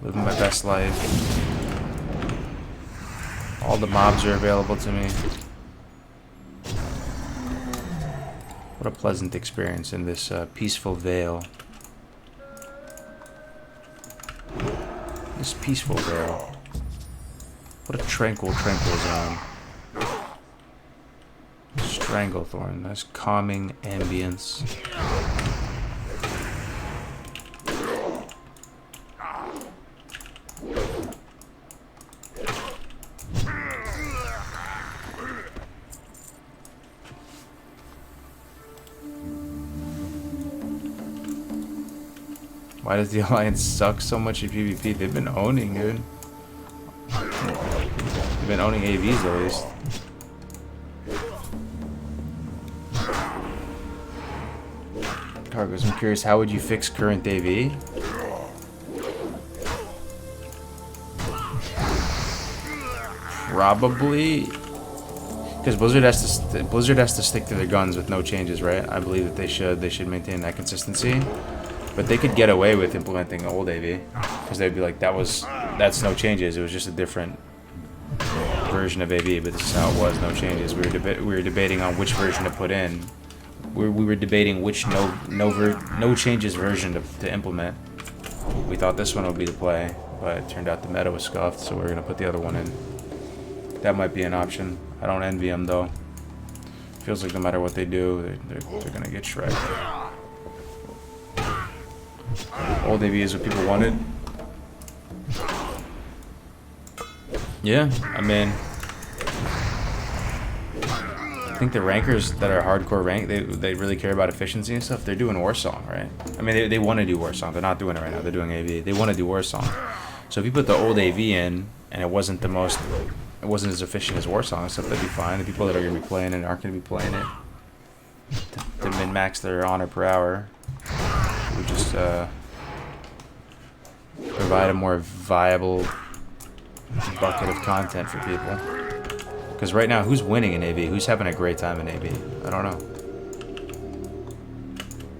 living my best life. All the mobs are available to me. What a pleasant experience in this peaceful vale. This peaceful vale. What a tranquil zone. Stranglethorn, nice calming ambience. Why does the Alliance suck so much at PvP? They've been owning, dude. They've been owning AVs at least. Cargos, I'm curious, how would you fix current AV? Probably because Blizzard has to stick to their guns with no changes, right? I believe that they should maintain that consistency. But they could get away with implementing old AV because they'd be like, that's no changes. It was just a different version of AV, but this is how it was, no changes. We were debating on which version to put in. We were debating which no changes version to implement. We thought this one would be the play, but it turned out the meta was scuffed, so we're gonna put the other one in. That might be an option. I don't envy them though. Feels like no matter what they do, they're gonna get shredded. Old AV is what people wanted. Yeah, I mean, I think the rankers that are hardcore ranked, they really care about efficiency and stuff. They're doing Warsong, right? I mean, they want to do Warsong. They're not doing it right now. They're doing AV. They want to do Warsong. So if you put the old AV in and it wasn't as efficient as Warsong and stuff, that'd be fine. The people that are going to be playing it aren't going to be playing it to min-max their honor per hour. We just provide a more viable bucket of content for people. Because right now, who's winning in AV? Who's having a great time in AV? I don't know.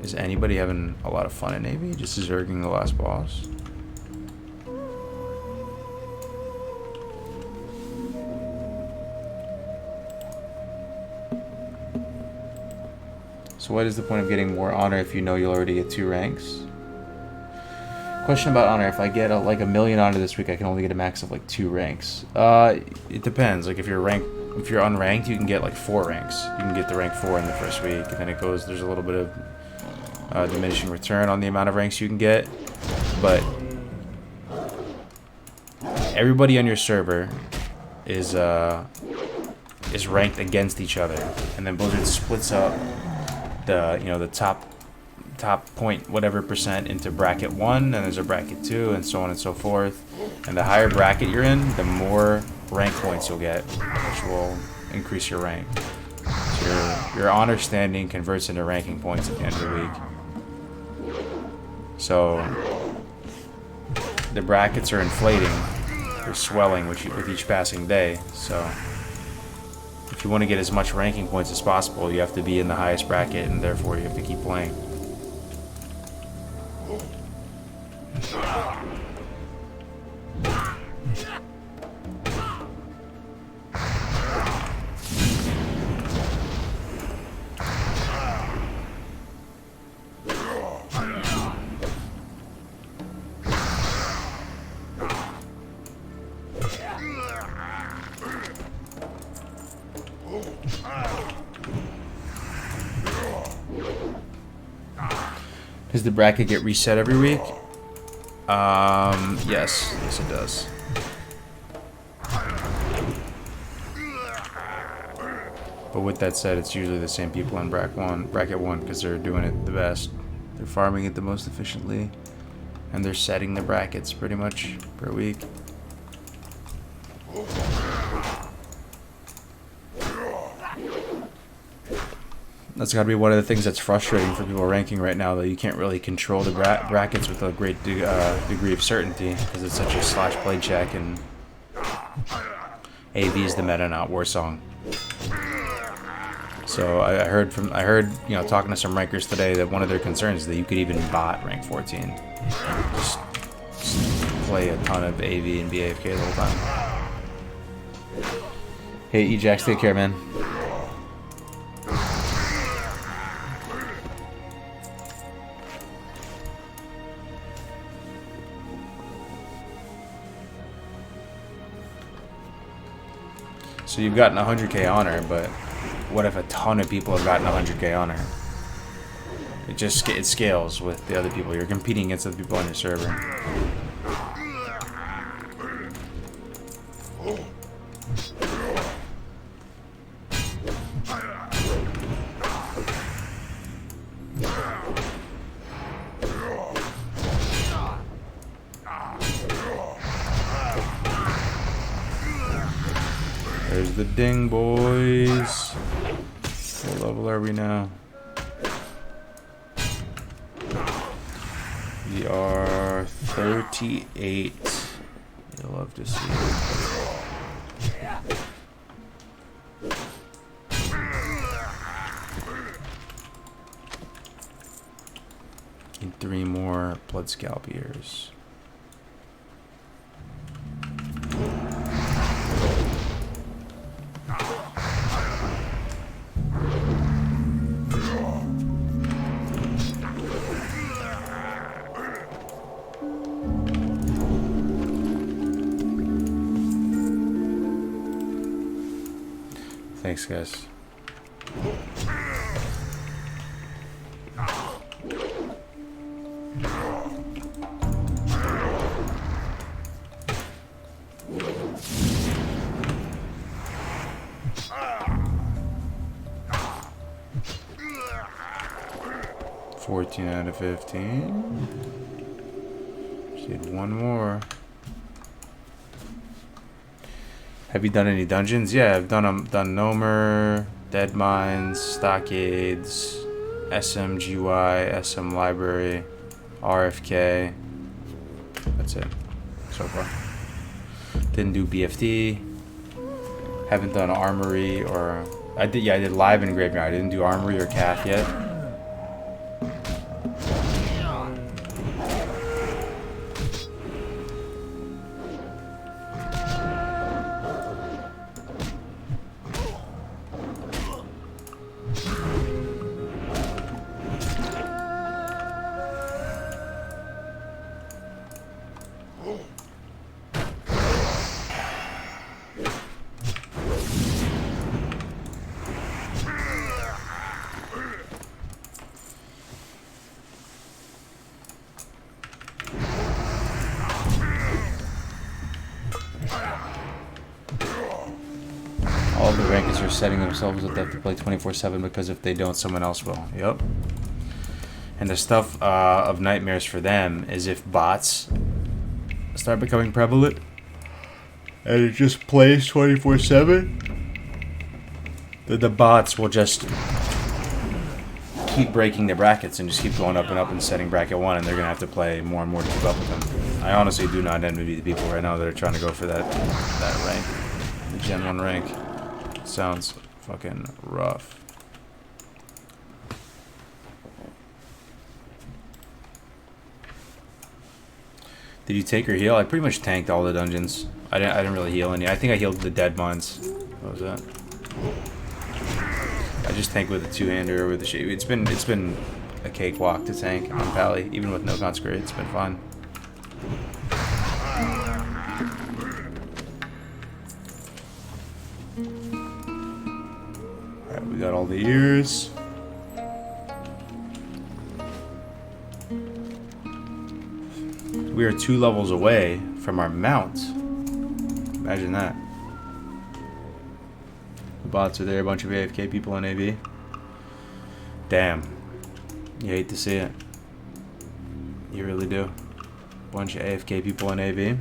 Is anybody having a lot of fun in AV? Just zerging the last boss? So what is the point of getting more honor if you know you'll already get 2 ranks? Question about honor. If I get like a million honor this week, I can only get a max of like 2 ranks. It depends. Like if you're unranked, you can get like 4 ranks. You can get the rank 4 in the first week, and then it goes. There's a little bit of diminishing return on the amount of ranks you can get, but everybody on your server is ranked against each other, and then Blizzard splits up the top point whatever percent into bracket 1, and there's a bracket 2, and so on and so forth. And the higher bracket you're in, the more rank points you'll get, which will increase your rank. So your honor standing converts into ranking points at the end of the week. So the brackets are inflating, they're swelling with each passing day. So if you want to get as much ranking points as possible, you have to be in the highest bracket, and therefore you have to keep playing. Does the bracket get reset every week? Yes it does. But with that said, it's usually the same people in bracket one, because they're doing it the best. They're farming it the most efficiently, and they're setting the brackets pretty much per week. That's got to be one of the things that's frustrating for people ranking right now, though. You can't really control the brackets with a great degree of certainty, because it's such a slash play check, and AV is the meta, not Warsong. So I heard, you know, talking to some rankers today, that one of their concerns is that you could even bot rank 14. Just play a ton of AV and be AFK the whole time. Hey, Ejax, take care, man. So you've gotten 100k honor, but what if a ton of people have gotten 100k honor? It scales with the other people. You're competing against other people on your server. There's the ding, boys. What level are we now? We are 38. You'll love to see it. Need 3 more blood scalp years. Thanks, guys. $14 out of 15. Just need 1 more. Have you done any dungeons? Yeah, I've done Nomer, Dead Mines, Stockades, SMGY, SM Library, RFK. That's it so far. Didn't do BFT. Haven't done Armory or I did Live in Graveyard. I didn't do Armory or Cath yet. All the rankings are setting themselves up to play 24/7 because if they don't, someone else will. Yep. And the stuff of nightmares for them is if bots start becoming prevalent and it just plays 24/7, then the bots will just keep breaking the brackets and just keep going up and up and setting bracket 1, and they're gonna have to play more and more to keep up with them. I honestly do not envy the people right now that are trying to go for that rank, the Gen 1 rank. Sounds fucking rough. Did you take or heal? I pretty much tanked all the dungeons. I didn't really heal any. I think I healed the dead mines. What was that? I just tank with a 2-hander or with the shape. It's been a cakewalk to tank on Pally, even with no consecrate. It's been fun. Alright, we got all the ears. We are 2 levels away from our mount. Imagine that. The bots are there, a bunch of AFK people in AB. Damn. You hate to see it. You really do. Bunch of AFK people in AB.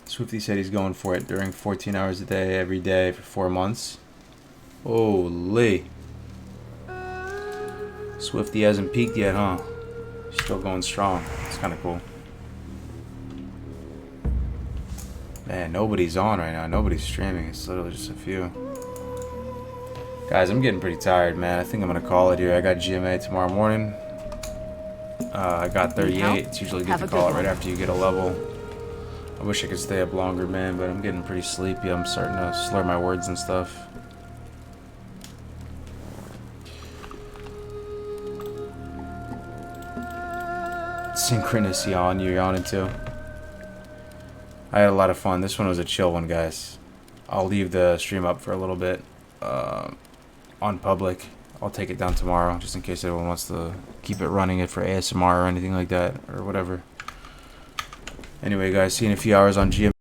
Swifty said he's going for it during 14 hours a day, every day for 4 months. Holy. Swifty hasn't peaked yet, huh? Still going strong. It's kind of cool. Man, nobody's on right now. Nobody's streaming. It's literally just a few. Guys, I'm getting pretty tired, man. I think I'm going to call it here. I got GMA tomorrow morning. I got 38. It's usually good to call it right after you get a level. I wish I could stay up longer, man, but I'm getting pretty sleepy. I'm starting to slur my words and stuff. Synchronous yawn. You're yawning too. I had a lot of fun. This one was a chill one, guys. I'll leave the stream up for a little bit on public. I'll take it down tomorrow just in case everyone wants to keep it running it for ASMR or anything like that or whatever. Anyway, guys, see you in a few hours on GM.